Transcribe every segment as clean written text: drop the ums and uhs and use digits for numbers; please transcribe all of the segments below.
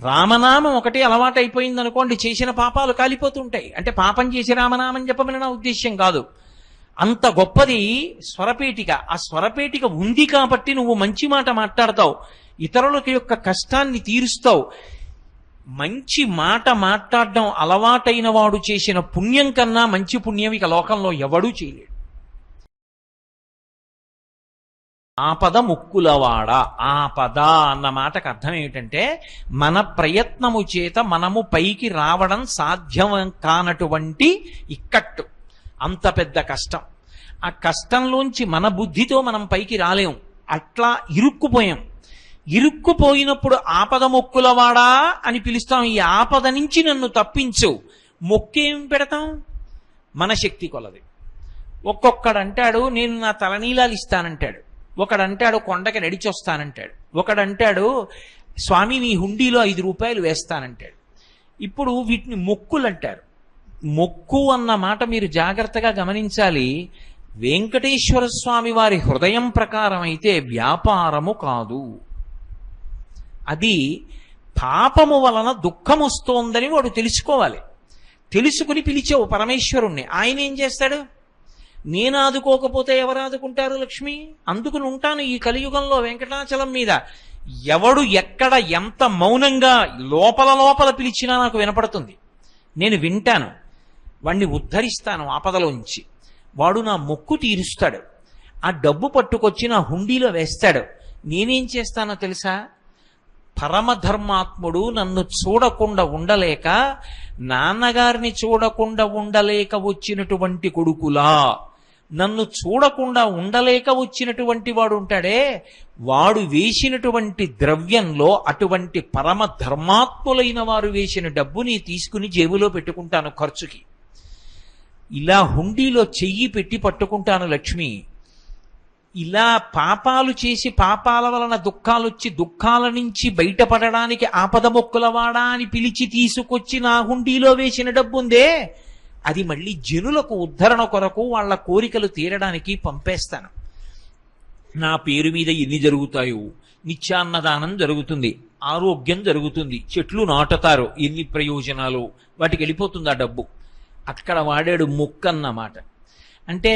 రామనామం ఒకటి అలవాటైపోయింది అనుకోండి, చేసిన పాపాలు కాలిపోతుంటాయి. అంటే పాపం చేసి రామనామం చెప్పమని నా ఉద్దేశ్యం కాదు. అంత గొప్పది స్వరపేటిక. ఆ స్వరపేటిక ఉంది కాబట్టి నువ్వు మంచి మాట మాట్లాడతావు, ఇతరులకి యొక్క కష్టాన్ని తీరుస్తావు. మంచి మాట మాట్లాడడం అలవాటైన వాడు చేసిన పుణ్యం కన్నా మంచి పుణ్యం ఇక లోకంలో ఎవడూ చేయలేడు. ఆపద ముక్కులవాడ. ఆపద అన్న మాటకు అర్థం ఏమిటంటే మన ప్రయత్నము చేత మనము పైకి రావడం సాధ్యం కానటువంటి ఇక్కట్టు, అంత పెద్ద కష్టం. ఆ కష్టంలోంచి మన బుద్ధితో మనం పైకి రాలేం, అట్లా ఇరుక్కుపోయాం. ఇరుక్కుపోయినప్పుడు ఆపద మొక్కులవాడా అని పిలుస్తాం. ఈ ఆపద నుంచి నన్ను తప్పించు. మొక్కేం పెడతాం? మన శక్తి కొలది. ఒక్కొక్కడంటాడు నేను నా తలనీలాలు ఇస్తానంటాడు, ఒకడంటాడు కొండకి నడిచొస్తానంటాడు, ఒకడంటాడు స్వామి నీ హుండీలో 5 రూపాయలు వేస్తానంటాడు. ఇప్పుడు వీటిని మొక్కులు అంటారు. మొక్కు అన్న మాట మీరు జాగ్రత్తగా గమనించాలి. వెంకటేశ్వర స్వామి వారి హృదయం ప్రకారం అయితే వ్యాపారము కాదు. అది పాపము వలన దుఃఖం వస్తోందని వాడు తెలుసుకోవాలి. తెలుసుకుని పిలిచావు పరమేశ్వరుణ్ణి. ఆయన ఏం చేస్తాడు? నేను ఆదుకోకపోతే ఎవరు ఆదుకుంటారు లక్ష్మి? అందుకుని ఉంటాను ఈ కలియుగంలో వెంకటాచలం మీద. ఎవడు ఎక్కడ ఎంత మౌనంగా లోపల లోపల పిలిచినా నాకు వినపడుతుంది. నేను వింటాను, వాణ్ణి ఉద్ధరిస్తాను ఆపదలోంచి. వాడు నా మొక్కు తీరుస్తాడు. ఆ డబ్బు పట్టుకొచ్చి నా హుండీలో వేస్తాడు. నేనేం చేస్తానో తెలుసా? పరమధర్మాత్ముడు నన్ను చూడకుండా ఉండలేక, నాన్నగారిని చూడకుండా ఉండలేక వచ్చినటువంటి కొడుకులా నన్ను చూడకుండా ఉండలేక వచ్చినటువంటి వాడు ఉంటాడే, వాడు వేసినటువంటి ద్రవ్యంలో అటువంటి పరమ ధర్మాత్ములైన వారు వేసిన డబ్బుని తీసుకుని జేబులో పెట్టుకుంటాను ఖర్చుకి. ఇలా హుండీలో చెయ్యి పెట్టి పట్టుకుంటాను లక్ష్మి. ఇలా పాపాలు చేసి పాపాల వలన దుఃఖాలు వచ్చి దుఃఖాల నుంచి బయటపడడానికి ఆపద మొక్కులవాడా అని పిలిచి తీసుకొచ్చి నా హుండీలో వేసిన డబ్బు ఉందే, అది మళ్ళీ జనులకు ఉద్ధరణ కొరకు వాళ్ళ కోరికలు తీరడానికి పంపేస్తాను. నా పేరు మీద ఎన్ని జరుగుతాయో, నిత్యాన్నదానం జరుగుతుంది, ఆరోగ్యం జరుగుతుంది, చెట్లు నాటుతారు, ఎన్ని ప్రయోజనాలు, వాటికి వెళ్ళిపోతుంది ఆ డబ్బు. అక్కడ వాడాడు మొక్కన్నమాట. అంటే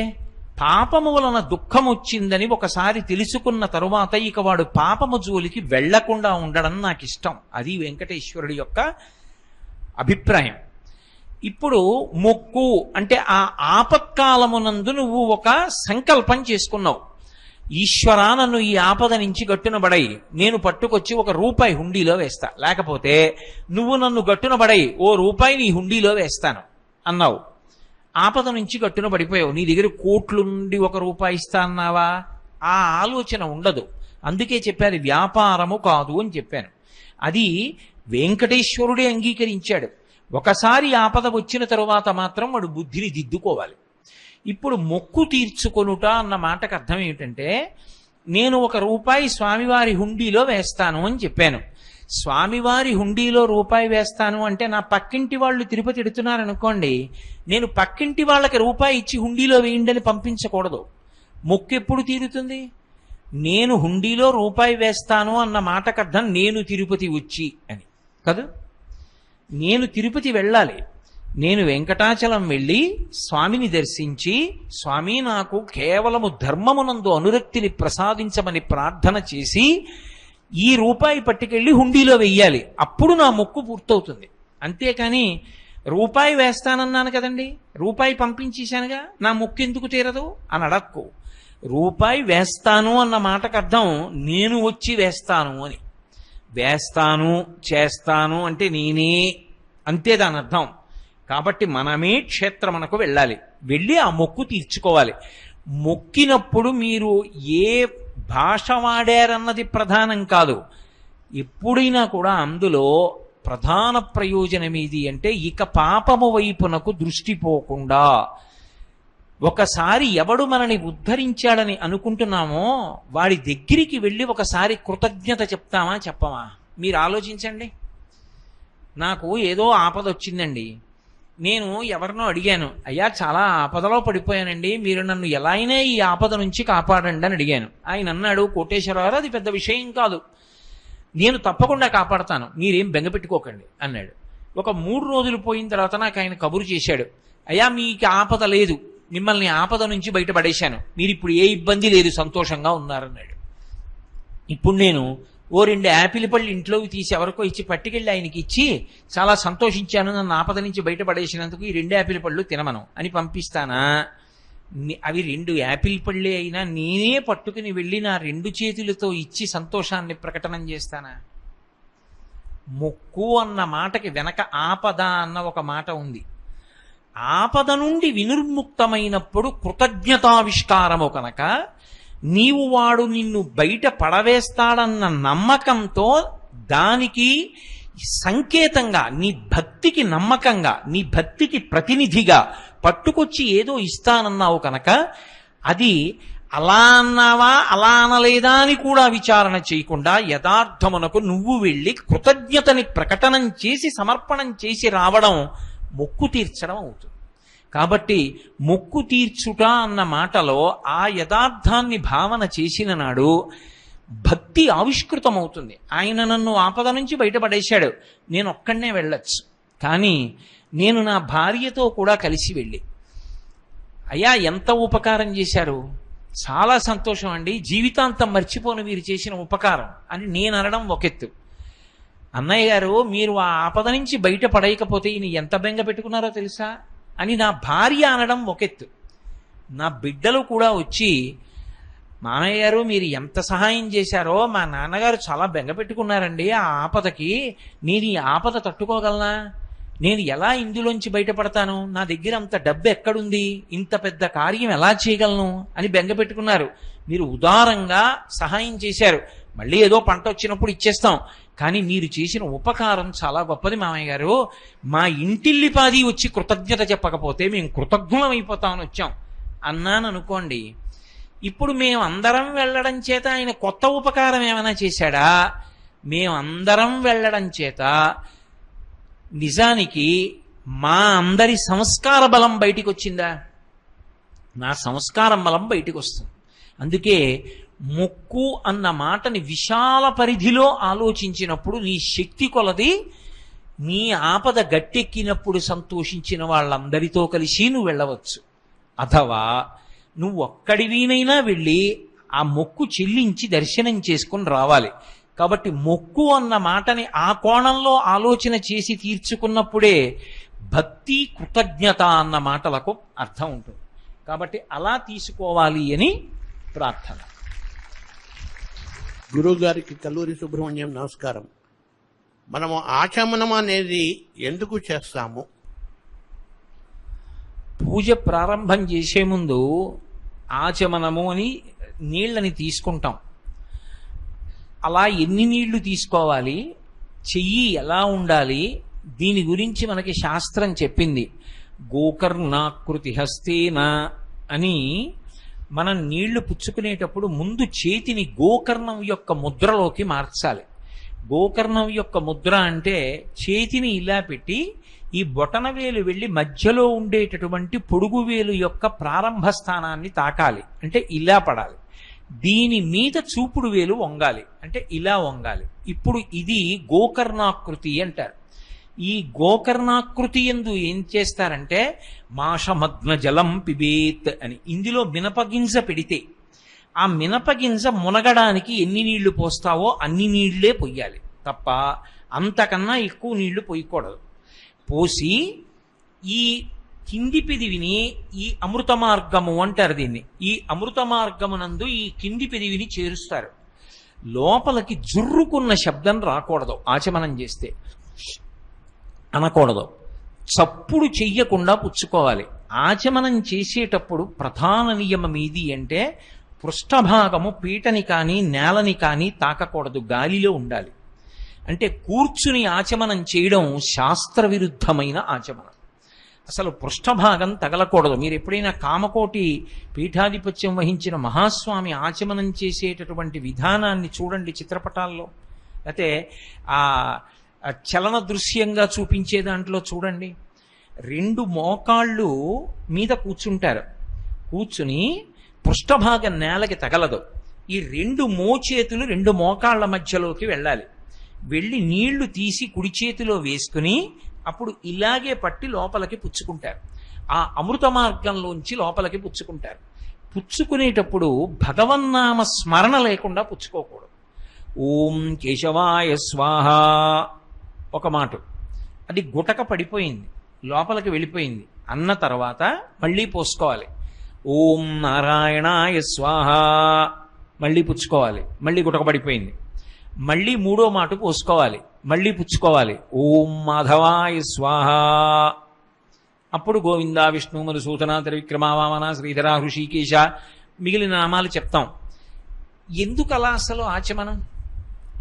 పాపము వలన దుఃఖం వచ్చిందని ఒకసారి తెలుసుకున్న తరువాత ఇక వాడు పాపము జోలికి వెళ్లకుండా ఉండడం నాకు ఇష్టం. అది వెంకటేశ్వరుడి యొక్క అభిప్రాయం. ఇప్పుడు మొక్కు అంటే ఆ ఆపత్కాలమునందు నువ్వు ఒక సంకల్పం చేసుకున్నావు. ఈశ్వరా నన్ను ఈ ఆపద నుంచి గట్టునబడై, నేను పట్టుకొచ్చి 1 రూపాయి హుండీలో వేస్తా, లేకపోతే నువ్వు నన్ను గట్టునబడై ₹1 నీ హుండీలో వేస్తాను అన్నావు. ఆపద నుంచి గట్టున పడిపోయావు. నీ దగ్గర కోట్లు నుండి 1 రూపాయి ఇస్తా అన్నావా? ఆ ఆలోచన ఉండదు. అందుకే చెప్పాను వ్యాపారము కాదు అని చెప్పాను. అది వెంకటేశ్వరుడే అంగీకరించాడు. ఒకసారి ఆపద వచ్చిన తరువాత మాత్రం వాడు బుద్ధిని దిద్దుకోవాలి. ఇప్పుడు మొక్కు తీర్చుకొనుట అన్న మాటకు అర్థం ఏమిటంటే, నేను 1 రూపాయి స్వామివారి హుండీలో వేస్తాను అని చెప్పాను. స్వామివారి హుండీలో రూపాయి వేస్తాను అంటే నా పక్కింటి వాళ్ళు తిరుపతి ఎడుతున్నారనుకోండి, నేను పక్కింటి వాళ్ళకి రూపాయి ఇచ్చి హుండీలో వేయండి అని పంపించకూడదు. మొక్కు ఎప్పుడు తీరుతుంది? నేను హుండీలో రూపాయి వేస్తాను అన్న మాటకు అర్థం నేను తిరుపతి వచ్చి అని కాదు. నేను తిరుపతి వెళ్ళాలి. నేను వెంకటాచలం వెళ్ళి స్వామిని దర్శించి, స్వామి నాకు కేవలము ధర్మమునందు అనురక్తిని ప్రసాదించమని ప్రార్థన చేసి ఈ రూపాయి పట్టుకెళ్ళి హుండీలో వెయ్యాలి. అప్పుడు నా మొక్కు పూర్తవుతుంది. అంతేకాని రూపాయి వేస్తానన్నాను కదండి, రూపాయి పంపించేశానుగా, నా మొక్కు ఎందుకు తీరదు అని అడక్కు. రూపాయి వేస్తాను అన్న మాటకు అర్థం నేను వచ్చి వేస్తాను అని. వేస్తాను చేస్తాను అంటే నేనే, అంతే దాని అర్థం. కాబట్టి మనమే క్షేత్రమునకు వెళ్ళాలి, వెళ్ళి ఆ మొక్కు తీర్చుకోవాలి. మొక్కినప్పుడు మీరు ఏ భాష వాడారన్నది ప్రధానం కాదు. ఎప్పుడైనా కూడా అందులో ప్రధాన ప్రయోజనం ఏది అంటే, ఇక పాపము వైపునకు దృష్టి పోకుండా, ఒకసారి ఎవడు మనని ఉద్ధరించాడని అనుకుంటున్నామో వాడి దగ్గరికి వెళ్ళి ఒకసారి కృతజ్ఞత చెప్తామా చెప్పమా? మీరు ఆలోచించండి. నాకు ఏదో ఆపద వచ్చిందండి, నేను ఎవరినో అడిగాను, అయ్యా చాలా ఆపదలో పడిపోయానండి, మీరు నన్ను ఎలా అయినా ఈ ఆపద నుంచి కాపాడండి అని అడిగాను. ఆయన అన్నాడు, కోటేశ్వరరావు అది పెద్ద విషయం కాదు, నేను తప్పకుండా కాపాడతాను, మీరేం బెంగపెట్టుకోకండి అన్నాడు. ఒక 3 రోజులు పోయిన తర్వాత నాకు ఆయన కబురు చేశాడు, అయ్యా మీకు ఆపద లేదు, మిమ్మల్ని ఆపద నుంచి బయటపడేశాను, మీరు ఇప్పుడు ఏ ఇబ్బంది లేదు, సంతోషంగా ఉన్నారన్నాడు. ఇప్పుడు నేను ఓ 2 యాపిల్ పళ్ళు ఇంట్లోకి తీసి ఎవరికో ఇచ్చి పట్టుకెళ్ళి ఆయనకి ఇచ్చి చాలా సంతోషించాను, నన్ను ఆపద నుంచి బయటపడేసినందుకు ఈ 2 యాపిల్ పళ్ళు తినమను అని పంపిస్తానా? అవి 2 యాపిల్ పళ్ళే అయినా నేనే పట్టుకుని వెళ్ళి నా 2 చేతులతో ఇచ్చి సంతోషాన్ని ప్రకటన చేస్తానా? మొక్కు అన్న మాటకి వెనక ఆపద అన్న ఒక మాట ఉంది. ఆపద నుండి వినిర్ముక్తమైనప్పుడు కృతజ్ఞతావిష్కారము కనుక నీవు వాడు నిన్ను బయట పడవేస్తాడన్న నమ్మకంతో, దానికి సంకేతంగా, నీ భక్తికి నమ్మకంగా, నీ భక్తికి ప్రతినిధిగా పట్టుకొచ్చి ఏదో ఇస్తానన్నావు కనుక అది అలా అన్నావా అలా అనలేదా అని కూడా విచారణ చేయకుండా యథార్థమునకు నువ్వు వెళ్ళి కృతజ్ఞతని ప్రకటనం చేసి సమర్పణం చేసి రావడం మొక్కు తీర్చడం అవుతుంది. కాబట్టి మొక్కు తీర్చుట అన్న మాటలో ఆ యథార్థాన్ని భావన చేసిన నాడు భక్తి ఆవిష్కృతమవుతుంది. ఆయన నన్ను ఆపద నుంచి బయటపడేశాడు, నేను ఒక్కడనే వెళ్ళొచ్చు, కానీ నేను నా భార్యతో కూడా కలిసి వెళ్ళి, అయ్యా ఎంత ఉపకారం చేశారు, చాలా సంతోషం అండి, జీవితాంతం మర్చిపోను మీరు చేసిన ఉపకారం అని నేను అనడం ఒకెత్తు. అన్నయ్య గారు మీరు ఆ ఆపద నుంచి బయట పడేయకపోతే ఈయన ఎంత బెంగ పెట్టుకున్నారో తెలుసా అని నా భార్య అనడం ఒకెత్తు. నా బిడ్డలు కూడా వచ్చి, మామయ్య గారు మీరు ఎంత సహాయం చేశారో, మా నాన్నగారు చాలా బెంగ పెట్టుకున్నారండి ఆ ఆపదకి, నేను ఈ ఆపద తట్టుకోగలనా, నేను ఎలా ఇందులోంచి బయటపడతాను, నా దగ్గర అంత డబ్బు ఎక్కడుంది, ఇంత పెద్ద కార్యం ఎలా చేయగలను అని బెంగ పెట్టుకున్నారు. మీరు ఉదారంగా సహాయం చేశారు, మళ్ళీ ఏదో పంట వచ్చినప్పుడు ఇచ్చేస్తాం, కానీ మీరు చేసిన ఉపకారం చాలా గొప్పది మామయ్య గారు, మా ఇంటిల్లిపాది వచ్చి కృతజ్ఞత చెప్పకపోతే మేము కృతజ్ఞులం అయిపోతామని వచ్చాం అన్నాను అనుకోండి. ఇప్పుడు మేమందరం వెళ్ళడం చేత ఆయన కొత్త ఉపకారం ఏమైనా చేశాడా? మేమందరం వెళ్ళడం చేత నిజానికి మా అందరి సంస్కార బలం బయటికి వచ్చిందా? నా సంస్కారం బలం బయటికి వస్తుంది. అందుకే మొక్కు అన్న మాటని విశాల పరిధిలో ఆలోచించినప్పుడు నీ శక్తి కొలది నీ ఆపద గట్టెక్కినప్పుడు సంతోషించిన వాళ్ళందరితో కలిసి నువ్వు వెళ్ళవచ్చు. అథవా నువ్వు ఒక్కడివీనైనా వెళ్ళి ఆ మొక్కు చెల్లించి దర్శనం చేసుకుని రావాలి. కాబట్టి మొక్కు అన్న మాటని ఆ కోణంలో ఆలోచన చేసి తీర్చుకున్నప్పుడే భక్తి కృతజ్ఞత అన్న మాటలకు అర్థం ఉంటుంది. కాబట్టి అలా తీసుకోవాలి అని ప్రార్థన. గురువు గారికి కల్లూరి సుబ్రహ్మణ్యం నమస్కారం. మనము ఆచమనం అనేది ఎందుకు చేస్తాము? పూజ ప్రారంభం చేసే ముందు ఆచమనము అని నీళ్ళని తీసుకుంటాం. అలా ఎన్ని నీళ్లు తీసుకోవాలి, చెయ్యి ఎలా ఉండాలి, దీని గురించి మనకి శాస్త్రం చెప్పింది. గోకర్ణాకృతి హస్తేన అని మనం నీళ్లు పుచ్చుకునేటప్పుడు ముందు చేతిని గోకర్ణం యొక్క ముద్రలోకి మార్చాలి. గోకర్ణం యొక్క ముద్ర అంటే చేతిని ఇలా పెట్టి ఈ బొటనవేలు వెళ్ళి మధ్యలో ఉండేటటువంటి పొడుగు వేలు యొక్క ప్రారంభ స్థానాన్ని తాకాలి, అంటే ఇలా పడాలి. దీని మీద చూపుడు వేలు వంగాలి, అంటే ఇలా వంగాలి. ఇప్పుడు ఇది గోకర్ణాకృతి అంటారు. ఈ గోకర్ణాకృతి యందు ఏం చేస్తారంటే మాషమగ్న జలం పిబేత్ అని, ఇందులో మినపగింజ పెడితే ఆ మినపగింజ మునగడానికి ఎన్ని నీళ్లు పోస్తావో అన్ని నీళ్లే పొయ్యాలి తప్ప అంతకన్నా ఎక్కువ నీళ్లు పోయకూడదు. పోసి ఈ కింది పెదివిని, ఈ అమృత మార్గము అంటారు దీన్ని, ఈ అమృత మార్గమునందు ఈ కింది పెదివిని చేరుస్తారు. లోపలికి జుర్రుకున్న శబ్దం రాకూడదు, ఆచమనం చేస్తే అనకూడదు. చప్పుడు చెయ్యకుండా పుచ్చుకోవాలి. ఆచమనం చేసేటప్పుడు ప్రధాన నియమం ఏది అంటే పృష్ఠభాగము పీటని కానీ నేలని కానీ తాకకూడదు, గాలిలో ఉండాలి. అంటే కూర్చుని ఆచమనం చేయడం శాస్త్ర విరుద్ధమైన ఆచమనం. అసలు పృష్ఠభాగం తగలకూడదు. మీరు ఎప్పుడైనా కామకోటి పీఠాధిపత్యం వహించిన మహాస్వామి ఆచమనం చేసేటటువంటి విధానాన్ని చూడండి చిత్రపటాల్లో, అయితే ఆ చలన దృశ్యంగా చూపించే దాంట్లో చూడండి. 2 మోకాళ్ళు మీద కూర్చుంటారు, కూర్చుని పృష్ఠభాగం నేలకి తగలదు. ఈ 2 మోచేతులు 2 మోకాళ్ళ మధ్యలోకి వెళ్ళాలి. వెళ్ళి నీళ్లు తీసి కుడి చేతిలో వేసుకుని అప్పుడు ఇలాగే పట్టి లోపలికి పుచ్చుకుంటారు. ఆ అమృత మార్గంలోంచి లోపలికి పుచ్చుకుంటారు. పుచ్చుకునేటప్పుడు భగవన్నామ స్మరణ లేకుండా పుచ్చుకోకూడదు. ఓం కేశవాయ స్వాహ ఒక మాట, అది గుటక పడిపోయింది, లోపలికి వెళ్ళిపోయింది అన్న తర్వాత మళ్ళీ పోసుకోవాలి. ఓం నారాయణాయ స్వాహ మళ్ళీ పుచ్చుకోవాలి, మళ్ళీ గుటక పడిపోయింది, మళ్ళీ మూడో మాట పోసుకోవాలి, మళ్ళీ పుచ్చుకోవాలి. ఓం మాధవాయ స్వాహ, అప్పుడు గోవింద విష్ణు మధుసూదన త్రివిక్రమ వామన శ్రీధర హృషికేశ మిగిలిన నామాలు చెప్తాం. ఎందుకు అలా అసలు ఆచమనం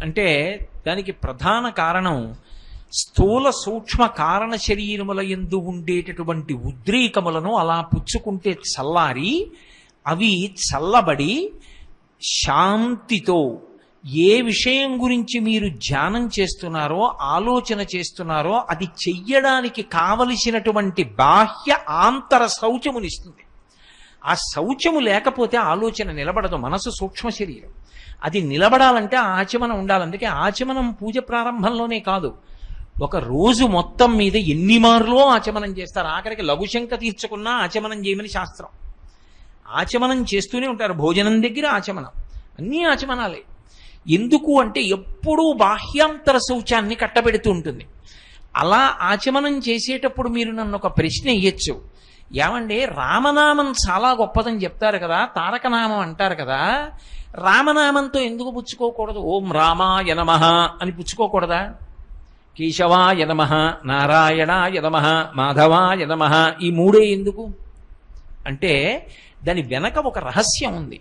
అంటే దానికి ప్రధాన కారణం స్థూల సూక్ష్మ కారణ శరీరముల యందు ఉండేటటువంటి ఉద్రేకములను అలా పుచ్చుకుంటే చల్లారి అవి చల్లబడి శాంతితో ఏ విషయం గురించి మీరు ధ్యానం చేస్తున్నారో ఆలోచన చేస్తున్నారో అది చెయ్యడానికి కావలసినటువంటి బాహ్య ఆంతర శౌచమునిస్తుంది. ఆ శౌచము లేకపోతే ఆలోచన నిలబడదు. మనసు సూక్ష్మ శరీరం, అది నిలబడాలంటే ఆచమనం ఉండాలి. అందుకే ఆచమనం పూజ ప్రారంభంలోనే కాదు, ఒక రోజు మొత్తం మీద ఎన్ని మార్లో ఆచమనం చేస్తారు. ఆఖరికి లఘుశంక తీర్చుకున్నా ఆచమనం చేయమని శాస్త్రం. ఆచమనం చేస్తూనే ఉంటారు. భోజనం దగ్గర ఆచమనం, అన్నీ ఆచమనాలే. ఎందుకు అంటే ఎప్పుడూ బాహ్యాంతర శౌచాన్ని కట్టబెడుతూ ఉంటుంది. అలా ఆచమనం చేసేటప్పుడు మీరు నన్ను ఒక ప్రశ్న ఇయ్యొచ్చు, ఏమండి రామనామం చాలా గొప్పదని చెప్తారు కదా, తారకనామం అంటారు కదా, రామనామంతో ఎందుకు పుచ్చుకోకూడదు? ఓం రామాయ నమః అని పుచ్చుకోకూడదా? కేశవాయ నమః, నారాయణాయ నమః, మాధవాయ నమః ఈ మూడే ఎందుకు అంటే దాని వెనక ఒక రహస్యం ఉంది.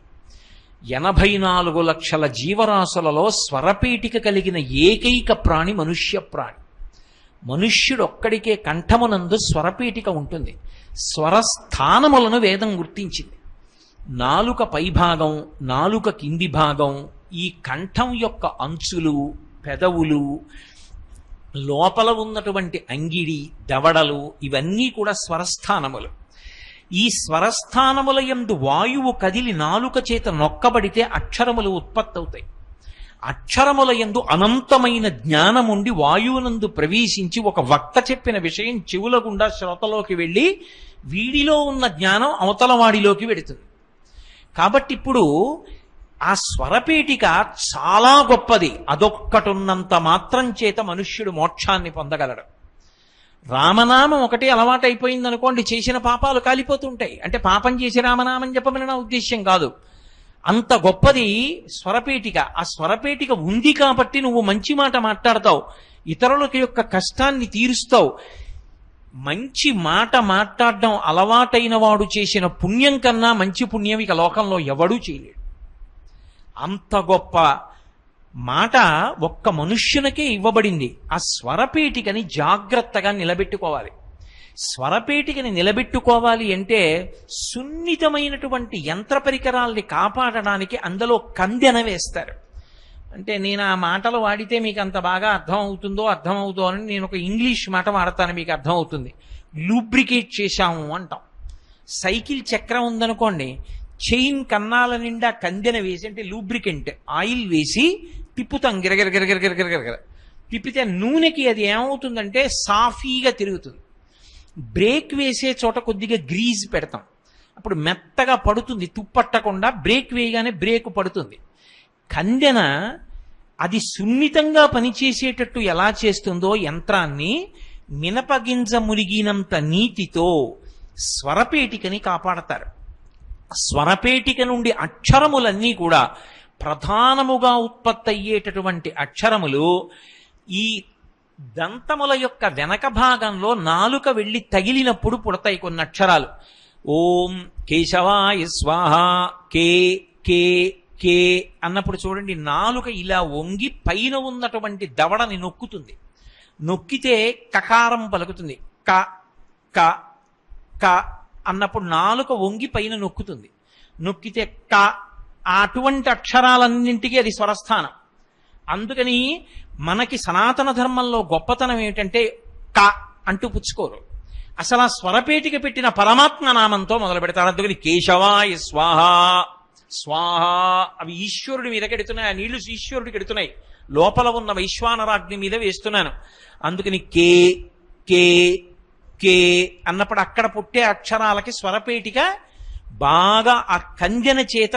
84 లక్షల జీవరాశులలో స్వరపీఠిక కలిగిన ఏకైక ప్రాణి మనుష్య ప్రాణి. మనుష్యుడొక్కడికే కంఠమునందు స్వరపీఠిక ఉంటుంది. స్వరస్థానములను వేదం గుర్తించింది. నాలుక పైభాగం, నాలుక కింది భాగం, ఈ కంఠం యొక్క అంచులు, పెదవులు, లోపల ఉన్నటువంటి అంగిడి, దవడలు ఇవన్నీ కూడా స్వరస్థానములు. ఈ స్వరస్థానముల యందు వాయువు కదిలి నాలుక చేత నొక్కబడితే అక్షరములు ఉత్పత్తి అవుతాయి. అక్షరముల యందు అనంతమైన జ్ఞానముండి వాయువునందు ప్రవేశించి ఒక వక్త చెప్పిన విషయం చెవుల గుండా శ్రోతలోకి వెళ్ళి వీడిలో ఉన్న జ్ఞానం అవతల వాడిలోకి వెడుతుంది. కాబట్టి ఇప్పుడు ఆ స్వరపేటిక చాలా గొప్పది. అదొక్కటున్నంత మాత్రం చేత మనుష్యుడు మోక్షాన్ని పొందగలడు. రామనామం ఒకటే అలవాటైపోయింది అనుకోండి, చేసిన పాపాలు కాలిపోతుంటాయి. అంటే పాపం చేసి రామనామం చెప్పమని నా ఉద్దేశ్యం కాదు. అంత గొప్పది స్వరపేటిక. ఆ స్వరపేటిక ఉంది కాబట్టి నువ్వు మంచి మాట మాట్లాడతావు, ఇతరుల యొక్క కష్టాన్ని తీరుస్తావు. మంచి మాట మాట్లాడడం అలవాటైన వాడు చేసిన పుణ్యం కన్నా మంచి పుణ్యం ఇక లోకంలో ఎవడూ చేయలేడు. అంత గొప్ప మాట ఒక్క మనుష్యునికే ఇవ్వబడింది. ఆ స్వరపేటికని జాగ్రత్తగా నిలబెట్టుకోవాలి. స్వరపేటికని నిలబెట్టుకోవాలి అంటే సున్నితమైనటువంటి యంత్ర పరికరాల్ని కాపాడడానికి అందులో కందెన వేస్తారు. అంటే నేను ఆ మాటలు వాడితే మీకు అంత బాగా అర్థం అవుతుందో అని నేను ఒక ఇంగ్లీష్ మాట వాడతాను, మీకు అర్థం అవుతుంది. లూబ్రికేట్ చేశాము అంటాం. సైకిల్ చక్రం ఉందనుకోండి, చైన్ కన్నాల నిండా కందెన వేసి, అంటే లూబ్రికెంట్ ఆయిల్ వేసి తిప్పుతాం, గిరగిర తిప్పితే నూనెకి అది ఏమవుతుందంటే సాఫీగా తిరుగుతుంది. బ్రేక్ వేసే చోట కొద్దిగా గ్రీజ్ పెడతాం, అప్పుడు మెత్తగా పడుతుంది, తుప్పట్టకుండా బ్రేక్ వేయగానే బ్రేక్ పడుతుంది. కందెన అది సున్నితంగా పనిచేసేటట్టు ఎలా చేస్తుందో యంత్రాన్ని, మినపగింజ మురిగినంత నీతితో స్వరపేటికని కాపాడతారు. స్వరపేటిక నుండి అక్షరములన్నీ కూడా ప్రధానముగా ఉత్పత్తి అయ్యేటటువంటి అక్షరములు ఈ దంతముల యొక్క వెనక భాగంలో నాలుక వెళ్ళి తగిలినప్పుడు పుడతాయి కొన్ని అక్షరాలు. ఓం కేశవాయ స్వాహ, కే కే కే అన్నప్పుడు చూడండి, నాలుక ఇలా వంగి పైన ఉన్నటువంటి దవడని నొక్కుతుంది. నొక్కితే కకారం పలుకుతుంది. క క క అన్నప్పుడు నాలుక వంగి పైన నొక్కుతుంది. నొక్కితే క. అటువంటి అక్షరాలన్నింటికీ అది స్వరస్థానం. అందుకని మనకి సనాతన ధర్మంలో గొప్పతనం ఏమిటంటే క అంటూ పుచ్చుకోరు. అసలు ఆ స్వరపేటిక పెట్టిన పరమాత్మ నామంతో మొదలు పెడతారు. అందుకని కేశవాయ స్వాహ, స్వాహ అవి ఈశ్వరుడి మీద కెడుతున్నాయి, ఆ నీళ్లు ఈశ్వరుడికి ఎడుతున్నాయి. లోపల ఉన్న వైశ్వానరాగ్ని మీద వేస్తున్నాను. అందుకని కే కే కే అన్నప్పుడు అక్కడ పుట్టే అక్షరాలకి స్వరపేటిక బాగా ఆ కందెన చేత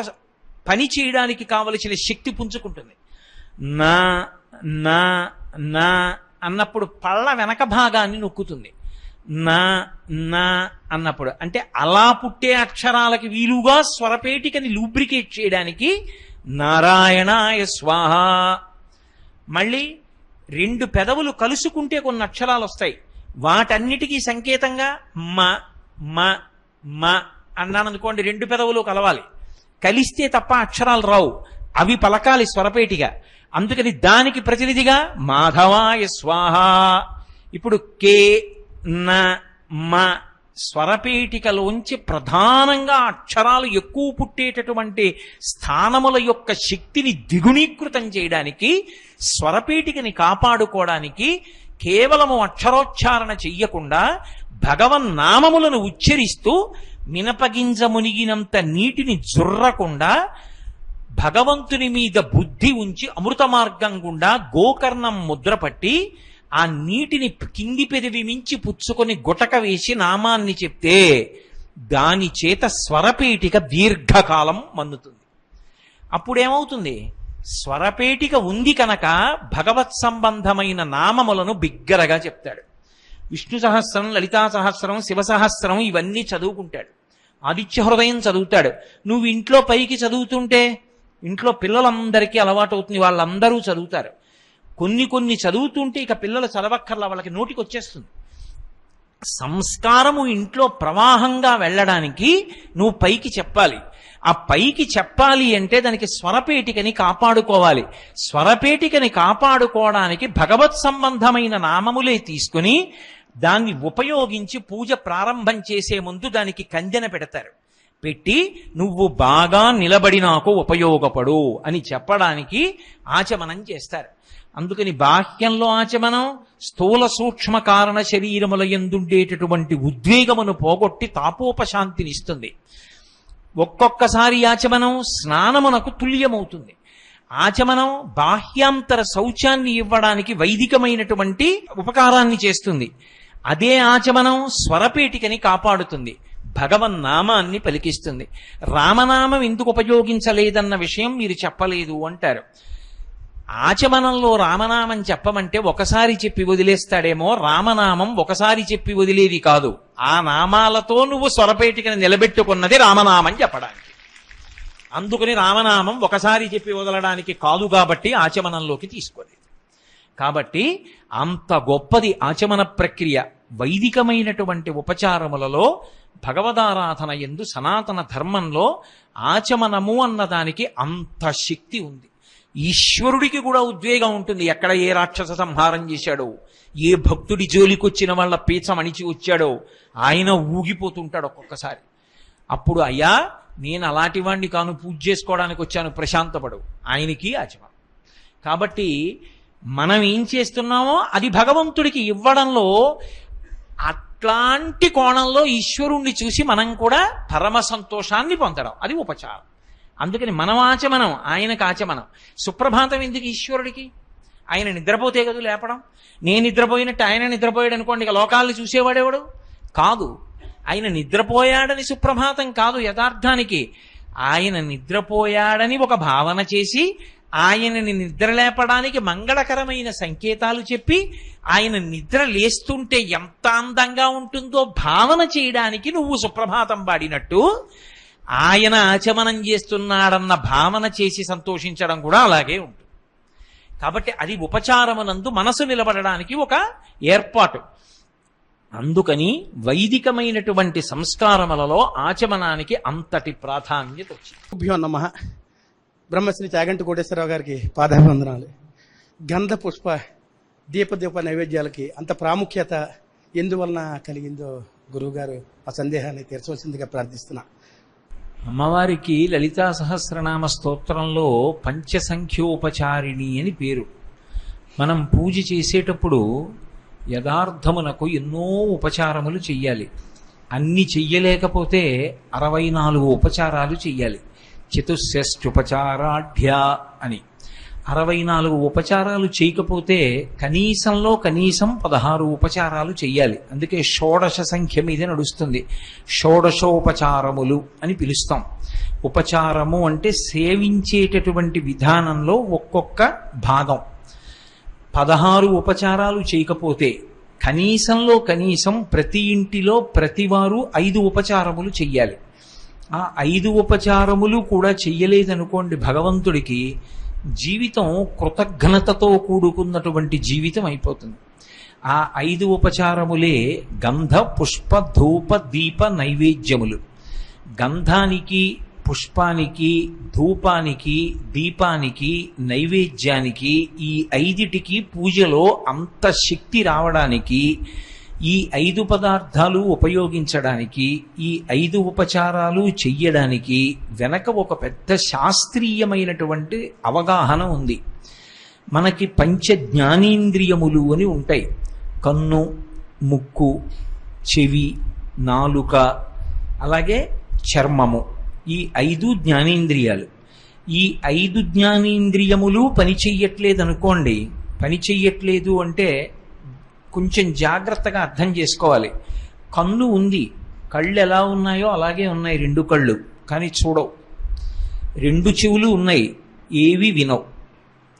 పని చేయడానికి కావలసిన శక్తి పుంజుకుంటుంది. నా నా నా అన్నప్పుడు పళ్ళ వెనక భాగాన్ని నొక్కుతుంది. నా నా అన్నప్పుడు అంటే అలా పుట్టే అక్షరాలకి వీలుగా స్వరపేటికని లూబ్రికేట్ చేయడానికి నారాయణాయ స్వాహ. మళ్ళీ 2 పెదవులు కలుసుకుంటే కొన్ని అక్షరాలు వస్తాయి. వాటన్నిటికీ సంకేతంగా మ మ మ అన్నాననుకోండి, 2 పెదవులు కలవాలి. కలిస్తే తప్ప అక్షరాలు రావు, అవి పలకాలి స్వరపేటిక. అందుకని దానికి ప్రతినిధిగా మాధవాయ స్వాహ. ఇప్పుడు కే న మ స్వరపేటికలోంచి ప్రధానంగా అక్షరాలు ఎక్కువ పుట్టేటటువంటి స్థానముల యొక్క శక్తిని ద్విగుణీకృతం చేయడానికి, స్వరపేటికని కాపాడుకోవడానికి కేవలము అక్షరోచ్చారణ చెయ్యకుండా భగవన్నామములను ఉచ్చరిస్తూ మినపగింజ మునిగినంత నీటిని జుర్రకుండా భగవంతుని మీద బుద్ధి ఉంచి అమృత మార్గం గుండా గోకర్ణం ముద్రపట్టి ఆ నీటిని కింది పెదవి మించి పుచ్చుకొని గుటక వేసి నామాన్ని చెప్తే దాని చేత స్వరపేటిక దీర్ఘకాలం మన్నుతుంది. అప్పుడేమవుతుంది? స్వరపేటిక ఉంది కనుక భగవత్ సంబంధమైన నామములను బిగ్గరగా చెప్తాడు. విష్ణు సహస్రం, లలితా సహస్రం, శివ సహస్రం ఇవన్నీ చదువుకుంటాడు. ఆదిత్య హృదయం చదువుతాడు. నువ్వు ఇంట్లో పైకి చదువుతుంటే ఇంట్లో పిల్లలందరికీ అలవాటు అవుతుంది, వాళ్ళందరూ చదువుతారు. కొన్ని చదువుతుంటే ఇక పిల్లలు చదవక్కర్లా, వాళ్ళకి నోటికి వచ్చేస్తుంది. సంస్కారము ఇంట్లో ప్రవాహంగా వెళ్ళడానికి నువ్వు పైకి చెప్పాలి. ఆ పైకి చెప్పాలి అంటే దానికి స్వరపేటికని కాపాడుకోవాలి. స్వరపేటికని కాపాడుకోవడానికి భగవత్ సంబంధమైన నామములే తీసుకుని దాన్ని ఉపయోగించి పూజ ప్రారంభం చేసే ముందు దానికి కందెన పెడతారు. పెట్టి నువ్వు బాగా నిలబడి నాకు ఉపయోగపడు అని చెప్పడానికి ఆచమనం చేస్తారు. అందుకని బాహ్యంలో ఆచమనం స్థూల సూక్ష్మ కారణ శరీరముల యందుండేటటువంటి ఉద్వేగమును పోగొట్టి తాపోపశాంతినిస్తుంది. ఒక్కొక్కసారి ఆచమనం స్నానమునకు తుల్యమవుతుంది. ఆచమనం బాహ్యాంతర శౌచాన్ని ఇవ్వడానికి వైదికమైనటువంటి ఉపకారాన్ని చేస్తుంది. అదే ఆచమనం స్వరపేటికని కాపాడుతుంది, భగవన్నామాన్ని పలికిస్తుంది. రామనామం ఎందుకు ఉపయోగించలేదన్న విషయం మీరు చెప్పలేదు అంటారు. ఆచమనంలో రామనామం చెప్పమంటే ఒకసారి చెప్పి వదిలేస్తాడేమో, రామనామం ఒకసారి చెప్పి వదిలేది కాదు. ఆ నామాలతో నువ్వు స్వరపేటికని నిలబెట్టుకున్నది రామనామం చెప్పడానికి. అందుకని రామనామం ఒకసారి చెప్పి వదలడానికి కాదు కాబట్టి ఆచమనంలోకి తీసుకోలేదు. కాబట్టి అంత గొప్పది ఆచమన ప్రక్రియ. వైదికమైనటువంటి ఉపచారములలో భగవదారాధన యందు సనాతన ధర్మంలో ఆచమనము అన్నదానికి అంత శక్తి ఉంది. ఈశ్వరుడికి కూడా ఉద్వేగం ఉంటుంది. ఎక్కడ ఏ రాక్షస సంహారం చేశాడో, ఏ భక్తుడి జోలికొచ్చిన వాళ్ళ పీచ మణిచి వచ్చాడో ఆయన ఊగిపోతుంటాడు ఒక్కొక్కసారి. అప్పుడు అయ్యా నేను అలాంటి వాడిని కాను, పూజ చేసుకోవడానికి వచ్చాను, ప్రశాంతపడు. ఆయనకి ఆచమనం. కాబట్టి మనం ఏం చేస్తున్నామో అది భగవంతుడికి ఇవ్వడంలో అట్లాంటి కోణంలో ఈశ్వరుణ్ణి చూసి మనం కూడా పరమ సంతోషాన్ని పొందడం, అది ఉపచారం. అందుకని మనం ఆచమనం, ఆయనకు ఆచమనం. సుప్రభాతం ఎందుకు ఈశ్వరుడికి? ఆయన నిద్రపోతే కదా లేపడం. నేను నిద్రపోయినట్టు ఆయన నిద్రపోయాడు అనుకోండి, ఇక లోకాలను చూసేవాడేవాడు కాదు. ఆయన నిద్రపోయాడని సుప్రభాతం కాదు. యథార్థానికి ఆయన నిద్రపోయాడని ఒక భావన చేసి ఆయనని నిద్రలేపడానికి మంగళకరమైన సంకేతాలు చెప్పి ఆయన నిద్ర లేస్తుంటే ఎంత అందంగా ఉంటుందో భావన చేయడానికి నువ్వు సుప్రభాతం పాడినట్టు ఆయన ఆచమనం చేస్తున్నాడన్న భావన చేసి సంతోషించడం కూడా అలాగే ఉంటుంది. కాబట్టి అది ఉపచారమునందు మనసు నిలబడడానికి ఒక ఏర్పాటు. అందుకని వైదికమైనటువంటి సంస్కారములలో ఆచమనానికి అంతటి ప్రాధాన్యత వచ్చింది. భ్యో నమః. బ్రహ్మశ్రీ చాగంటి కోటేశ్వరరావు గారికి పాదాభివందనాలు. గంధ పుష్ప దీప నైవేద్యాలకి అంత ప్రాముఖ్యత ఎందువలన కలిగిందో గురువుగారు ఆ సందేహాన్ని తీర్చవలసిందిగా ప్రార్థిస్తున్నా. అమ్మవారికి లలితా సహస్రనామ స్తోత్రంలో పంచసంఖ్యోపచారిణి అని పేరు. మనం పూజ చేసేటప్పుడు యథార్థమునకు ఎన్నో ఉపచారములు చెయ్యాలి. అన్ని చెయ్యలేకపోతే 64 ఉపచారాలు చెయ్యాలి. చతుషష్ఠుపచారాఢ్య అని. 64 ఉపచారాలు చేయకపోతే కనీసంలో కనీసం 16 ఉపచారాలు చెయ్యాలి. అందుకే షోడశ సంఖ్య మీద నడుస్తుంది. షోడశోపచారములు అని పిలుస్తాం. ఉపచారము అంటే సేవించేటటువంటి విధానంలో ఒక్కొక్క భాగం. 16 ఉపచారాలు చేయకపోతే కనీసంలో కనీసం ప్రతి ఇంటిలో ప్రతివారు 5 ఉపచారములు చెయ్యాలి. ఆ 5 ఉపచారములు కూడా చెయ్యలేదనుకోండి, భగవంతుడికి జీవితం కృతజ్ఞతతో కూడుకున్నటువంటి జీవితం అయిపోతుంది. ఆ 5 ఉపచారములే గంధ పుష్ప ధూప దీప నైవేద్యములు. గంధానికి, పుష్పానికి, ధూపానికి, దీపానికి, నైవేద్యానికి, ఈ 5టికి పూజలో అంత శక్తి రావడానికి, ఈ 5 పదార్థాలు ఉపయోగించడానికి, ఈ 5 ఉపచారాలు చెయ్యడానికి వెనక ఒక పెద్ద శాస్త్రీయమైనటువంటి అవగాహన ఉంది. మనకి పంచ జ్ఞానేంద్రియములు అని ఉంటాయి. కన్ను, ముక్కు, చెవి, నాలుక, అలాగే చర్మము. ఈ 5 జ్ఞానేంద్రియాలు. ఈ 5 జ్ఞానేంద్రియములు పని చెయ్యట్లేదనుకోండి, పని చెయ్యట్లేదు అంటే కొంచెం జాగ్రత్తగా అర్థం చేసుకోవాలి. కన్ను ఉంది, కళ్ళు ఎలా ఉన్నాయో అలాగే ఉన్నాయి 2 కళ్ళు, కానీ చూడవు. 2 చెవులు ఉన్నాయి, ఏవి వినవు.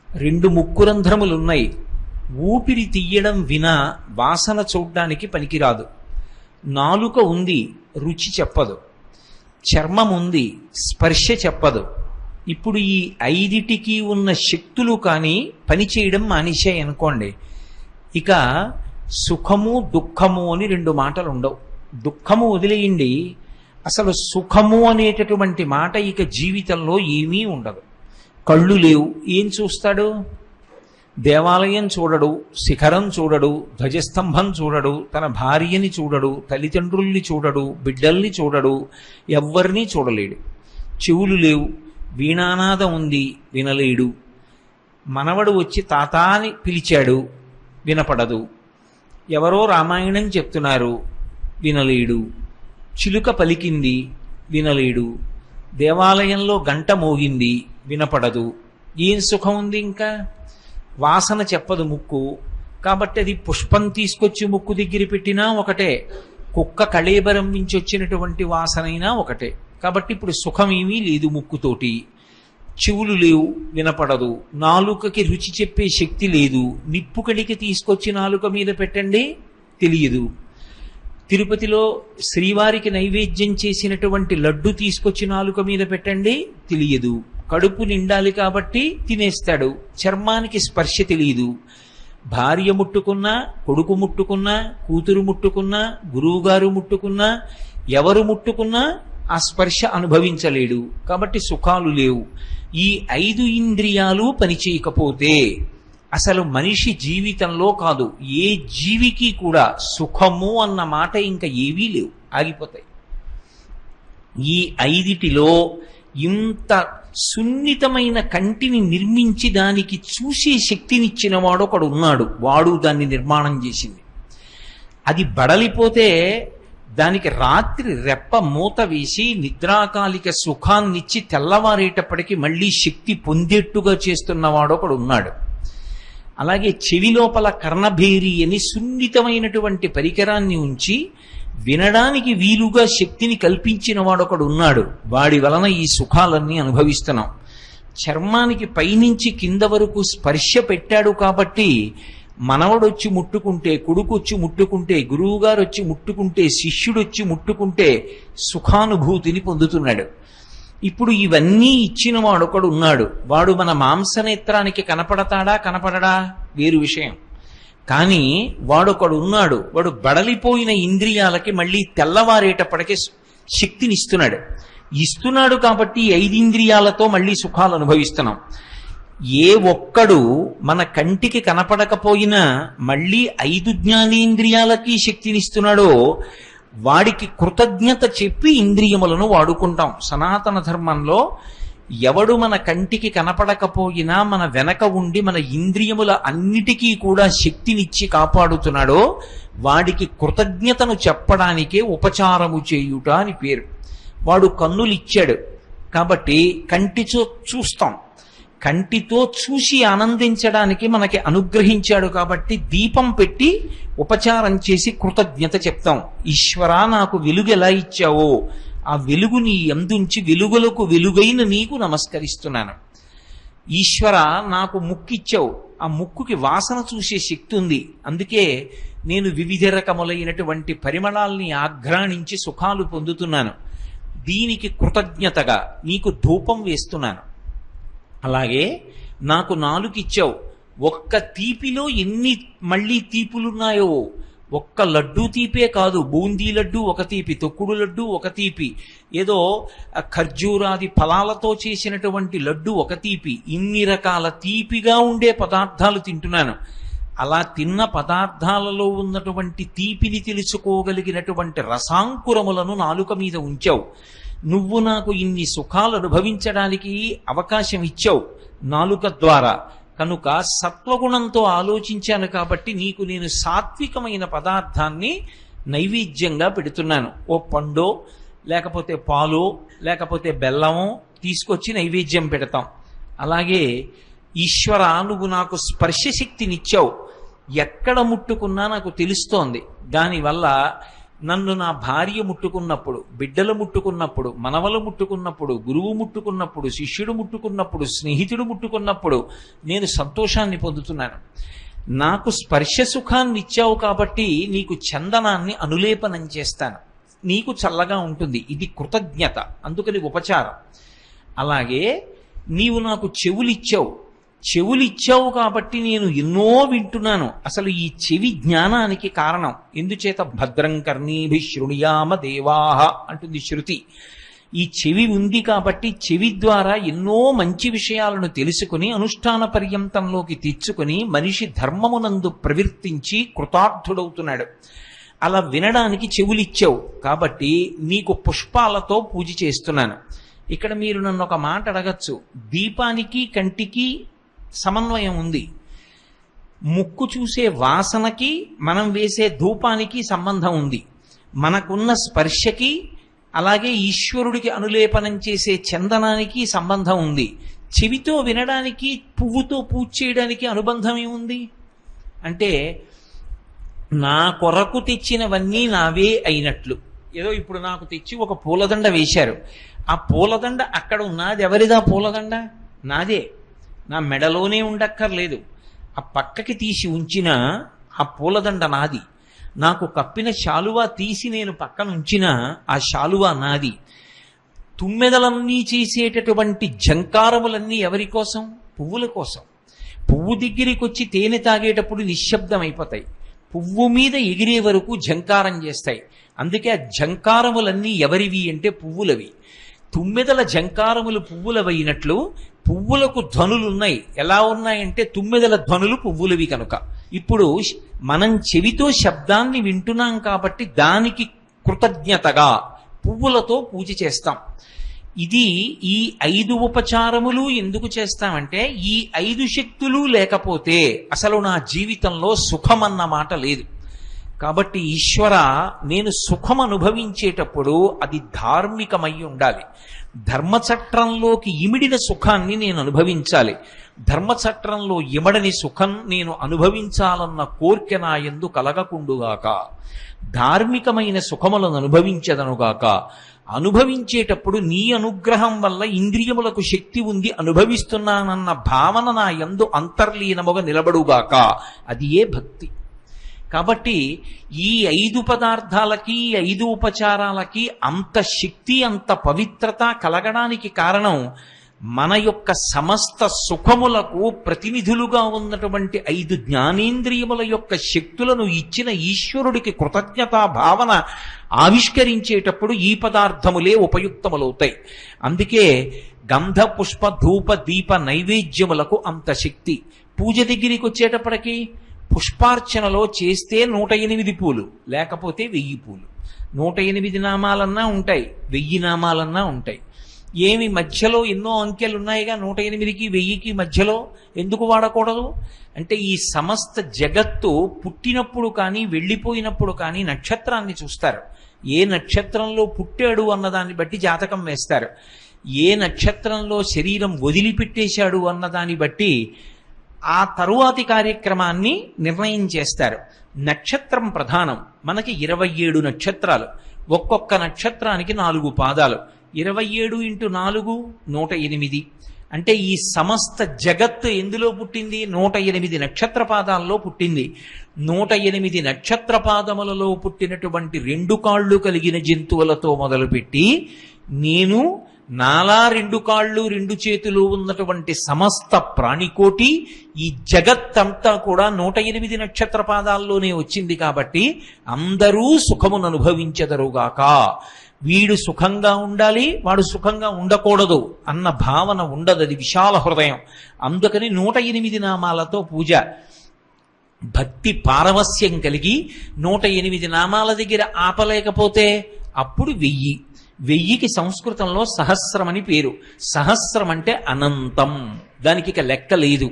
2 ముక్కు రంధ్రములు ఉన్నాయి, ఊపిరి తీయడం వినా వాసన చూడ్డానికి పనికిరాదు. నాలుక ఉంది, రుచి చెప్పదు. చర్మం ఉంది, స్పర్శ చెప్పదు. ఇప్పుడు ఈ 5టికి ఉన్న శక్తులు కానీ పనిచేయడం మానేశాయి అనుకోండి, ఇక సుఖము దుఃఖము అని 2 మాటలు ఉండవు. దుఃఖము వదిలేయండి, అసలు సుఖము అనేటటువంటి మాట ఇక జీవితంలో ఏమీ ఉండదు. కళ్ళు లేవు, ఏం చూస్తాడు? దేవాలయం చూడడు, శిఖరం చూడడు, ధ్వజస్తంభం చూడడు, తన భార్యని చూడడు, తల్లిదండ్రుల్ని చూడడు, బిడ్డల్ని చూడడు, ఎవ్వరినీ చూడలేడు. చెవులు లేవు, వీణానాదం ఉంది, వినలేడు. మనవడు వచ్చి తాతా అని పిలిచాడు, వినపడదు. ఎవరో రామాయణం చెప్తున్నారు, వినలేడు. చిలుక పలికింది, వినలేడు. దేవాలయంలో గంట మోగింది, వినపడదు. ఏం సుఖం ఉంది? ఇంకా వాసన చెప్పదు ముక్కు, కాబట్టి అది పుష్పం తీసుకొచ్చి ముక్కు దగ్గర పెట్టినా ఒకటే, కుక్క కళేబరం నుంచి వచ్చినటువంటి వాసనైనా ఒకటే. కాబట్టి ఇప్పుడు సుఖం ఏమీ లేదు ముక్కుతోటి. చెవులు లేవు, వినపడదు. నాలుకకి రుచి చెప్పే శక్తి లేదు. నిప్పు కడికి తీసుకొచ్చి నాలుక మీద పెట్టండి, తెలియదు. తిరుపతిలో శ్రీవారికి నైవేద్యం చేసినటువంటి లడ్డు తీసుకొచ్చి నాలుక మీద పెట్టండి, తెలియదు. కడుపు నిండాలి కాబట్టి తినేస్తాడు. చర్మానికి స్పర్శ తెలియదు. భార్య ముట్టుకున్నా, కొడుకు ముట్టుకున్నా, కూతురు ముట్టుకున్నా, గురువుగారు ముట్టుకున్నా, ఎవరు ముట్టుకున్నా ఆ స్పర్శ అనుభవించలేడు. కాబట్టి సుఖాలు లేవు. ఈ 5 ఇంద్రియాలు పనిచేయకపోతే అసలు మనిషి జీవితంలో కాదు, ఏ జీవికి కూడా సుఖము అన్న మాట ఇంకా ఏవీ లేవు, ఆగిపోతాయి. ఈ 5టిలో ఇంత సున్నితమైన కంటిని నిర్మించి దానికి చూసే శక్తినిచ్చిన వాడు ఒకడు ఉన్నాడు. వాడు దాన్ని నిర్మాణం చేసింది. అది బడలిపోతే దానికి రాత్రి రెప్ప మూత వేసి నిద్రాకాలిక సుఖాన్నిచ్చి తెల్లవారేటప్పటికి మళ్ళీ శక్తి పొందేట్టుగా చేస్తున్నవాడు ఒకడు ఉన్నాడు. అలాగే చెవి లోపల కర్ణభేరి అని సున్నితమైనటువంటి పరికరాన్ని ఉంచి వినడానికి వీలుగా శక్తిని కల్పించిన వాడొకడు ఉన్నాడు. వాడి వలన ఈ సుఖాలన్నీ అనుభవిస్తున్నాం. చర్మానికి పైనుంచి కింద వరకు స్పర్శ పెట్టాడు కాబట్టి మనవడొచ్చి ముట్టుకుంటే, కొడుకొచ్చి ముట్టుకుంటే, గురువుగారు వచ్చి ముట్టుకుంటే, శిష్యుడొచ్చి ముట్టుకుంటే సుఖానుభూతిని పొందుతున్నాడు. ఇప్పుడు ఇవన్నీ ఇచ్చిన వాడొకడు ఉన్నాడు. వాడు మన మాంసనేత్రానికి కనపడతాడా కనపడడా వేరు విషయం. కానీ వాడొకడు ఉన్నాడు. వాడు బడలిపోయిన ఇంద్రియాలకి మళ్ళీ తెల్లవారేటప్పటికే శక్తినిస్తున్నాడు. ఇస్తున్నాడు కాబట్టి 5 ఇంద్రియాలతో మళ్ళీ సుఖాలు అనుభవిస్తున్నాం. ఏ ఒక్కడు మన కంటికి కనపడకపోయినా మళ్ళీ 5 జ్ఞానేంద్రియాలకి శక్తినిస్తున్నాడో వాడికి కృతజ్ఞత చెప్పి ఇంద్రియములను వాడుకుంటాం. సనాతన ధర్మంలో ఎవడు మన కంటికి కనపడకపోయినా మన వెనక ఉండి మన ఇంద్రియముల అన్నిటికీ కూడా శక్తినిచ్చి కాపాడుతున్నాడో వాడికి కృతజ్ఞతను చెప్పడానికే ఉపచారము చేయుట అని పేరు. వాడు కన్నులిచ్చాడు కాబట్టి కంటితో చూస్తాం. కంటితో చూసి ఆనందించడానికి మనకి అనుగ్రహించాడు కాబట్టి దీపం పెట్టి ఉపచారం చేసి కృతజ్ఞత చెప్తాం. ఈశ్వరా, నాకు వెలుగు ఎలా ఇచ్చావో ఆ వెలుగు నీ యందుంచి వెలుగులకు వెలుగైన నీకు నమస్కరిస్తున్నాను. ఈశ్వర, నాకు ముక్కు ఇచ్చావు, ఆ ముక్కుకి వాసన చూసే శక్తి ఉంది, అందుకే నేను వివిధ రకములైనటువంటి పరిమళాల్ని ఆఘ్రాణించి సుఖాలు పొందుతున్నాను. దీనికి కృతజ్ఞతగా నీకు ధూపం వేస్తున్నాను. అలాగే నాకు నాలుక ఇచ్చావు, ఒక్క తీపిలో ఎన్ని మళ్ళీ తీపులున్నాయో, ఒక్క లడ్డూ తీపే కాదు, బూందీ లడ్డు ఒక తీపి, తొక్కుడు లడ్డు ఒక తీపి, ఏదో ఖర్జూరాది ఫలాలతో చేసినటువంటి లడ్డు ఒక తీపి, ఇన్ని రకాల తీపిగా ఉండే పదార్థాలు తింటున్నాను. అలా తిన్న పదార్థాలలో ఉన్నటువంటి తీపిని తెలుసుకోగలిగినటువంటి రసాంకురములను నాలుక మీద ఉంచావు. నువ్వు నాకు ఇన్ని సుఖాలు అనుభవించడానికి అవకాశం ఇచ్చావు నాలుక ద్వారా. కనుక సత్వగుణంతో ఆలోచించాను కాబట్టి నీకు నేను సాత్వికమైన పదార్థాన్ని నైవేద్యంగా పెడుతున్నాను. ఓ పండో లేకపోతే పాలో లేకపోతే బెల్లమో తీసుకొచ్చి నైవేద్యం పెడతాం. అలాగే ఈశ్వర, నువ్వు నాకు స్పర్శశక్తినిచ్చావు, ఎక్కడ ముట్టుకున్నా నాకు తెలుస్తోంది. దానివల్ల నన్ను నా భార్య ముట్టుకున్నప్పుడు, బిడ్డలు ముట్టుకున్నప్పుడు, మనవలు ముట్టుకున్నప్పుడు, గురువు ముట్టుకున్నప్పుడు, శిష్యుడు ముట్టుకున్నప్పుడు, స్నేహితుడు ముట్టుకున్నప్పుడు నేను సంతోషాన్ని పొందుతున్నాను. నాకు స్పర్శ సుఖాన్ని ఇచ్చావు కాబట్టి నీకు చందనాన్ని అనులేపనం చేస్తాను, నీకు చల్లగా ఉంటుంది. ఇది కృతజ్ఞత, అందుకని ఉపచారం. అలాగే నీవు నాకు చెవులిచ్చావు, చెవులిచ్చావు కాబట్టి నేను ఎన్నో వింటున్నాను. అసలు ఈ చెవి జ్ఞానానికి కారణం. ఎందుచేత భద్రం కర్ణీభి శృణుయామ దేవాహ అంటుంది శృతి. ఈ చెవి ఉంది కాబట్టి చెవి ద్వారా ఎన్నో మంచి విషయాలను తెలుసుకుని అనుష్ఠాన పర్యంతంలోకి తెచ్చుకుని మనిషి ధర్మమునందు ప్రవర్తించి కృతార్థుడవుతున్నాడు. అలా వినడానికి చెవులిచ్చావు కాబట్టి నీకు పుష్పాలతో పూజ చేస్తున్నాను. ఇక్కడ మీరు నన్ను ఒక మాట అడగచ్చు, దీపానికి కంటికి సమన్వయం ఉంది, ముక్కు చూసే వాసనకి మనం వేసే ధూపానికి సంబంధం ఉంది, మనకున్న స్పర్శకి అలాగే ఈశ్వరుడికి అనులేపనం చేసే చందనానికి సంబంధం ఉంది, చెవితో వినడానికి పువ్వుతో పూజ చేయడానికి అనుబంధం ఏముంది అంటే నా కొరకు తెచ్చినవన్నీ నావే అయినట్లు. ఏదో ఇప్పుడు నాకు తెచ్చి ఒక పూలదండ వేశారు, ఆ పూలదండ అక్కడ ఉన్నది ఎవరిదా? పూలదండ నాదే, నా మెడలోనే ఉండక్కర్లేదు. ఆ పక్కకి తీసి ఉంచిన ఆ పూలదండ నాది. నాకు కప్పిన శాలువా తీసి నేను పక్కన ఉంచిన ఆ శాలువా నాది. తుమ్మెదలన్నీ చేసేటటువంటి జంకారములన్నీ ఎవరి కోసం? పువ్వుల కోసం. పువ్వు దగ్గరికి వచ్చి తేనె తాగేటప్పుడు నిశ్శబ్దం అయిపోతాయి, పువ్వు మీద ఎగిరే వరకు జంకారం చేస్తాయి. అందుకే ఆ జంకారములన్నీ ఎవరివి అంటే పువ్వులవి. తుమ్మెదల జంకారములు పువ్వులవైనట్లు పువ్వులకు ధ్వనులున్నాయి. ఎలా ఉన్నాయంటే తుమ్మెదల ధ్వనులు పువ్వులవి కనుక. ఇప్పుడు మనం చెవితో శబ్దాన్ని వింటున్నాం కాబట్టి దానికి కృతజ్ఞతగా పువ్వులతో పూజ చేస్తాం. ఇది ఈ 5 ఉపచారములు ఎందుకు చేస్తామంటే ఈ 5 శక్తులు లేకపోతే అసలు నా జీవితంలో సుఖమన్న మాట లేదు. కాబట్టి ఈశ్వర, నేను సుఖం అనుభవించేటప్పుడు అది ధార్మికమై ఉండాలి. ధర్మచట్రంలోకి ఇమిడిన సుఖాన్ని నేను అనుభవించాలి. ధర్మచట్రంలో ఇమడని సుఖం నేను అనుభవించాలన్న కోర్కె నా యందు కలగకుండుగాక. ధార్మికమైన సుఖములను అనుభవించదనుగాక. అనుభవించేటప్పుడు నీ అనుగ్రహం వల్ల ఇంద్రియములకు శక్తి ఉంది, అనుభవిస్తున్నానన్న భావన నా యందు అంతర్లీనముగా నిలబడుగాక. అది ఏ భక్తి. కాబట్టి ఈ 5 పదార్థాలకి 5 ఉపచారాలకి అంత శక్తి అంత పవిత్రత కలగడానికి కారణం మన యొక్క సమస్త సుఖములకు ప్రతినిధులుగా ఉన్నటువంటి 5 జ్ఞానేంద్రియముల యొక్క శక్తులను ఇచ్చిన ఈశ్వరుడికి కృతజ్ఞతా భావన ఆవిష్కరించేటప్పుడు ఈ పదార్థములే ఉపయుక్తములవుతాయి. అందుకే గంధ పుష్ప ధూప దీప నైవేద్యములకు అంత శక్తి. పూజ దగ్గరికి వచ్చేటప్పటికి పుష్పార్చనలో చేస్తే 108 పూలు, లేకపోతే 1000 పూలు. 108 నామాలన్నా ఉంటాయి, 1000 నామాలన్నా ఉంటాయి. ఏమి మధ్యలో ఎన్నో అంకెలు ఉన్నాయిగా 108కి 1000కి మధ్యలో ఎందుకు వాడకూడదు అంటే ఈ సమస్త జగత్తు పుట్టినప్పుడు కానీ వెళ్ళిపోయినప్పుడు కానీ నక్షత్రాన్ని చూస్తారు. ఏ నక్షత్రంలో పుట్టాడు అన్నదాన్ని బట్టి జాతకం వేస్తారు. ఏ నక్షత్రంలో శరీరం వదిలిపెట్టేశాడు అన్న దాన్ని బట్టి ఆ తరువాతి కార్యక్రమాన్ని నిర్ణయం చేస్తారు. నక్షత్రం ప్రధానం. మనకి 27 నక్షత్రాలు, ఒక్కొక్క నక్షత్రానికి 4 పాదాలు. 27 × 4 108. అంటే ఈ సమస్త జగత్తు ఎందులో పుట్టింది? 108 నక్షత్ర పాదాల్లో పుట్టింది. 108 నక్షత్ర పాదములలో పుట్టినటువంటి 2 కాళ్ళు కలిగిన జంతువులతో మొదలుపెట్టి నేను నాలా 2 కాళ్ళు 2 చేతులు ఉన్నటువంటి సమస్త ప్రాణికోటి, ఈ జగత్తంతా కూడా 108 నక్షత్ర పాదాల్లోనే వచ్చింది. కాబట్టి అందరూ సుఖమును అనుభవించెదరుగాక. వీడు సుఖంగా ఉండాలి, వాడు సుఖంగా ఉండకూడదు అన్న భావన ఉండదు. అది విశాల హృదయం. అందుకని 108 నామాలతో పూజ. భక్తి పారవస్యం కలిగి 108 నామాల దగ్గర ఆపలేకపోతే అప్పుడు 1000. 1000కి సంస్కృతంలో సహస్రం అని పేరు. సహస్రం అంటే అనంతం, దానికి ఇక లెక్క లేదు.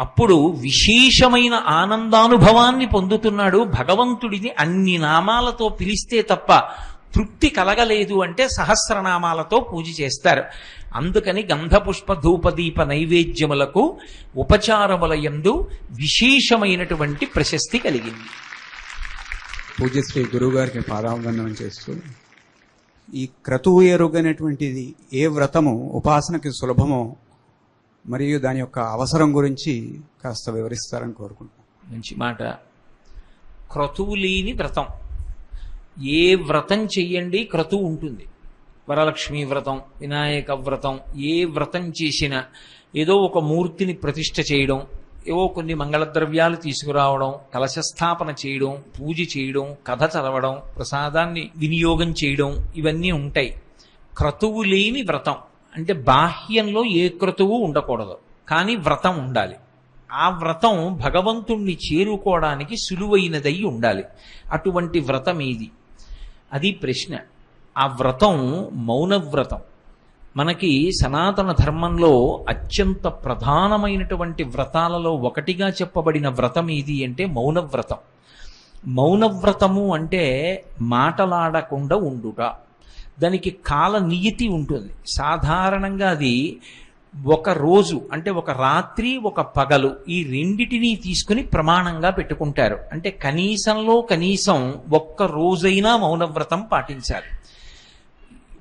అప్పుడు విశేషమైన ఆనందానుభవాన్ని పొందుతున్నాడు. భగవంతుడిని అన్ని నామాలతో పిలిస్తే తప్ప తృప్తి కలగలేదు అంటే సహస్రనామాలతో పూజ చేస్తారు. అందుకని గంధపుష్ప ధూపదీప నైవేద్యములకు ఉపచారములయందు విశేషమైనటువంటి ప్రశస్తి కలిగింది. పూజ్యశ్రీ గురువుగారికి పాదావందనం చేస్తూ, ఈ క్రతువు ఎరుగనేటువంటిది ఏ వ్రతము ఉపాసనకి సులభమో మరియు దాని యొక్క అవసరం గురించి కాస్త వివరిస్తారని కోరుకుంటున్నాను. మంచి మాట. క్రతువు లేని వ్రతం, ఏ వ్రతం చెయ్యండి క్రతువు ఉంటుంది. వరలక్ష్మీ వ్రతం, వినాయక వ్రతం, ఏ వ్రతం చేసినా ఏదో ఒక మూర్తిని ప్రతిష్ఠ చేయడం, ఏవో కొన్ని మంగళద్రవ్యాలు తీసుకురావడం, కలశస్థాపన చేయడం, పూజ చేయడం, కథ చదవడం, ప్రసాదాన్ని వినియోగం చేయడం, ఇవన్నీ ఉంటాయి. క్రతువు లేని వ్రతం అంటే బాహ్యంలో ఏ క్రతువు ఉండకూడదు, కానీ వ్రతం ఉండాలి. ఆ వ్రతం భగవంతుణ్ణి చేరుకోవడానికి సులువైనదై ఉండాలి. అటువంటి వ్రతం ఏది? అది ప్రశ్న. ఆ వ్రతం మౌనవ్రతం. మనకి సనాతన ధర్మంలో అత్యంత ప్రధానమైనటువంటి వ్రతాలలో ఒకటిగా చెప్పబడిన వ్రతం ఏది అంటే మౌనవ్రతం. మౌనవ్రతము అంటే మాటలాడకుండా ఉండుట. దానికి కాల నియతి ఉంటుంది. సాధారణంగా అది ఒక రోజు అంటే ఒక రాత్రి ఒక పగలు, ఈ రెండిటినీ తీసుకుని ప్రమాణంగా పెట్టుకుంటారు. అంటే కనీసంలో కనీసం ఒక్క రోజైనా మౌనవ్రతం పాటించాలి.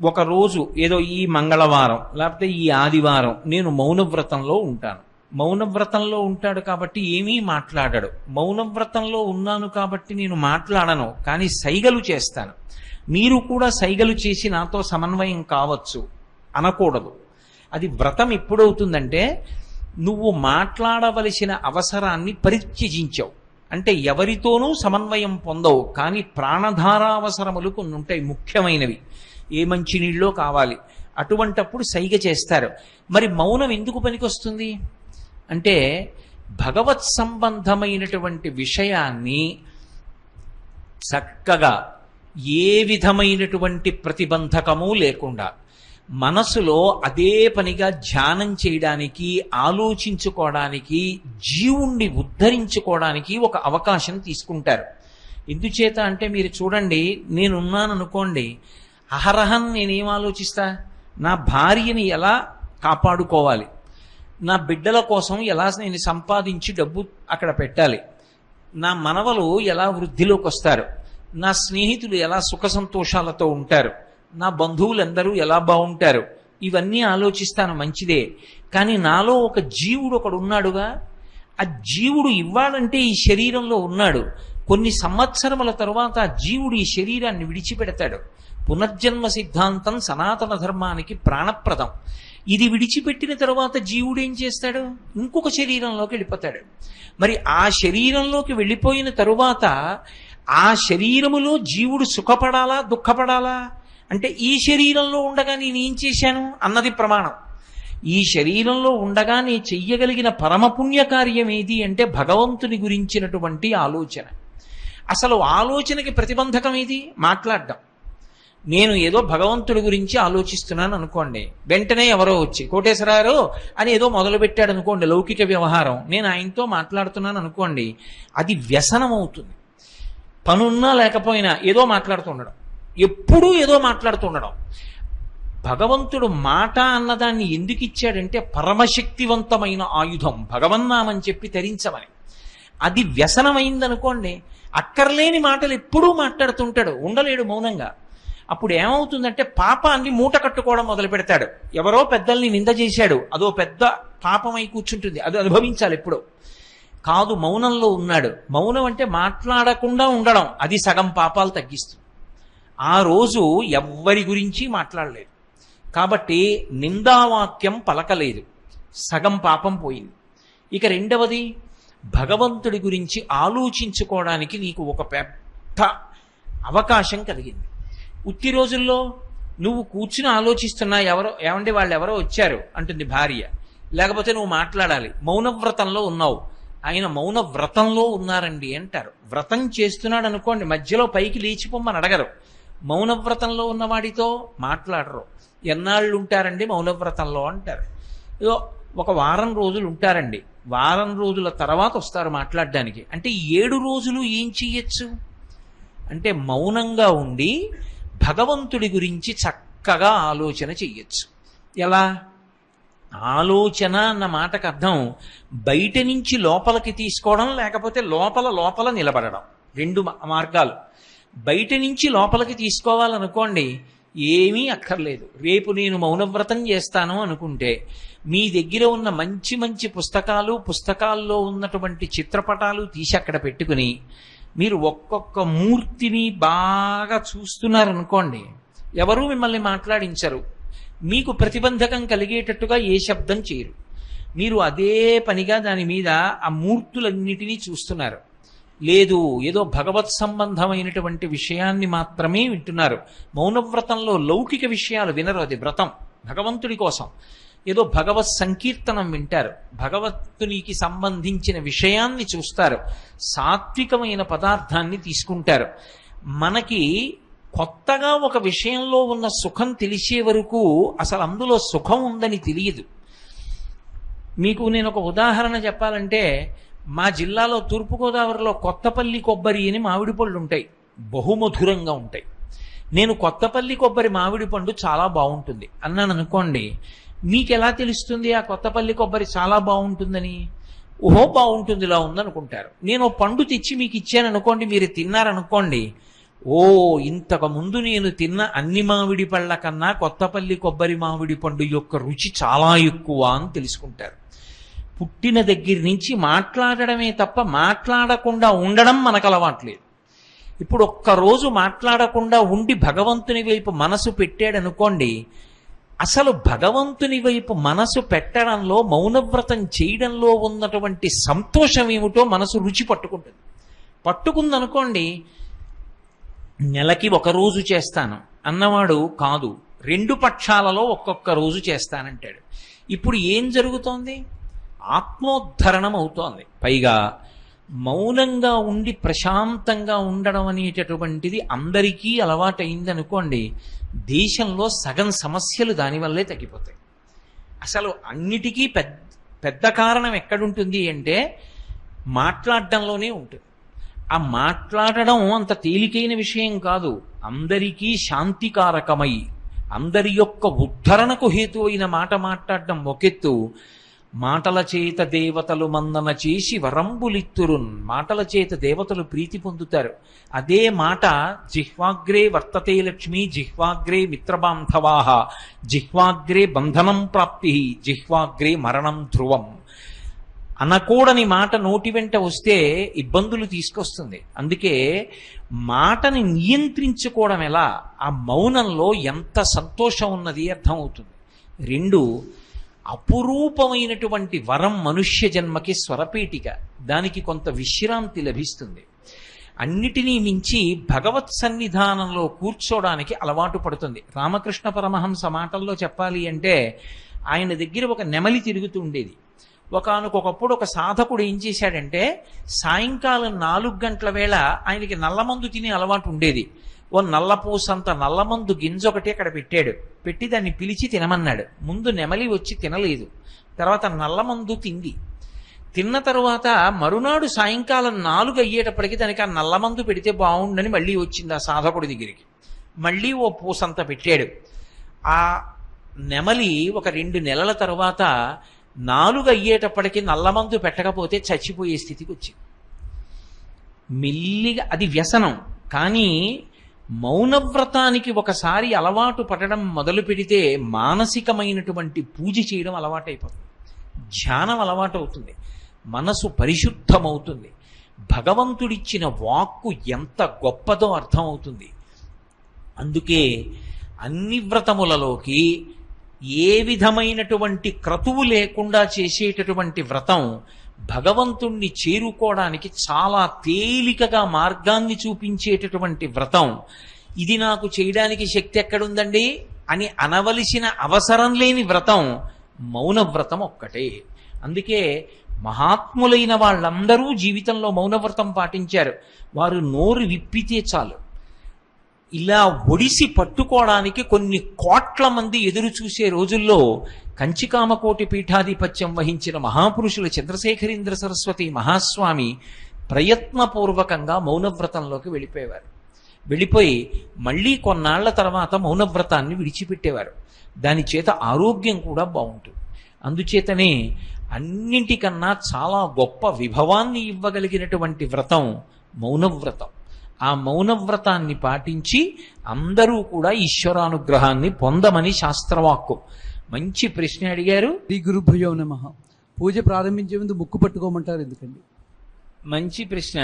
ఒక రోజు ఏదో ఈ మంగళవారం లేకపోతే ఈ ఆదివారం నేను మౌనవ్రతంలో ఉంటాను. మౌనవ్రతంలో ఉంటాడు కాబట్టి ఏమీ మాట్లాడాడు. మౌనవ్రతంలో ఉన్నాను కాబట్టి నేను మాట్లాడను, కానీ సైగలు చేస్తాను. మీరు కూడా సైగలు చేసి నాతో సమన్వయం కావచ్చు అనకూడదు. అది వ్రతం ఎప్పుడవుతుందంటే నువ్వు మాట్లాడవలసిన అవసరాన్ని పరిత్యజించావు. అంటే ఎవరితోనూ సమన్వయం పొందవు, కానీ ప్రాణధారావసరములు కొన్ని ఉంటాయి ముఖ్యమైనవి. ఏ మంచినీళ్ళో కావాలి, అటువంటప్పుడు సైగ చేస్తారు. మరి మౌనం ఎందుకు పనికొస్తుంది అంటే భగవత్ సంబంధమైనటువంటి విషయాన్ని చక్కగా ఏ విధమైనటువంటి ప్రతిబంధకము లేకుండా మనసులో అదే పనిగా ధ్యానం చేయడానికి, ఆలోచించుకోవడానికి, జీవుణ్ణి ఉద్ధరించుకోవడానికి ఒక అవకాశం తీసుకుంటారు. ఎందుచేత అంటే మీరు చూడండి, నేనున్నాననుకోండి, అహరహం నేనేం ఆలోచిస్తా? నా భార్యని ఎలా కాపాడుకోవాలి, నా బిడ్డల కోసం ఎలా నేను సంపాదించి డబ్బు అక్కడ పెట్టాలి, నా మనవలు ఎలా వృద్ధిలోకి వస్తారు, నా స్నేహితులు ఎలా సుఖ సంతోషాలతో ఉంటారు, నా బంధువులందరూ ఎలా బాగుంటారు, ఇవన్నీ ఆలోచిస్తాను. మంచిదే. కానీ నాలో ఒక జీవుడు ఒకడు ఉన్నాడుగా. ఆ జీవుడు ఇవ్వాలంటే ఈ శరీరంలో ఉన్నాడు. కొన్ని సంవత్సరముల తరువాత ఆ జీవుడు ఈ శరీరాన్ని విడిచిపెడతాడు. పునర్జన్మ సిద్ధాంతం సనాతన ధర్మానికి ప్రాణప్రదం. ఇది విడిచిపెట్టిన తరువాత జీవుడు ఏం చేస్తాడు? ఇంకొక శరీరంలోకి వెళ్ళిపోతాడు. మరి ఆ శరీరంలోకి వెళ్ళిపోయిన తరువాత ఆ శరీరములో జీవుడు సుఖపడాలా దుఃఖపడాలా అంటే ఈ శరీరంలో ఉండగా నేనేం చేశాను అన్నది ప్రమాణం. ఈ శరీరంలో ఉండగా నీ చెయ్యగలిగిన పరమపుణ్య కార్యం ఏది అంటే భగవంతుని గురించినటువంటి ఆలోచన. అసలు ఆలోచనకి ప్రతిబంధకం ఏది? మాట్లాడడం. నేను ఏదో భగవంతుడి గురించి ఆలోచిస్తున్నాను అనుకోండి, వెంటనే ఎవరో వచ్చి కోటేశ్వరారు అని ఏదో మొదలుపెట్టాడు అనుకోండి, లౌకిక వ్యవహారం. నేను ఆయనతో మాట్లాడుతున్నాను అనుకోండి, అది వ్యసనం అవుతుంది. పనున్నా లేకపోయినా ఏదో మాట్లాడుతూ ఉండడం, ఎప్పుడూ ఏదో మాట్లాడుతూ ఉండడం. భగవంతుడు మాట అన్నదాన్ని ఎందుకు ఇచ్చాడంటే పరమశక్తివంతమైన ఆయుధం భగవన్నామని చెప్పి తరించమని. అది వ్యసనమైందనుకోండి, అక్కర్లేని మాటలు ఎప్పుడూ మాట్లాడుతుంటాడు, ఉండలేడు మౌనంగా. అప్పుడు ఏమవుతుందంటే పాపాన్ని మూట కట్టుకోవడం మొదలు పెడతాడు. ఎవరో పెద్దల్ని నింద చేశాడు, అదో పెద్ద పాపమై కూర్చుంటుంది, అది అనుభవించాలి ఎప్పుడో. కాదు, మౌనంలో ఉన్నాడు. మౌనం అంటే మాట్లాడకుండా ఉండడం, అది సగం పాపాలు తగ్గిస్తుంది. ఆ రోజు ఎవ్వరి గురించి మాట్లాడలేదు కాబట్టి నిందావాక్యం పలకలేదు, సగం పాపం పోయింది. ఇక రెండవది, భగవంతుడి గురించి ఆలోచించుకోవడానికి నీకు ఒక పెద్ద అవకాశం కలిగింది. ఉత్తి రోజుల్లో నువ్వు కూర్చుని ఆలోచిస్తున్నా, ఏమంటే వాళ్ళు ఎవరో వచ్చారు అంటుంది భార్య, లేకపోతే నువ్వు మాట్లాడాలి, మౌనవ్రతంలో ఉన్నావు. ఆయన మౌన వ్రతంలో ఉన్నారండి అంటారు. వ్రతం చేస్తున్నాడు అనుకోండి, మధ్యలో పైకి లేచిపోమ్మని అడగరు. మౌనవ్రతంలో ఉన్నవాడితో మాట్లాడరు. ఎన్నాళ్ళు ఉంటారండి మౌనవ్రతంలో అంటారు. ఏదో ఒక వారం రోజులు ఉంటారండి, వారం రోజుల తర్వాత వస్తారు మాట్లాడడానికి. అంటే 7 రోజులు ఏం చెయ్యొచ్చు అంటే మౌనంగా ఉండి భగవంతుడి గురించి చక్కగా ఆలోచన చెయ్యొచ్చు. ఎలా? ఆలోచన అన్న మాటకు అర్థం బయట నుంచి లోపలికి తీసుకోవడం, లేకపోతే లోపల నిలబడడం. 2 మార్గాలు. బయట నుంచి లోపలికి తీసుకోవాలనుకోండి, ఏమీ అక్కర్లేదు. రేపు నేను మౌనవ్రతం చేస్తాను అనుకుంటే మీ దగ్గర ఉన్న మంచి మంచి పుస్తకాల్లో ఉన్నటువంటి చిత్రపటాలు తీసి అక్కడ పెట్టుకుని మీరు ఒక్కొక్క మూర్తిని బాగా చూస్తున్నారనుకోండి, ఎవరూ మిమ్మల్ని మాట్లాడించరు, మీకు ప్రతిబంధకం కలిగేటట్టుగా ఏ శబ్దం చేయరు. మీరు అదే పనిగా దాని మీద ఆ మూర్తులన్నిటినీ చూస్తున్నారు. లేదు, ఏదో భగవత్ సంబంధమైనటువంటి విషయాన్ని మాత్రమే వింటున్నారు. మౌనవ్రతంలో లౌకిక విషయాలు వినరు, అది వ్రతం భగవంతుడి కోసం. ఏదో భగవత్ సంకీర్తనం వింటారు, భగవంతునికి సంబంధించిన విషయాన్ని చూస్తారు, సాత్వికమైన పదార్థాన్ని తీసుకుంటారు. మనకి కొత్తగా ఒక విషయంలో ఉన్న సుఖం తెలిసే వరకు అసలు అందులో సుఖం ఉందని తెలియదు. మీకు నేను ఒక ఉదాహరణ చెప్పాలంటే, మా జిల్లాలో తూర్పుగోదావరిలో కొత్తపల్లి కొబ్బరి అని మామిడి పళ్ళు ఉంటాయి, బహుమధురంగా ఉంటాయి. నేను కొత్తపల్లి కొబ్బరి మామిడి పండు చాలా బాగుంటుంది అన్నాను అనుకోండి, మీకు ఎలా తెలుస్తుంది ఆ కొత్తపల్లి కొబ్బరి చాలా బాగుంటుందని? ఓహో బాగుంటుంది, ఇలా ఉందనుకుంటారు. నేను పండు తెచ్చి మీకు ఇచ్చాను అనుకోండి, మీరు తిన్నారనుకోండి, ఓ ఇంతకు ముందు నేను తిన్న అన్ని మామిడి పళ్ళ కన్నా కొత్తపల్లి కొబ్బరి మామిడి పండు యొక్క రుచి చాలా ఎక్కువ అని తెలుసుకుంటారు. పుట్టిన దగ్గర నుంచి మాట్లాడడమే తప్ప మాట్లాడకుండా ఉండడం మనకు అలవాట్లేదు. ఇప్పుడు ఒక్కరోజు మాట్లాడకుండా ఉండి భగవంతుని వైపు మనసు పెట్టాడనుకోండి, అసలు భగవంతుని వైపు మనసు పెట్టడంలో, మౌనవ్రతం చేయడంలో ఉన్నటువంటి సంతోషం ఏమిటో మనసు రుచి పట్టుకుంటుంది. పట్టుకుందనుకోండి, నెలకి 1 రోజు చేస్తాను అన్నవాడు కాదు, 2 పక్షాలలో ఒక్కొక్క రోజు చేస్తానంటాడు. ఇప్పుడు ఏం జరుగుతోంది? ఆత్మోద్ధరణం అవుతోంది. పైగా మౌనంగా ఉండి ప్రశాంతంగా ఉండడం అనేటటువంటిది అందరికీ అలవాటైంది అనుకోండి, దేశంలో సగం సమస్యలు దానివల్లే తగ్గిపోతాయి. అసలు అన్నిటికీ పెద్ద కారణం ఎక్కడుంటుంది అంటే మాట్లాడడంలోనే ఉంటుంది. ఆ మాట్లాడడం అంత తేలికైన విషయం కాదు. అందరికీ శాంతికారకమై అందరి యొక్క ఉద్ధరణకు హేతు అయిన మాట మాట్లాడడం ఒకెత్తు, మాటల చేత దేవతలు మందన చేసి వరంబులిత్తురున్, మాటల చేత దేవతలు ప్రీతి పొందుతారు. అదే మాట జిహ్వాగ్రే వర్తతే లక్ష్మి, జిహ్వాగ్రే మిత్రబాంధవాహ, జిహ్వాగ్రే బంధనం ప్రాప్తి, జిహ్వాగ్రే మరణం ధ్రువం. అనకూడని మాట నోటి వెంట వస్తే ఇబ్బందులు తీసుకొస్తుంది. అందుకే మాటని నియంత్రించుకోవడం ఎలా, ఆ మౌనంలో ఎంత సంతోషం ఉన్నది అర్థమవుతుంది. 2, అపురూపమైనటువంటి వరం మనుష్య జన్మకి స్వరపేటిక, దానికి కొంత విశ్రాంతి లభిస్తుంది. అన్నిటినీ మించి భగవత్ సన్నిధానంలో కూర్చోడానికి అలవాటు పడుతుంది. రామకృష్ణ పరమహంస మాటల్లో చెప్పాలి అంటే, ఆయన దగ్గర ఒక నెమలి తిరుగుతూ ఉండేది. ఒకానొకప్పుడు ఒక సాధకుడు ఏం చేశాడంటే, సాయంకాలం 4 గంటల వేళ ఆయనకి నల్లమందు తినే అలవాటు ఉండేది. ఓ నల్లపూసంత నల్లమందు గింజ ఒకటి అక్కడ పెట్టాడు. పెట్టి దాన్ని పిలిచి తినమన్నాడు. ముందు నెమలి వచ్చి తినలేదు, తర్వాత నల్లమందు తింది. తిన్న తరువాత మరునాడు సాయంకాలం 4 అయ్యేటప్పటికి దానికి ఆ నల్లమందు పెడితే బాగుండని మళ్ళీ వచ్చింది ఆ సాధకుడి దగ్గరికి. మళ్ళీ ఓ పూసంత పెట్టాడు. ఆ నెమలి ఒక 2 నెలల తరువాత 4 అయ్యేటప్పటికి నల్లమందు పెట్టకపోతే చచ్చిపోయే స్థితికి వచ్చింది. మెల్లిగా అది వ్యసనం. కానీ మౌనవ్రతానికి ఒకసారి అలవాటు పడడం మొదలు పెడితే మానసికమైనటువంటి పూజ చేయడం అలవాటైపోతుంది, ధ్యానం అలవాటవుతుంది, మనసు పరిశుద్ధమవుతుంది, భగవంతుడిచ్చిన వాక్కు ఎంత గొప్పదో అర్థమవుతుంది. అందుకే అన్ని వ్రతములలోకి ఏ విధమైనటువంటి క్రతువు లేకుండా చేసేటటువంటి వ్రతం భగవంతుణ్ణి చేరుకోవడానికి చాలా తేలికగా మార్గాన్ని చూపించేటటువంటి వ్రతం. ఇది నాకు చేయడానికి శక్తి ఎక్కడుందండి అని అనవలసిన అవసరం లేని వ్రతం మౌనవ్రతం ఒక్కటే. అందుకే మహాత్ములైన వాళ్ళందరూ జీవితంలో మౌనవ్రతం పాటించారు. వారు నోరు విప్పితే చాలు ఇలా ఒడిసి పట్టుకోవడానికి కొన్ని కోట్ల మంది ఎదురు చూసే రోజుల్లో కంచికామకోటి పీఠాధిపత్యం వహించిన మహాపురుషులు చంద్రశేఖరేంద్ర సరస్వతి మహాస్వామి ప్రయత్నపూర్వకంగా మౌనవ్రతంలోకి వెళ్ళిపోయేవారు. వెళ్ళిపోయి మళ్ళీ కొన్నాళ్ల తర్వాత మౌనవ్రతాన్ని విడిచిపెట్టేవారు. దాని చేత ఆరోగ్యం కూడా బాగుంటుంది. అందుచేతనే అన్నింటికన్నా చాలా గొప్ప విభవాన్ని ఇవ్వగలిగినటువంటి వ్రతం మౌనవ్రతం. ఆ మౌనవ్రతాన్ని పాటించి అందరూ కూడా ఈశ్వరానుగ్రహాన్ని పొందమని శాస్త్రవాక్కు. మంచి ప్రశ్న అడిగారు. శ్రీ గురుభ్యో నమః. పూజ ప్రారంభించే ముందు ముక్కు పట్టుకోమంటారు ఎందుకండి? మంచి ప్రశ్న.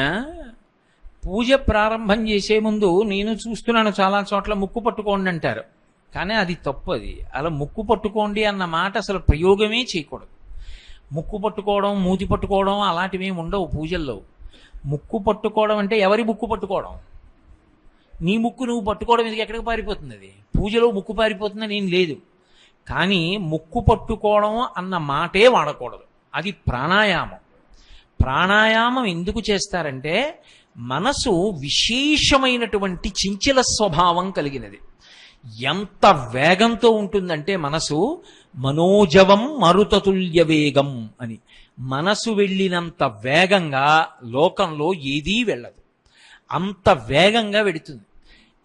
పూజ ప్రారంభం చేసే ముందు నేను చూస్తున్నాను చాలా చోట్ల ముక్కు పట్టుకోండి అంటారు, కానీ అది తప్పు. అది అలా ముక్కు పట్టుకోండి అన్న మాట అసలు ప్రయోగమే చేయకూడదు. ముక్కు పట్టుకోవడం, మూతి పట్టుకోవడం అలాంటివి ఉండవు పూజల్లో. ముక్కు పట్టుకోవడం అంటే ఎవరి ముక్కు పట్టుకోవడం? నీ ముక్కు నువ్వు పట్టుకోవడం ఇది ఎక్కడికి పారిపోతుంది? అది పూజలో ముక్కు పారిపోతుందని ఏం లేదు. కానీ ముక్కు పట్టుకోవడం అన్న మాటే వాడకూడదు. అది ప్రాణాయామం. ప్రాణాయామం ఎందుకు చేస్తారంటే మనసు విశేషమైనటువంటి చంచల స్వభావం కలిగినది. ఎంత వేగంతో ఉంటుందంటే మనసు మనోజవం మరుతతుల్య వేగం అని. మనసు వెళ్ళినంత వేగంగా లోకంలో ఏదీ వెళ్ళదు, అంత వేగంగా వెడుతుంది.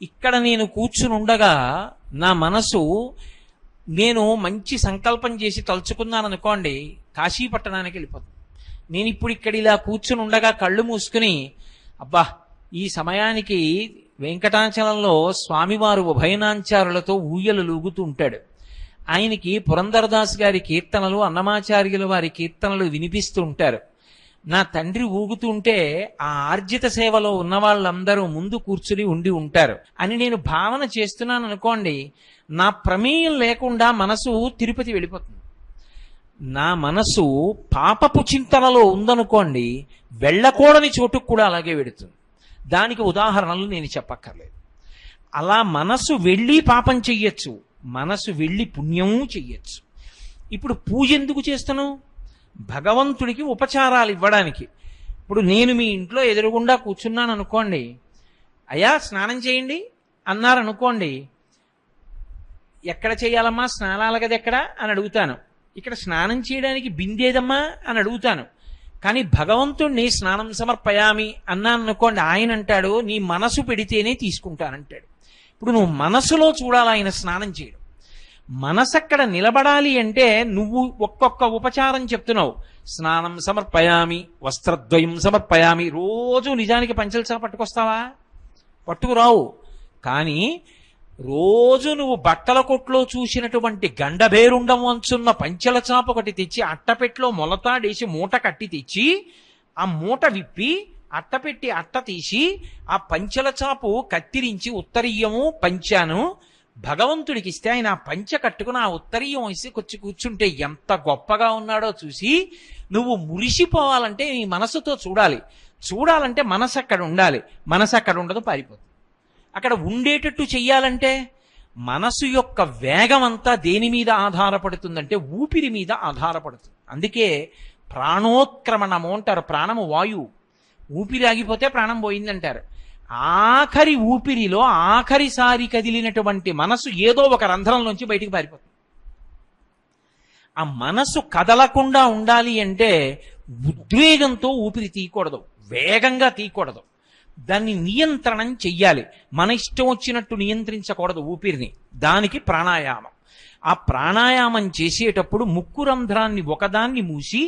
ఇక్కడ నేను కూర్చుని ఉండగా నా మనసు నేను మంచి సంకల్పం చేసి తలుచుకున్నాను అనుకోండి, కాశీ పట్టణానికి వెళ్ళిపోతుంది. నేను ఇప్పుడు ఇక్కడ ఇలా కూర్చుని ఉండగా కళ్ళు మూసుకుని అబ్బా ఈ సమయానికి వెంకటాచలంలో స్వామివారు ఉభయనాంచారులతో ఊయలు లూగుతూ ఉంటాడు. ఆయనకి పురంధరదాస్ గారి కీర్తనలు, అన్నమాచార్యుల వారి కీర్తనలు వినిపిస్తూ ఉంటారు. నా తండ్రి ఊగుతూ ఉంటే ఆ ఆర్జిత సేవలో ఉన్న వాళ్ళందరూ ముందు కూర్చుని ఉండి ఉంటారు అని నేను భావన చేస్తున్నాను అనుకోండి, నా ప్రమేయం లేకుండా మనసు తిరుపతి వెళ్ళిపోతుంది. నా మనసు పాపపు చింతనలో ఉందనుకోండి, వెళ్ళకూడని చోటుకు కూడా అలాగే వెడుతుంది. దానికి ఉదాహరణలు నేను చెప్పక్కర్లేదు. అలా మనసు వెళ్ళి పాపం చెయ్యొచ్చు, మనసు వెళ్ళి పుణ్యము చెయ్యొచ్చు. ఇప్పుడు పూజ ఎందుకు చేస్తాను? భగవంతుడికి ఉపచారాలు ఇవ్వడానికి. ఇప్పుడు నేను మీ ఇంట్లో ఎదురుగుండా కూర్చున్నాను అనుకోండి, అయ్యా స్నానం చేయండి అన్నారనుకోండి, ఎక్కడ చేయాలమ్మా స్నానాల గది ఎక్కడ అని అడుగుతాను. ఇక్కడ స్నానం చేయడానికి బిందేదమ్మా అని అడుగుతాను. కానీ భగవంతుణ్ణి స్నానం సమర్పయామి అన్నాను అనుకోండి, ఆయన అంటాడు నీ మనసు పెడితేనే తీసుకుంటానంటాడు. ఇప్పుడు నువ్వు మనసులో చూడాలి ఆయన స్నానం చేయడం. మనసు అక్కడ నిలబడాలి అంటే నువ్వు ఒక్కొక్క ఉపచారం చెప్తున్నావు. స్నానం సమర్పయామి, వస్త్రద్వయం సమర్పయామి. రోజు నిజానికి పంచలచా పట్టుకొస్తావా? పట్టుకురావు. కానీ రోజు నువ్వు బట్టల కొట్లో చూసినటువంటి గండబేరుండం వంచున్న పంచెల చాప ఒకటి తెచ్చి అట్టపెట్లో మొలతాడేసి మూట కట్టి తెచ్చి ఆ మూట విప్పి అట్టపెట్టి అట్ట తీసి ఆ పంచెల చాపు కత్తిరించి ఉత్తరీయము పంచాను భగవంతుడికి ఇస్తే ఆయన ఆ పంచె కట్టుకుని ఆ ఉత్తరీయం వేసి కొచ్చి కూర్చుంటే ఎంత గొప్పగా ఉన్నాడో చూసి నువ్వు మురిసిపోవాలంటే నీ మనసుతో చూడాలి. చూడాలంటే మనసు అక్కడ ఉండాలి. మనసు అక్కడ ఉండదు, పారిపోతుంది. అక్కడ ఉండేటట్టు చెయ్యాలంటే మనసు యొక్క వేగం అంతా దేని మీద ఆధారపడుతుందంటే ఊపిరి మీద ఆధారపడుతుంది. అందుకే ప్రాణోత్క్రమణము అంటారు. ప్రాణము వాయువు, ఊపిరి ఆగిపోతే ప్రాణం పోయిందంటారు. ఆఖరి ఊపిరిలో ఆఖరిసారి కదిలినటువంటి మనసు ఏదో ఒక రంధ్రంలోంచి బయటికి పారిపోతుంది. ఆ మనసు కదలకుండా ఉండాలి అంటే ఉద్వేగంతో ఊపిరి తీయకూడదు, వేగంగా తీయకూడదు. దాన్ని నియంత్రణం చెయ్యాలి. మన ఇష్టం వచ్చినట్టు నియంత్రించకూడదు ఊపిరిని. దానికి ప్రాణాయామం. ఆ ప్రాణాయామం చేసేటప్పుడు ముక్కు రంధ్రాన్ని ఒకదాన్ని మూసి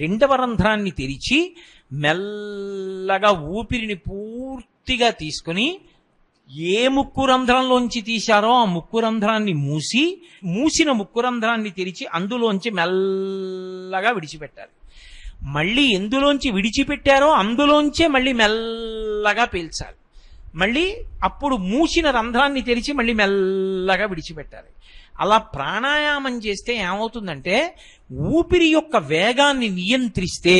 రెండవ రంధ్రాన్ని తెరిచి మెల్లగా ఊపిరిని పూర్తిగా తీసుకుని ఏ ముక్కు రంధ్రంలోంచి తీశారో ఆ ముక్కు రంధ్రాన్ని మూసిన ముక్కు రంధ్రాన్ని తెరిచి అందులోంచి మెల్లగా విడిచిపెట్టాలి. మళ్ళీ ఎందులోంచి విడిచిపెట్టారో అందులోంచే మళ్ళీ మెల్లగా పీల్చాలి. మళ్ళీ అప్పుడు మూసిన రంధ్రాన్ని తెరిచి మళ్ళీ మెల్లగా విడిచిపెట్టాలి. అలా ప్రాణాయామం చేస్తే ఏమవుతుందంటే ఊపిరి యొక్క వేగాన్ని నియంత్రిస్తే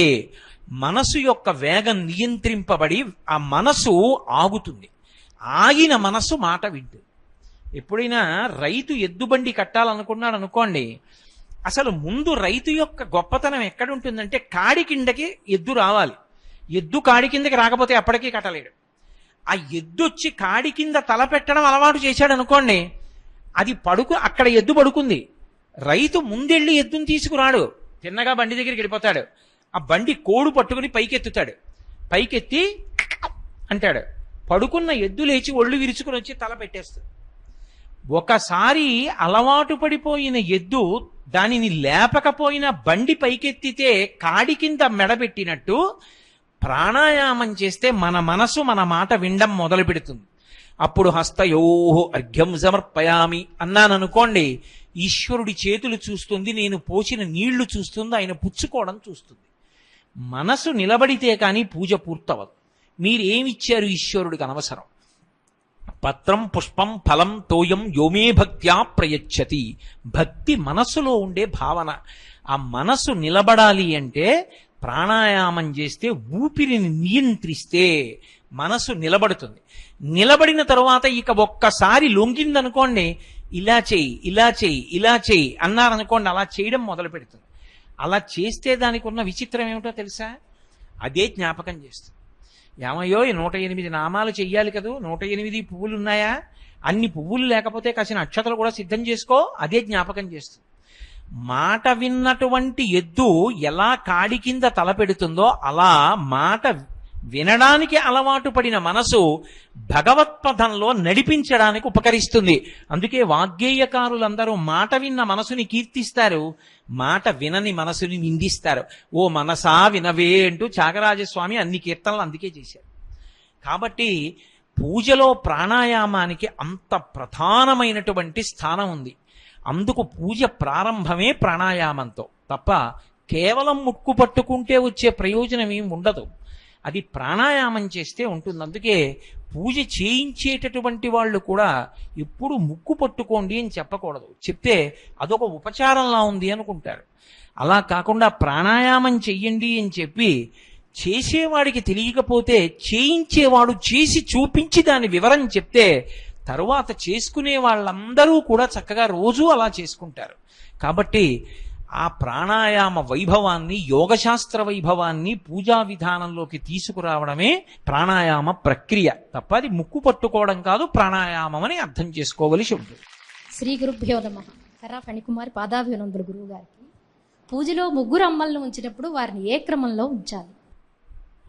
మనసు యొక్క వేగం నియంత్రింపబడి ఆ మనసు ఆగుతుంది. ఆగిన మనసు మాట వింటుంది. ఎప్పుడైనా రైతు ఎద్దుబండి కట్టాలనుకున్నాడు అనుకోండి, అసలు ముందు రైతు యొక్క గొప్పతనం ఎక్కడుంటుందంటే కాడి కిందకి ఎద్దు రావాలి. ఎద్దు కాడి కిందకి రాకపోతే అప్పటికీ కట్టలేడు. ఆ ఎద్దు వచ్చి కాడి కింద తల పెట్టడం అలవాటు చేశాడు అనుకోండి, అది అక్కడ ఎద్దు పడుకుంది. రైతు ముందెళ్ళి ఎద్దుని తీసుకురాడు, తిన్నగా బండి దగ్గరికి వెళ్ళిపోతాడు. ఆ బండి కోడు పట్టుకుని పైకెత్తుతాడు. పైకెత్తి అంటాడు. పడుకున్న ఎద్దు లేచి ఒళ్ళు విరుచుకుని వచ్చి తల పెట్టేస్తుంది. ఒకసారి అలవాటు పడిపోయిన ఎద్దు దానిని లేపకపోయిన బండి పైకెత్తితే కాడి కింద మెడబెట్టినట్టు ప్రాణాయామం చేస్తే మన మనసు మన మాట వినడం మొదలు పెడుతుంది. అప్పుడు హస్తయోహో అర్ఘ్యం సమర్పయామి అన్నాననుకోండి, ఈశ్వరుడి చేతులు చూస్తుంది, నేను పోసిన నీళ్లు చూస్తుంది, ఆయన పుచ్చుకోవడం చూస్తుంది. మనసు నిలబడితే కానీ పూజ పూర్తవదు. మీరేమిచ్చారు ఈశ్వరుడికి అనవసరం. పత్రం పుష్పం ఫలం తోయం యోమే భక్త్యా ప్రయచ్చతి. భక్తి మనస్సులో ఉండే భావన. ఆ మనసు నిలబడాలి అంటే ప్రాణాయామం చేస్తే ఊపిరిని నియంత్రిస్తే మనసు నిలబడుతుంది. నిలబడిన తరువాత ఇక ఒక్కసారి లొంగిందనుకోండి, ఇలా చెయ్యి ఇలా చెయ్యి ఇలా చెయ్యి అన్నారనుకోండి, అలా చేయడం మొదలు పెడుతుంది. అలా చేస్తే దానికి ఉన్న విచిత్రం ఏమిటో తెలుసా? అదే జ్ఞాపకం చేస్తుంది. ఏమయ్యో 108 నామాలు చెయ్యాలి కదూ, 108 పువ్వులు ఉన్నాయా, అన్ని పువ్వులు లేకపోతే కాసిన అక్షతలు కూడా సిద్ధం చేసుకో, అదే జ్ఞాపకం చేస్తుంది. మాట విన్నటువంటి ఎద్దు ఎలా కాడి కింద తల పెడుతుందో అలా మాట వినడానికి అలవాటు పడిన మనసు భగవత్పథంలో నడిపించడానికి ఉపకరిస్తుంది. అందుకే వాగ్గేయకారులందరూ మాట విన్న మనసుని కీర్తిస్తారు, మాట వినని మనసుని నిందిస్తారు. ఓ మనసా వినవే అంటూ త్యాగరాజస్వామి అన్ని కీర్తనలు అందుకే చేశారు. కాబట్టి పూజలో ప్రాణాయామానికి అంత ప్రధానమైనటువంటి స్థానం ఉంది. అందుకు పూజ ప్రారంభమే ప్రాణాయామంతో తప్ప కేవలం ముక్కు పట్టుకుంటే వచ్చే ప్రయోజనం ఏం ఉండదు. అది ప్రాణాయామం చేస్తే ఉంటుంది. అందుకే పూజ చేయించేటటువంటి వాళ్ళు కూడా ఎప్పుడు ముక్కు పట్టుకోండి అని చెప్పకూడదు. చెప్తే అదొక ఉపచారంలా ఉంది అనుకుంటారు. అలా కాకుండా ప్రాణాయామం చెయ్యండి అని చెప్పి చేసేవాడికి తెలియకపోతే చేయించేవాడు చేసి చూపించి దాని వివరం చెప్తే తరువాత చేసుకునే వాళ్ళందరూ కూడా చక్కగా రోజూ అలా చేసుకుంటారు. కాబట్టి ఆ ప్రాణాయామ వైభవాన్ని, యోగశాస్త్ర వైభవాన్ని పూజా విధానంలోకి తీసుకురావడమే ప్రాణాయామ ప్రక్రియ తప్ప అది ముక్కు పట్టుకోవడం కాదు, ప్రాణాయామం అని అర్థం చేసుకోవలసి ఉంటుంది. శ్రీ గురుభ్యో నమః. కర్రా ఫణికుమారి పాదాభివందనములు గురువు గారికి. పూజలో ముగ్గురు అమ్మలను ఉంచినప్పుడు వారిని ఏ క్రమంలో ఉంచాలి?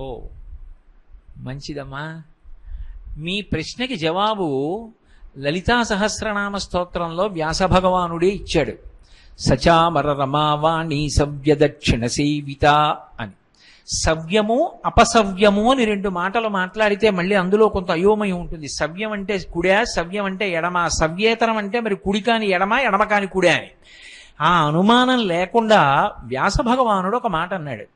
ఓ మంచిదమ్మా. మీ ప్రశ్నకి జవాబు లలితా సహస్రనామ స్తోత్రంలో వ్యాస భగవానుడే ఇచ్చాడు. సచామర రమావాణి సవ్య దక్షిణ సేవిత అని. సవ్యము అపసవ్యము అని రెండు మాటలు మాట్లాడితే మళ్ళీ అందులో కొంత అయోమయం ఉంటుంది. సవ్యం అంటే కుడా, సవ్యం అంటే ఎడమ, సవ్యేతరం అంటే మరి కుడి కాని ఎడమ, ఎడమ కాని కుడా అని. ఆ అనుమానం లేకుండా వ్యాస భగవానుడు ఒక మాట అన్నాడు.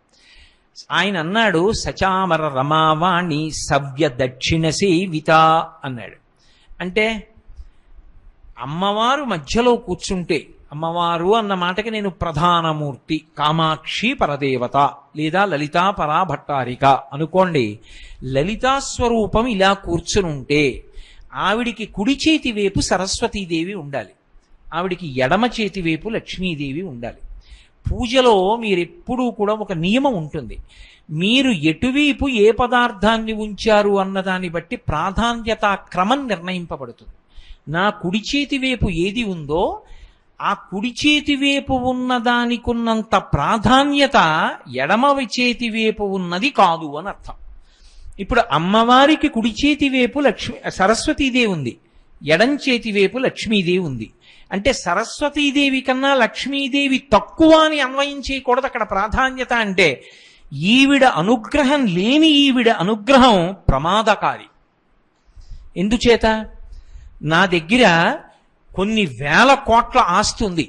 ఆయన అన్నాడు సచామర రమావాణి సవ్య దక్షిణ సేవిత అన్నాడు. అంటే అమ్మవారు మధ్యలో కూర్చుంటే, అమ్మవారు అన్న మాటకి నేను ప్రధానమూర్తి, కామాక్షి పరదేవత లేదా లలితా పరాభట్టారిక అనుకోండి. లలితా స్వరూపం ఇలా కూర్చునుంటే ఆవిడికి కుడి చేతి వైపు సరస్వతీదేవి ఉండాలి, ఆవిడికి ఎడమ చేతి వైపు లక్ష్మీదేవి ఉండాలి. పూజలో మీరెప్పుడూ కూడా ఒక నియమం ఉంటుంది. మీరు ఎటువైపు ఏ పదార్థాన్ని ఉంచారు అన్నదాన్ని బట్టి ప్రాధాన్యత క్రమం నిర్ణయింపబడుతుంది. నా కుడి చేతి వైపు ఏది ఉందో ఆ కుడి చేతి వైపు ఉన్నదానికున్నంత ప్రాధాన్యత ఎడమ చేతి వైపు ఉన్నది కాదు అని అర్థం. ఇప్పుడు అమ్మవారికి కుడి చేతి వైపు సరస్వతీదేవి ఉంది, ఎడం చేతి వైపు లక్ష్మీదేవి ఉంది. అంటే సరస్వతీదేవి కన్నా లక్ష్మీదేవి తక్కువ అని అన్వయం చేయకూడదు అక్కడ ప్రాధాన్యత. అంటే ఈవిడ అనుగ్రహం లేని ఈవిడ అనుగ్రహం ప్రమాదకారి. ఎందుచేత? నా దగ్గర కొన్ని వేల కోట్ల ఆస్తి ఉంది,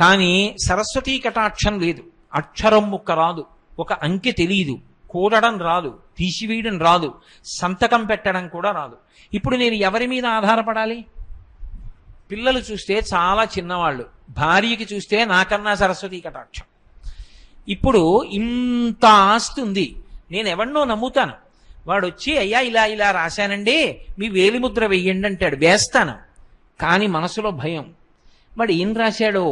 కానీ సరస్వతీ కటాక్షం లేదు. అక్షరం ముక్క రాదు, ఒక అంకె తెలియదు, కూడడం రాదు, తీసివేయడం రాదు, సంతకం పెట్టడం కూడా రాదు. ఇప్పుడు నేను ఎవరి మీద ఆధారపడాలి? పిల్లలు చూస్తే చాలా చిన్నవాళ్ళు, భార్యకి చూస్తే నాకన్నా సరస్వతీ కటాక్షం. ఇప్పుడు ఇంత ఆస్తి ఉంది, నేను ఎవరినో నమ్ముతాను. వాడు వచ్చి అయ్యా ఇలా ఇలా రాశానండి, మీ వేలిముద్ర వెయ్యండి అంటాడు, వేస్తాను. కానీ మనసులో భయం, వాడు ఏం రాశాడో,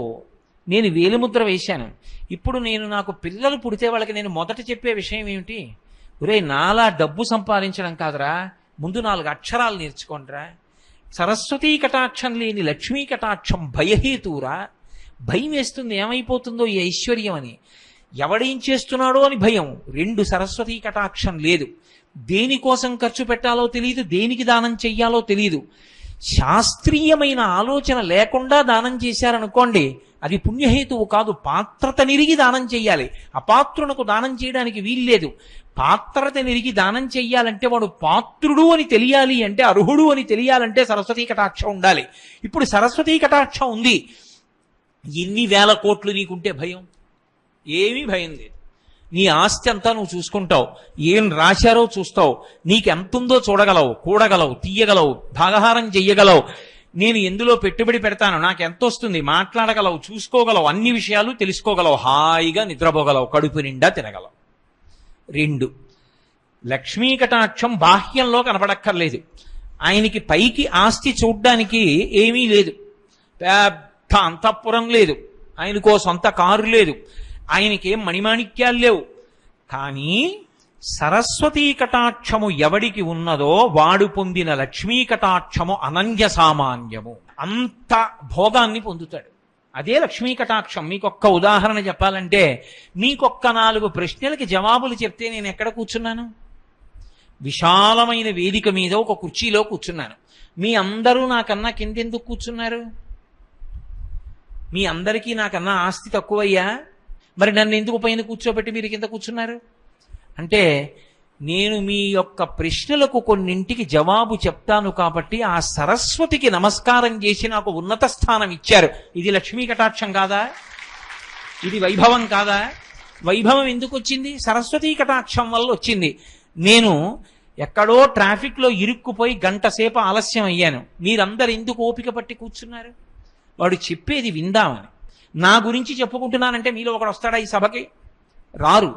నేను వేలిముద్ర వేశాను. ఇప్పుడు నాకు పిల్లలు పుడితే వాళ్ళకి నేను మొదట చెప్పే విషయం ఏమిటి? ఒరే, నాలా డబ్బు సంపాదించడం కాదురా, ముందు 4 అక్షరాలు నేర్చుకోండిరా. సరస్వతీ కటాక్షం లేని లక్ష్మీ కటాక్షం భయహేతురా. భయం వేస్తుంది, ఏమైపోతుందో ఈ ఐశ్వర్యం అని, ఎవడేం చేస్తున్నాడో అని భయం. 2 సరస్వతీ కటాక్షం లేదు. దేనికోసం ఖర్చు పెట్టాలో తెలియదు, దేనికి దానం చెయ్యాలో తెలియదు. శాస్త్రీయమైన ఆలోచన లేకుండా దానం చేశారనుకోండి, అది పుణ్యహేతువు కాదు, పాత్రత నిరిగి దానం చెయ్యాలి. అపాత్రునకు దానం చేయడానికి వీల్లేదు. పాత్రత నిరిగి దానం చెయ్యాలంటే వాడు పాత్రుడు అని తెలియాలి, అంటే అర్హుడు అని తెలియాలంటే సరస్వతీ కటాక్షం ఉండాలి. ఇప్పుడు సరస్వతీ కటాక్షం ఉంది, ఎన్ని వేల కోట్లు నీకుంటే భయం? ఏమీ భయం లేదు. నీ ఆస్తి అంతా నువ్వు చూసుకుంటావు, ఏం రాశారో చూస్తావు, నీకెంతుందో చూడగలవు, కూడగలవు, తీయగలవు, భాగహారం చెయ్యగలవు. నేను ఎందులో పెట్టుబడి పెడతాను, నాకు ఎంత వస్తుంది, మాట్లాడగలవు, చూసుకోగలవు, అన్ని విషయాలు తెలుసుకోగలవు, హాయిగా నిద్రపోగలవు, కడుపు నిండా తినగలవు. 2 లక్ష్మీ కటాక్షం బాహ్యంలో కనపడక్కర్లేదు. ఆయనకి పైకి ఆస్తి చూడ్డానికి ఏమీ లేదు, పెద్ద అంతఃపురం లేదు, ఆయనకో సొంత కారు లేదు, ఆయనకేం మణిమాణిక్యాలు లేవు. కానీ సరస్వతీ కటాక్షము ఎవడికి ఉన్నదో వాడు పొందిన లక్ష్మీ కటాక్షము అనన్య సామాన్యము, అంత భోగాన్ని పొందుతాడు. అదే లక్ష్మీ కటాక్షం. మీకొక్క ఉదాహరణ చెప్పాలంటే, మీకొక్క 4 ప్రశ్నలకి జవాబులు చెప్తే నేను ఎక్కడ కూర్చున్నాను? విశాలమైన వేదిక మీద ఒక కుర్చీలో కూర్చున్నాను. మీ అందరూ నాకన్నా కిందెందుకు కూర్చున్నారు? మీ అందరికీ నాకన్నా ఆస్తి తక్కువయ్యా, మరి నన్ను ఎందుకు పైన కూర్చోబెట్టి మీరు కింద కూర్చున్నారు? అంటే నేను మీ యొక్క ప్రశ్నలకు కొన్నింటికి జవాబు చెప్తాను కాబట్టి ఆ సరస్వతికి నమస్కారం చేసి నాకు ఉన్నత స్థానం ఇచ్చారు. ఇది లక్ష్మీ కటాక్షం కాదా? ఇది వైభవం కాదా? వైభవం ఎందుకు వచ్చింది? సరస్వతీ కటాక్షం వల్ల వచ్చింది. నేను ఎక్కడో ట్రాఫిక్లో ఇరుక్కుపోయి 1 గంట సేపు ఆలస్యం అయ్యాను, మీరందరు ఎందుకు ఓపిక పట్టి కూర్చున్నారు? వాడు చెప్పేది విందామని. నా గురించి చెప్పుకుంటున్నానంటే మీలో ఒకడు వస్తాడా ఈ సభకి? రారు.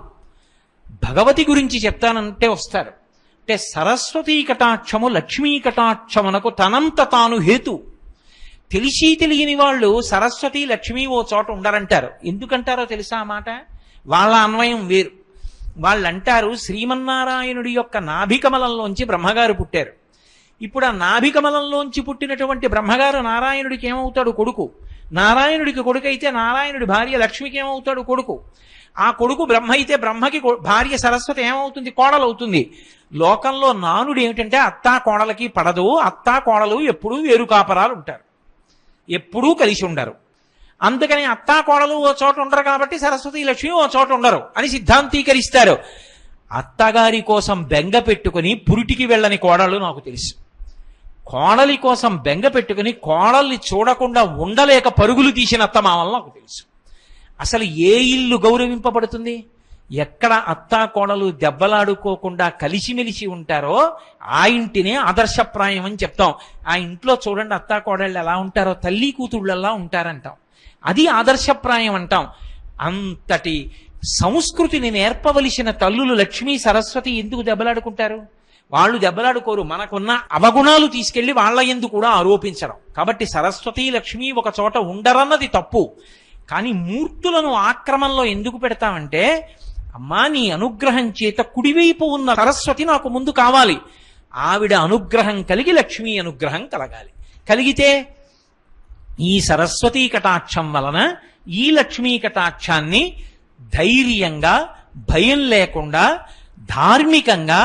భగవతి గురించి చెప్తానంటే వస్తారు. అంటే సరస్వతీ కటాక్షము లక్ష్మీ కటాక్షమునకు తనంత తాను హేతు. తెలిసి తెలియని వాళ్ళు సరస్వతి లక్ష్మీ ఓ చోట ఉండరంటారు. ఎందుకంటారో తెలుసా ఆ మాట? వాళ్ళ అన్వయం వేరు. వాళ్ళంటారు, శ్రీమన్నారాయణుడి యొక్క నాభికమలంలోంచి బ్రహ్మగారు పుట్టారు. ఇప్పుడు ఆ నాభికమలంలోంచి పుట్టినటువంటి బ్రహ్మగారు నారాయణుడికి ఏమవుతాడు? కొడుకు. నారాయణుడికి కొడుకు అయితే నారాయణుడి భార్య లక్ష్మికి ఏమవుతాడు? కొడుకు. ఆ కొడుకు బ్రహ్మ అయితే బ్రహ్మకి భార్య సరస్వతి ఏమవుతుంది? కోడలవుతుంది. లోకంలో నానుడు ఏమిటంటే అత్తా కోడలకి పడదు, అత్తా కోడలు ఎప్పుడూ వేరు కాపరాలు ఉంటారు, ఎప్పుడూ కలిసి ఉండరు. అందుకని అత్తా కోడలు ఓ చోట ఉండరు కాబట్టి సరస్వతి లక్ష్మి ఓ చోట ఉండరు అని సిద్ధాంతీకరిస్తారు. అత్తగారి కోసం బెంగ పెట్టుకుని పురిటికి వెళ్ళని కోడలు నాకు తెలుసు. కోడలి కోసం బెంగ పెట్టుకుని కోడల్ని చూడకుండా ఉండలేక పరుగులు తీసిన అత్తమామలు నాకు తెలుసు. అసలు ఏ ఇల్లు గౌరవింపబడుతుంది? ఎక్కడ అత్తా కోడలు దెబ్బలాడుకోకుండా కలిసిమెలిసి ఉంటారో ఆ ఇంటినే ఆదర్శప్రాయం అని చెప్తాం. ఆ ఇంట్లో చూడండి అత్తా కోడళ్ళు ఎలా ఉంటారో, తల్లి కూతుళ్ళలా ఉంటారంటాం. అది ఆదర్శప్రాయం అంటాం. అంతటి సంస్కృతిని నేర్పవలసిన తల్లులు లక్ష్మీ సరస్వతి ఎందుకు దెబ్బలాడుకుంటారు? వాళ్ళు దెబ్బలాడుకోరు, మనకున్న అవగుణాలు తీసుకెళ్లి వాళ్ళ యందు కూడా ఆరోపించడం. కాబట్టి సరస్వతి లక్ష్మి ఒక చోట ఉండరన్నది తప్పు. కానీ మూర్తులను ఆక్రమంలో ఎందుకు పెడతామంటే, అమ్మా నీ అనుగ్రహం చేత కుడివైపు ఉన్న సరస్వతి నాకు ముందు కావాలి, ఆవిడ అనుగ్రహం కలిగి లక్ష్మీ అనుగ్రహం కలగాలి. కలిగితే ఈ సరస్వతీ కటాక్షం వలన ఈ లక్ష్మీ కటాక్షాన్ని ధైర్యంగా భయం లేకుండా ధార్మికంగా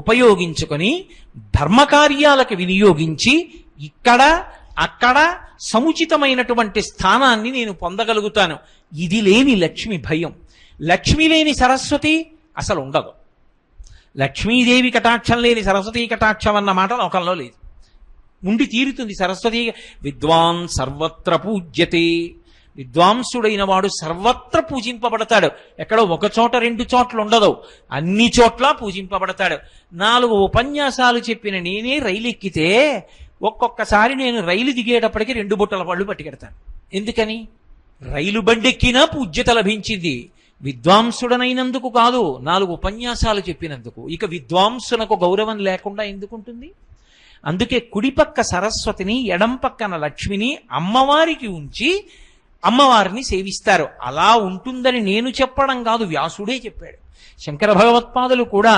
ఉపయోగించుకొని ధర్మకార్యాలకు వినియోగించి ఇక్కడ అక్కడ సముచితమైనటువంటి స్థానాన్ని నేను పొందగలుగుతాను. ఇది లేని లక్ష్మి భయం. లక్ష్మి లేని సరస్వతి అసలు ఉండదు. లక్ష్మీదేవి కటాక్షం లేని సరస్వతీ కటాక్షం అన్న మాట లోకంలో లేదు. ఉండి తీరుతుంది సరస్వతి. విద్వాన్ సర్వత్ర పూజ్యతే. విద్వాంసుడైన వాడు సర్వత్ర పూజింపబడతాడు. ఎక్కడో ఒక చోట రెండు చోట్ల ఉండదు, అన్ని చోట్ల పూజింపబడతాడు. 4 ఉపన్యాసాలు చెప్పిన నేనే రైలు ఎక్కితే ఒక్కొక్కసారి నేను రైలు దిగేటప్పటికి 2 బుట్టల పళ్ళు పట్టుకెడతాను. ఎందుకని? రైలు బండెక్కినా పూజ్యత లభించింది. విద్వాంసుడనైనందుకు కాదు, 4 ఉపన్యాసాలు చెప్పినందుకు. ఇక విద్వాంసునకు గౌరవం లేకుండా ఎందుకుంటుంది? అందుకే కుడిపక్క సరస్వతిని, ఎడం పక్కన లక్ష్మిని అమ్మవారికి ఉంచి అమ్మవారిని సేవిస్తారు. అలా ఉంటుందని నేను చెప్పడం కాదు, వ్యాసుడే చెప్పాడు. శంకర భగవత్పాదులు కూడా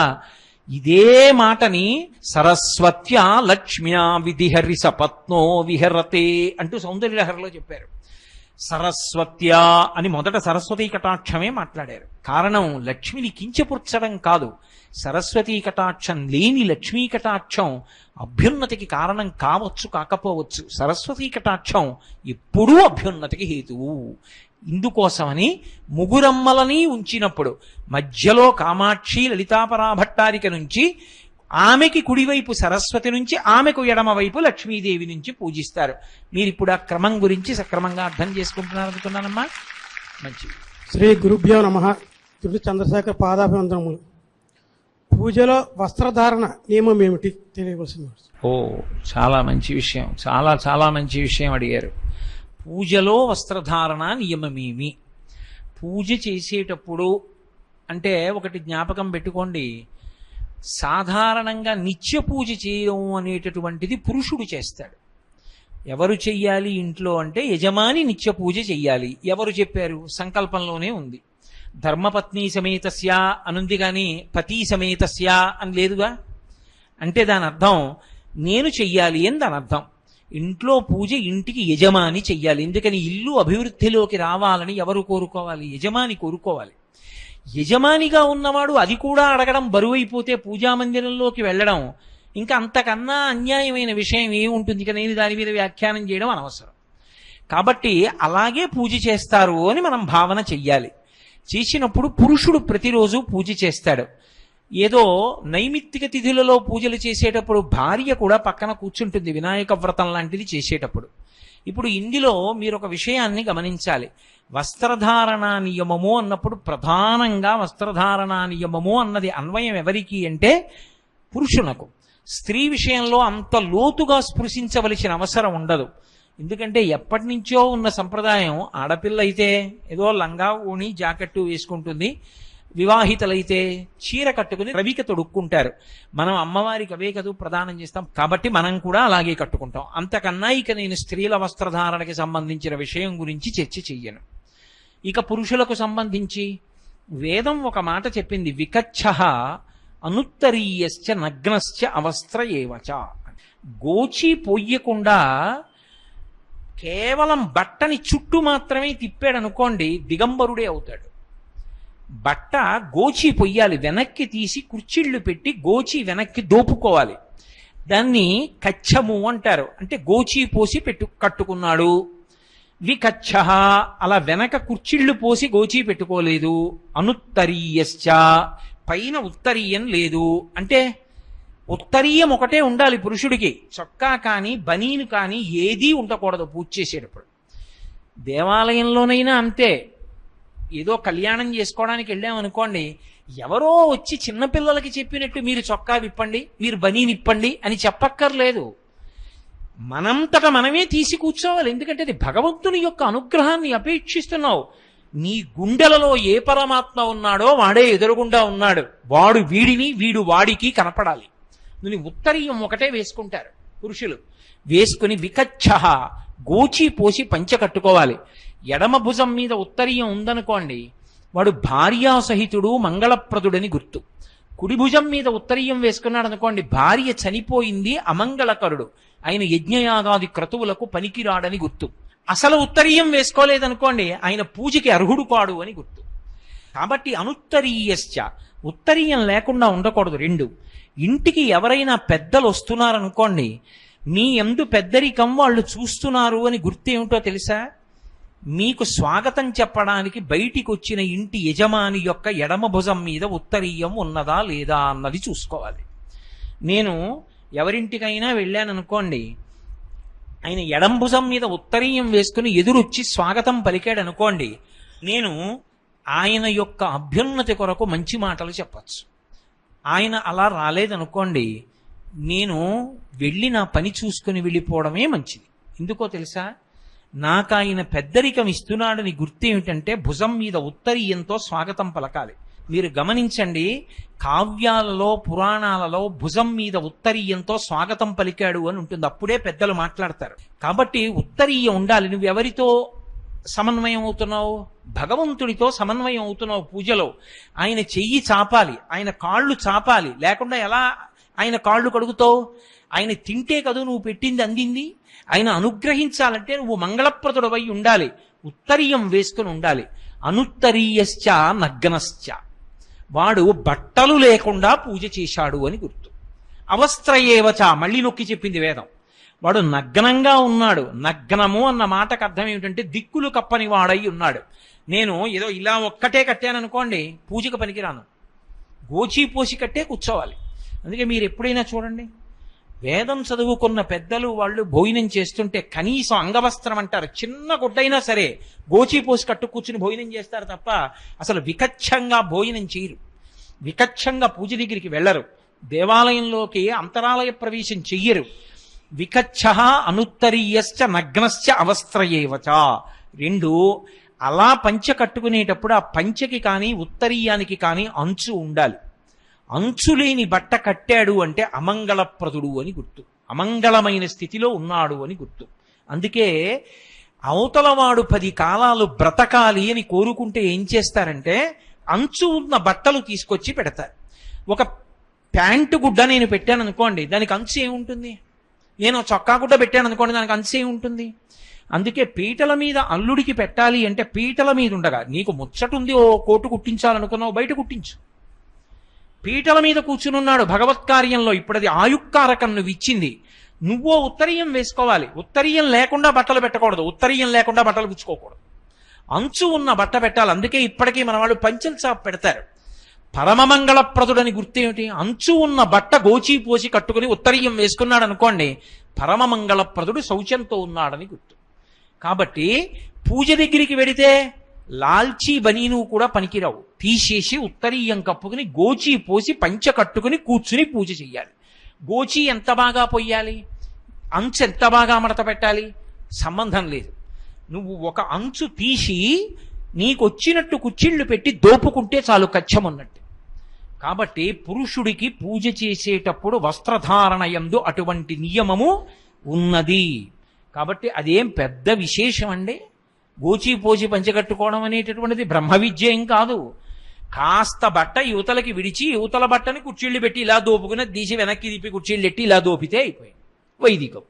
ఇదే మాటని సరస్వత్యా లక్ష్మ్యా విధిహరి సపత్నో విహరతే అంటూ సౌందర్యలహరిలో చెప్పారు. సరస్వత్యా అని మొదట సరస్వతీ కటాక్షమే మాట్లాడారు. కారణం లక్ష్మిని కించపుర్చడం కాదు. సరస్వతీ కటాక్షం లేని లక్ష్మీ కటాక్షం అభ్యున్నతికి కారణం కావచ్చు, కాకపోవచ్చు. సరస్వతీ కటాక్షం ఎప్పుడూ అభ్యున్నతికి హేతువు. ఇందుకోసమని ముగురమ్మలని ఉంచినప్పుడు మధ్యలో కామాక్షి లలితాపరాభట్టారిక నుంచి ఆమెకి కుడివైపు సరస్వతి నుంచి ఆమెకు ఎడమవైపు లక్ష్మీదేవి నుంచి పూజిస్తారు. మీరు ఇప్పుడు ఆ క్రమం గురించి సక్రమంగా అర్థం చేసుకుంటున్నారు అనుకున్నానమ్మా. మంచిది. శ్రీ గురుభ్యో నమః. తిరుపతి చంద్రశేఖర్ పాదాభివందనములు. పూజలో వస్త్రధారణ నియమం ఏమిటి తెలియవలసింది. ఓ, చాలా మంచి విషయం. చాలా చాలా మంచి విషయం అడిగారు. పూజలో వస్త్రధారణ నియమమేమి? పూజ చేసేటప్పుడు అంటే ఒకటి జ్ఞాపకం పెట్టుకోండి, సాధారణంగా నిత్య పూజ చేయడం అనేటటువంటిది పురుషుడు చేస్తాడు. ఎవరు చెయ్యాలి ఇంట్లో అంటే యజమాని నిత్య పూజ చెయ్యాలి. ఎవరు చెప్పారు? సంకల్పంలోనే ఉంది. ధర్మపత్ని సమేతస్య అనుంది కానీ పతి సమేతస్య అని లేదుగా. అంటే దాని అర్థం నేను చెయ్యాలి అని దాని అర్థం. ఇంట్లో పూజ ఇంటికి యజమాని చెయ్యాలి. ఎందుకని? ఇల్లు అభివృద్ధిలోకి రావాలని ఎవరు కోరుకోవాలి? యజమాని కోరుకోవాలి. యజమానిగా ఉన్నవాడు అది కూడా అడగడం బరువైపోతే పూజామందిరంలోకి వెళ్ళడం ఇంకా అంతకన్నా అన్యాయమైన విషయం ఏముంటుంది? ఇక నేను దాని మీద వ్యాఖ్యానం చేయడం అనవసరం. కాబట్టి అలాగే పూజ చేస్తారు అని మనం భావన చెయ్యాలి. చేసినప్పుడు పురుషుడు ప్రతిరోజు పూజ చేస్తాడు. ఏదో నైమిత్తిక తిథులలో పూజలు చేసేటప్పుడు భార్య కూడా పక్కన కూర్చుంటుంది, వినాయక వ్రతం లాంటిది చేసేటప్పుడు. ఇప్పుడు ఇందులో మీరు ఒక విషయాన్ని గమనించాలి. వస్త్రధారణ నియమము అన్నప్పుడు ప్రధానంగా వస్త్రధారణ నియమము అన్నది అన్వయం ఎవరికి అంటే పురుషునకు. స్త్రీ విషయంలో అంత లోతుగా స్పృశించవలసిన అవసరం ఉండదు. ఎందుకంటే ఎప్పటి నుంచో ఉన్న సంప్రదాయం, ఆడపిల్ల అయితే ఏదో లంగా ఓణి జాకెట్టు వేసుకుంటుంది, వివాహితలైతే చీర కట్టుకుని రవిక తొడుక్కుంటారు. మనం అమ్మవారికి అవే కదూ ప్రదానం చేస్తాం, కాబట్టి మనం కూడా అలాగే కట్టుకుంటాం. అంతకన్నా ఇక నేను స్త్రీల వస్త్రధారణకి సంబంధించిన విషయం గురించి చర్చ చెయ్యను. ఇక పురుషులకు సంబంధించి వేదం ఒక మాట చెప్పింది, వికచ్చః అనుత్తరీయశ్చ నగ్నశ్చ అవస్త్ర ఏవచ. గోచి పొయ్యకుండా కేవలం బట్టని చుట్టూ మాత్రమే తిప్పాడు అనుకోండి, దిగంబరుడే అవుతాడు. బట్ట గోచి పొయ్యాలి, వెనక్కి తీసి కుర్చీళ్లు పెట్టి గోచి వెనక్కి దోపుకోవాలి. దాన్ని కచ్చము అంటారు. అంటే గోచి పోసి కట్టుకున్నాడు. వికచ్చః అలా వెనక కుర్చీళ్లు పోసి గోచి పెట్టుకోలేదు. అనుత్తరీయశ్చ పైన ఉత్తరీయం లేదు. అంటే ఉత్తరీయం ఒకటే ఉండాలి పురుషుడికి. చొక్కా కానీ బనీను కానీ ఏదీ ఉండకూడదు పూజ చేసేటప్పుడు. దేవాలయంలోనైనా అంతే. ఏదో కళ్యాణం చేసుకోవడానికి వెళ్ళామనుకోండి, ఎవరో వచ్చి చిన్నపిల్లలకి చెప్పినట్టు మీరు చొక్కా విప్పండి, మీరు బనీని ఇప్పండి అని చెప్పక్కర్లేదు. మనంతట మనమే తీసి కూర్చోవాలి. ఎందుకంటే అది భగవంతుని యొక్క అనుగ్రహాన్ని అపేక్షిస్తున్నావు. నీ గుండెలలో ఏ పరమాత్మ ఉన్నాడో వాడే ఎదురుగుండా ఉన్నాడు. వాడు వీడిని, వీడు వాడికి కనపడాలి. నువ్వు ఉత్తరీయం ఒకటే వేసుకుంటారు పురుషులు. వేసుకుని వికచ్చః గోచి పోసి పంచె కట్టుకోవాలి. ఎడమ భుజం మీద ఉత్తరీయం ఉందనుకోండి, వాడు భార్యాసహితుడు మంగళప్రదుడని గుర్తు. కుడి భుజం మీద ఉత్తరీయం వేసుకున్నాడు అనుకోండి, భార్య చనిపోయింది, అమంగళకరుడు, ఆయన యజ్ఞయాగాది క్రతువులకు పనికిరాడని గుర్తు. అసలు ఉత్తరీయం వేసుకోలేదనుకోండి, ఆయన పూజకి అర్హుడు కాడు అని గుర్తు. కాబట్టి అనుత్తరీయశ్చ ఉత్తరీయం లేకుండా ఉండకూడదు. 2, ఇంటికి ఎవరైనా పెద్దలు వస్తున్నారనుకోండి, మీ యందు పెద్దరికం వాళ్ళు చూస్తున్నారు అని గుర్తేమిటో తెలుసా? మీకు స్వాగతం చెప్పడానికి బయటికి వచ్చిన ఇంటి యజమాని యొక్క ఎడమ భుజం మీద ఉత్తరీయం ఉన్నదా లేదా అన్నది చూసుకోవాలి. నేను ఎవరింటికైనా వెళ్ళాననుకోండి, ఆయన ఎడం భుజం మీద ఉత్తరీయం వేసుకుని ఎదురొచ్చి స్వాగతం పలికాడు అనుకోండి, నేను ఆయన యొక్క అభ్యున్నతి కొరకు మంచి మాటలు చెప్పచ్చు. ఆయన అలా రాలేదనుకోండి, నేను వెళ్ళి నా పని చూసుకుని వెళ్ళిపోవడమే మంచిది. ఎందుకో తెలుసా? నాకు ఆయన పెద్దరికం ఇస్తున్నాడని గుర్తేమిటంటే భుజం మీద ఉత్తరీయంతో స్వాగతం పలకాలి. మీరు గమనించండి, కావ్యాలలో పురాణాలలో భుజం మీద ఉత్తరీయంతో స్వాగతం పలికాడు అని ఉంటుంది. అప్పుడే పెద్దలు మాట్లాడతారు. కాబట్టి ఉత్తరీయం ఉండాలి. నువ్వు ఎవరితో సమన్వయం అవుతున్నావు? భగవంతుడితో సమన్వయం అవుతున్నావు. పూజలో ఆయన చెయ్యి చాపాలి, ఆయన కాళ్ళు చాపాలి, లేకుండా ఎలా ఆయన కాళ్ళు కడుగుతావు? ఆయన తింటే కదూ నువ్వు పెట్టింది అందింది. ఆయన అనుగ్రహించాలంటే నువ్వు మంగళప్రదుడవై ఉండాలి, ఉత్తరీయం వేసుకుని ఉండాలి. అనుత్తరీయశ్చ నగ్నశ్చ, వాడు బట్టలు లేకుండా పూజ చేశాడు అని గుర్తు. అవస్త్రయేవచ, మళ్ళీ నొక్కి చెప్పింది వేదం. వాడు నగ్నంగా ఉన్నాడు. నగ్నము అన్న మాటకు అర్థం ఏమిటంటే దిక్కులు కప్పని వాడై ఉన్నాడు. నేను ఏదో ఇలా ఒక్కటే కట్టాననుకోండి, పూజకు పనికిరాను. గోచి పోసి కట్టే కూర్చోవాలి. అందుకే మీరు ఎప్పుడైనా చూడండి, వేదం చదువుకున్న పెద్దలు వాళ్ళు భోజనం చేస్తుంటే కనీసం అంగవస్త్రం అంటారు, చిన్న గుడ్డైనా సరే గోచి పోసి కట్టు కూర్చుని భోజనం చేస్తారు తప్ప అసలు వికచ్చంగా భోజనం చేయరు. వికచ్చంగా పూజ దగ్గరికి వెళ్ళరు. దేవాలయంలోకి అంతరాలయ ప్రవేశం చెయ్యరు. వికచ్చ అనుత్తరీయశ్చ నగ్నశ్చ అవస్త్రయేవచ. రెండు, అలా పంచె కట్టుకునేటప్పుడు ఆ పంచెకి కానీ ఉత్తరీయానికి కానీ అంచు ఉండాలి. అంచులేని బట్ట కట్టాడు అంటే అమంగళప్రదుడు అని గుర్తు, అమంగళమైన స్థితిలో ఉన్నాడు అని గుర్తు. అందుకే అవతలవాడు 10 కాలాలు బ్రతకాలి అని కోరుకుంటే ఏం చేస్తారంటే అంచు ఉన్న బట్టలు తీసుకొచ్చి పెడతారు. ఒక ప్యాంటు గుడ్డ నేను పెట్టాను అనుకోండి, దానికి అంచు ఏముంటుంది? నేను చొక్కా గుడ్డ పెట్టాను అనుకోండి, దానికి అంచు ఏముంటుంది? అందుకే పీటల మీద అల్లుడికి పెట్టాలి అంటే పీటల మీద ఉండగా, నీకు ముచ్చటుంది ఓ కోటు కుట్టించాలనుకున్నావు, బయట కుట్టించు. పీటల మీద కూర్చునున్నాడు భగవత్కార్యంలో, ఇప్పుడు అది ఆయుక్కారకం నువ్వు ఇచ్చింది. నువ్వో ఉత్తరీయం వేసుకోవాలి. ఉత్తరీయం లేకుండా బట్టలు పెట్టకూడదు, ఉత్తరీయం లేకుండా బట్టలు పుచ్చుకోకూడదు. అంచు ఉన్న బట్ట పెట్టాలి. అందుకే ఇప్పటికీ మన వాళ్ళు పంచెల చాప్ పెడతారు. పరమమంగళప్రదుడని గుర్తేమిటి? అంచు ఉన్న బట్ట గోచి పోసి కట్టుకుని ఉత్తరీయం వేసుకున్నాడు అనుకోండి, పరమమంగళప్రదుడు శౌచంతో ఉన్నాడని గుర్తు. కాబట్టి పూజ దగ్గరికి వెడితే లాల్చీ బనీను కూడా పనికిరావు, తీసేసి ఉత్తరీయం కప్పుకుని గోచి పోసి పంచ కట్టుకుని కూర్చుని పూజ చెయ్యాలి. గోచి ఎంత బాగా పొయ్యాలి, అంచు ఎంత బాగా మడత పెట్టాలి సంబంధం లేదు. నువ్వు ఒక అంచు తీసి నీకొచ్చినట్టు కుచ్చిళ్ళు పెట్టి దోపుకుంటే చాలు, కచ్చమున్నట్టు. కాబట్టి పురుషుడికి పూజ చేసేటప్పుడు వస్త్రధారణ యందు అటువంటి నియమము ఉన్నది. కాబట్టి అదేం పెద్ద విశేషం అండి. గోచి పోసి పంచకట్టుకోవడం అనేటటువంటిది బ్రహ్మ విద్య ఏం కాదు. కాస్త బట్ట యువతలకి విడిచి యువతల బట్టని కుర్చీళ్ళు పెట్టి ఇలా దోపుకుని తీసి వెనక్కి తిప్పి కుర్చీళ్ళు పెట్టి ఇలా దోపితే అయిపోయింది వైదికం.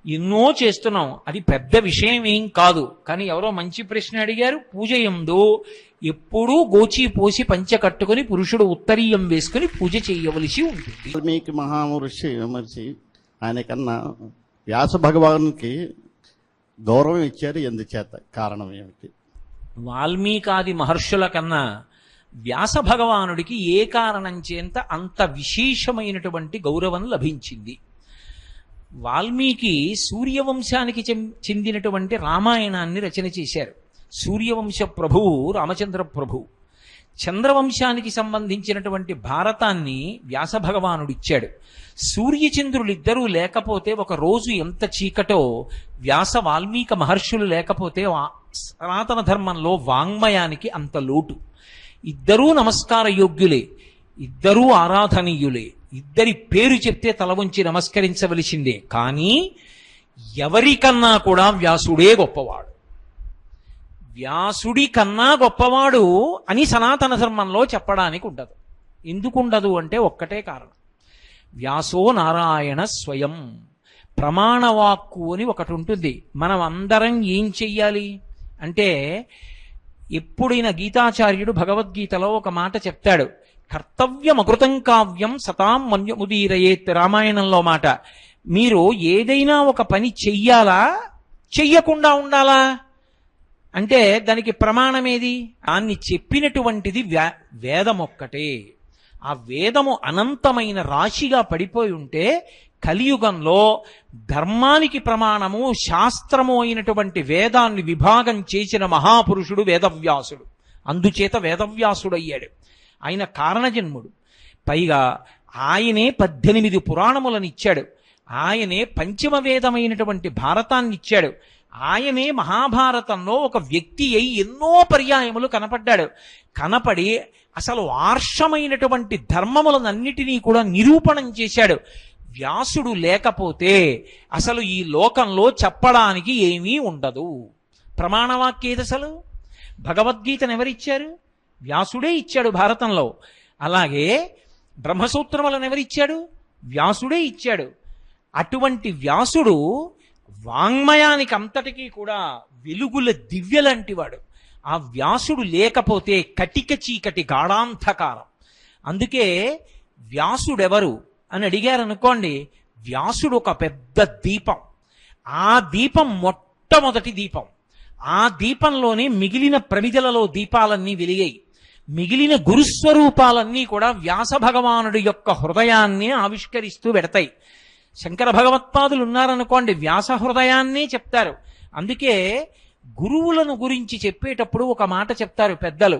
ఎన్నో చేస్తున్నాం, అది పెద్ద విషయం ఏం కాదు. కానీ ఎవరో మంచి ప్రశ్న అడిగారు, పూజ యందు ఎప్పుడూ గోచి పోసి పంచ కట్టుకుని పురుషుడు ఉత్తరీయం వేసుకుని పూజ చేయవలసి ఉంటుంది. వాల్మీకి మహర్షి ఆయన కన్నా వ్యాస భగవానునికి గౌరవం ఇచ్చారు, ఎందుచేత కారణం ఏమిటి? వాల్మీకాది మహర్షుల కన్నా వ్యాస భగవానుడికి ఏ కారణం చేత అంత విశేషమైనటువంటి గౌరవం లభించింది? వాల్మీకి సూర్యవంశానికి చెందినటువంటి రామాయణాన్ని రచన చేశారు. సూర్యవంశ ప్రభువు రామచంద్ర ప్రభువు. చంద్రవంశానికి సంబంధించినటువంటి భారతాన్ని వ్యాస భగవానుడిచ్చాడు. సూర్యచంద్రులిద్దరూ లేకపోతే ఒక రోజు ఎంత చీకటో, వ్యాస వాల్మీక మహర్షులు లేకపోతే సనాతన ధర్మంలో వాంగ్మయానికి అంత లోటు. ఇద్దరూ నమస్కార యోగ్యులే, ఇద్దరూ ఆరాధనీయులే, ఇద్దరి పేరు చెప్తే తల వంచి నమస్కరించవలసిందే. కానీ ఎవరికన్నా కూడా వ్యాసుడే గొప్పవాడు. వ్యాసుడి కన్నా గొప్పవాడు అని సనాతన ధర్మంలో చెప్పడానికి ఉండదు. ఎందుకుండదు అంటే ఒక్కటే కారణం, వ్యాసో నారాయణ స్వయం. ప్రమాణవాక్కు అని ఒకటి ఉంటుంది. మనం అందరం ఏం చెయ్యాలి అంటే, ఎప్పుడైనా గీతాచార్యుడు భగవద్గీతలో ఒక మాట చెప్తాడు, కర్తవ్యం అకృతం కావ్యం సతాం మన్యముదీరయేత్. రామాయణంలో మాట, మీరు ఏదైనా ఒక పని చెయ్యాలా చెయ్యకుండా ఉండాలా అంటే దానికి ప్రమాణం ఏది? దాన్ని చెప్పినటువంటిది వేదం ఒక్కటే. ఆ వేదము అనంతమైన రాశిగా పడిపోయి ఉంటే కలియుగంలో ధర్మానికి ప్రమాణము శాస్త్రము అయినటువంటి వేదాన్ని విభాగం చేసిన మహాపురుషుడు వేదవ్యాసుడు. అందుచేత వేదవ్యాసుడు అయ్యాడు. ఆయన కారణజన్ముడు. పైగా ఆయనే 18 పురాణములను ఇచ్చాడు. ఆయనే పంచమ వేదమైనటువంటి భారతాన్ని ఇచ్చాడు. ఆయనే మహాభారతంలో ఒక వ్యక్తి అయి ఎన్నో పర్యాయములు కనపడ్డాడు. కనపడి అసలు ఆర్షమైనటువంటి ధర్మములనన్నిటినీ కూడా నిరూపణం చేశాడు. వ్యాసుడు లేకపోతే అసలు ఈ లోకంలో చెప్పడానికి ఏమీ ఉండదు. ప్రమాణవాక్యేది అసలు? భగవద్గీతను ఎవరిచ్చారు? వ్యాసుడే ఇచ్చాడు భారతంలో. అలాగే బ్రహ్మసూత్రములను ఎవరిచ్చాడు? వ్యాసుడే ఇచ్చాడు. అటువంటి వ్యాసుడు వాంగ్మయానికి అంతటికీ కూడా వెలుగుల దివ్యలంటివాడు. ఆ వ్యాసుడు లేకపోతే కటిక చీకటి గాఢాంధకారం. అందుకే వ్యాసుడెవరు అని అడిగారనుకోండి, వ్యాసుడు ఒక పెద్ద దీపం. ఆ దీపం మొట్టమొదటి దీపం. ఆ దీపంలోనే మిగిలిన ప్రమిదలలో దీపాలన్నీ వెలిగాయి. మిగిలిన గురుస్వరూపాలన్నీ కూడా వ్యాస భగవానుడి యొక్క హృదయాన్ని ఆవిష్కరిస్తూ పెడతాయి. శంకర భగవత్పాదులు ఉన్నారనుకోండి, వ్యాస హృదయాన్నే చెప్తారు. అందుకే గురువులను గురించి చెప్పేటప్పుడు ఒక మాట చెప్తారు పెద్దలు,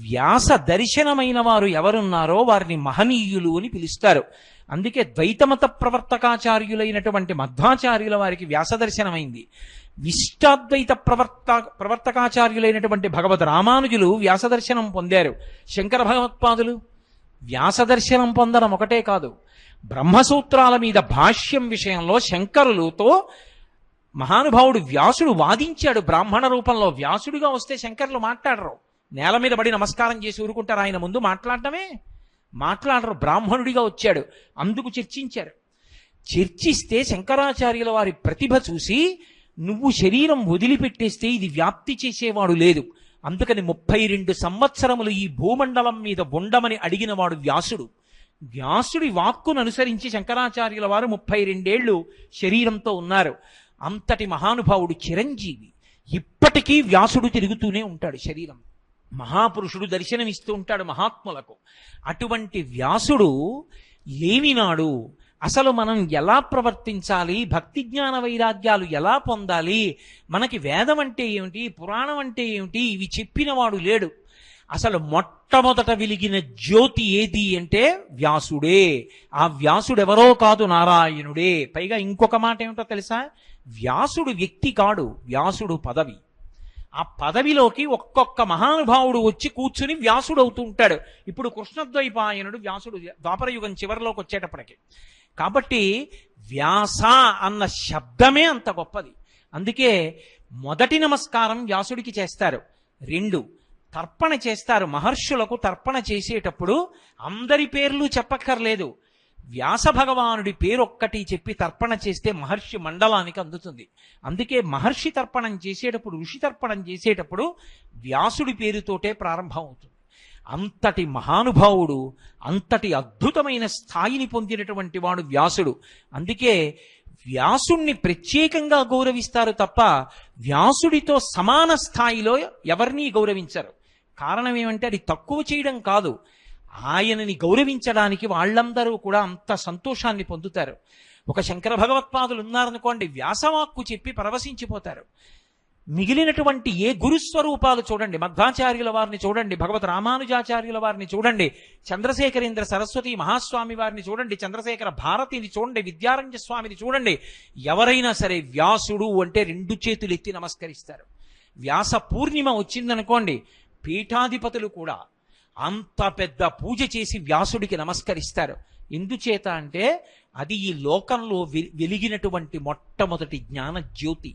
వ్యాస దర్శనమైన వారు ఎవరున్నారో వారిని మహనీయులు అని పిలుస్తారు. అందుకే ద్వైతమత ప్రవర్తకాచార్యులైనటువంటి మధ్వాచార్యుల వారికి వ్యాస దర్శనమైంది. విశిష్టాద్వైత ప్రవర్తకాచార్యులైనటువంటి భగవద్ రామానుజులు వ్యాస దర్శనం పొందారు. శంకర భగవత్పాదులు వ్యాస దర్శనం పొందడం ఒకటే కాదు, బ్రహ్మసూత్రాల మీద భాష్యం విషయంలో శంకరులతో మహానుభావుడు వ్యాసుడు వాదించాడు బ్రాహ్మణ రూపంలో. వ్యాసుడిగా వస్తే శంకరులు మాట్లాడరు, నేల మీద పడి నమస్కారం చేసి ఊరుకుంటారు. ఆయన ముందు మాట్లాడరు. బ్రాహ్మణుడిగా వచ్చాడు, అందుకు చర్చించారు. చర్చిస్తే శంకరాచార్యుల వారి ప్రతిభ చూసి, నువ్వు శరీరం వదిలిపెట్టేస్తే ఇది వ్యాప్తి చేసేవాడు లేదు, అందుకని 32 సంవత్సరములు ఈ భూమండలం మీద ఉండమని అడిగిన వాడు వ్యాసుడు. వ్యాసుడి వాక్కును అనుసరించి శంకరాచార్యుల వారు 32 ఏళ్ళు శరీరంతో ఉన్నారు. అంతటి మహానుభావుడు చిరంజీవి. ఇప్పటికీ వ్యాసుడు తిరుగుతూనే ఉంటాడు శరీరం. మహాపురుషుడు దర్శనమిస్తూ ఉంటాడు మహాత్ములకు. అటువంటి వ్యాసుడు లేనినాడు అసలు మనం ఎలా ప్రవర్తించాలి, భక్తి జ్ఞాన వైరాగ్యాలు ఎలా పొందాలి, మనకి వేదం అంటే ఏమిటి, పురాణం అంటే ఏమిటి, ఇవి చెప్పినవాడు లేడు. అసలు మొట్టమొదట వెలిగిన జ్యోతి ఏది అంటే వ్యాసుడే. ఆ వ్యాసుడెవరో కాదు, నారాయణుడే. పైగా ఇంకొక మాట ఏమిటో తెలుసా? వ్యాసుడు వ్యక్తి కాడు, వ్యాసుడు పదవి. ఆ పదవిలోకి ఒక్కొక్క మహానుభావుడు వచ్చి కూర్చుని వ్యాసుడు అవుతూ ఉంటాడు. ఇప్పుడు కృష్ణద్వైపాయనుడు వ్యాసుడు ద్వాపరయుగం చివరిలోకి వచ్చేటప్పటికి. కాబట్టి వ్యాస అన్న శబ్దమే అంత గొప్పది. అందుకే మొదటి నమస్కారం వ్యాసుడికి చేస్తారు. 2 తర్పణ చేస్తారు. మహర్షులకు తర్పణ చేసేటప్పుడు అందరి పేర్లు చెప్పక్కర్లేదు, వ్యాస భగవానుడి పేరొక్కటి చెప్పి తర్పణ చేస్తే మహర్షి మండలానికి అందుతుంది. అందుకే మహర్షి తర్పణం చేసేటప్పుడు, ఋషి తర్పణం చేసేటప్పుడు వ్యాసుడి పేరుతోటే ప్రారంభం అవుతుంది. అంతటి మహానుభావుడు, అంతటి అద్భుతమైన స్థాయిని పొందినటువంటి వాడు వ్యాసుడు. అందుకే వ్యాసుణ్ణి ప్రత్యేకంగా గౌరవిస్తారు తప్ప వ్యాసుడితో సమాన స్థాయిలో ఎవరినీ గౌరవించరు. కారణం ఏమంటే అది తక్కువ చేయడం కాదు, ఆయనని గౌరవించడానికి వాళ్ళందరూ కూడా అంత సంతోషాన్ని పొందుతారు. ఒక శంకర భగవత్పాదులు ఉన్నారనుకోండి, వ్యాసవాక్కు చెప్పి పరవశించిపోతారు. మిగిలినటువంటి ఏ గురుస్వరూపాలు చూడండి, మధ్వాచార్యుల వారిని చూడండి, భగవత్ రామానుజాచార్యుల వారిని చూడండి, చంద్రశేఖరేంద్ర సరస్వతి మహాస్వామి వారిని చూడండి, చంద్రశేఖర భారతిని చూడండి, విద్యారణ్య స్వామిని చూడండి, ఎవరైనా సరే వ్యాసుడు అంటే 2 చేతులు ఎత్తి నమస్కరిస్తారు. వ్యాస పూర్ణిమ వచ్చిందనుకోండి, పీఠాధిపతులు కూడా అంత పెద్ద పూజ చేసి వ్యాసుడికి నమస్కరిస్తారు. ఎందుచేత అంటే అది ఈ లోకంలో వెలిగినటువంటి మొట్టమొదటి జ్ఞాన జ్యోతి.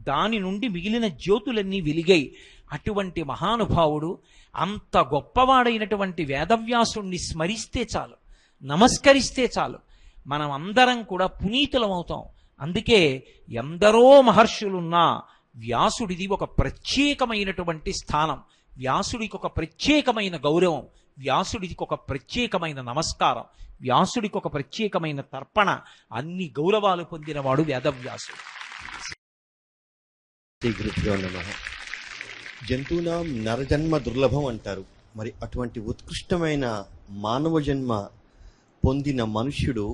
దాని నుండి మిగిలిన జ్యోతులన్నీ వెలిగాయి. అటువంటి మహానుభావుడు, అంత గొప్పవాడైనటువంటి వేదవ్యాసుణ్ణి స్మరిస్తే చాలు, నమస్కరిస్తే చాలు, మనం అందరం కూడా పునీతులమవుతాం. అందుకే ఎందరో మహర్షులున్నా వ్యాసుడిది ఒక ప్రత్యేకమైనటువంటి స్థానం, వ్యాసుడికి ఒక ప్రత్యేకమైన గౌరవం. వ్యాసుడికి ఒక ప్రత్యేకమైన నమస్కారం, వ్యాసుడికి ఒక ప్రత్యేకమైన తర్పణ, అన్ని గౌరవాలు పొందినవాడు వేదవ్యాసుడు. శ్రీ గురుభ్యో నమః. జంతువునాం నరజన్మ దుర్లభం అంటారు. మరి అటువంటి ఉత్కృష్టమైన మానవ జన్మ పొందిన మనుష్యుడు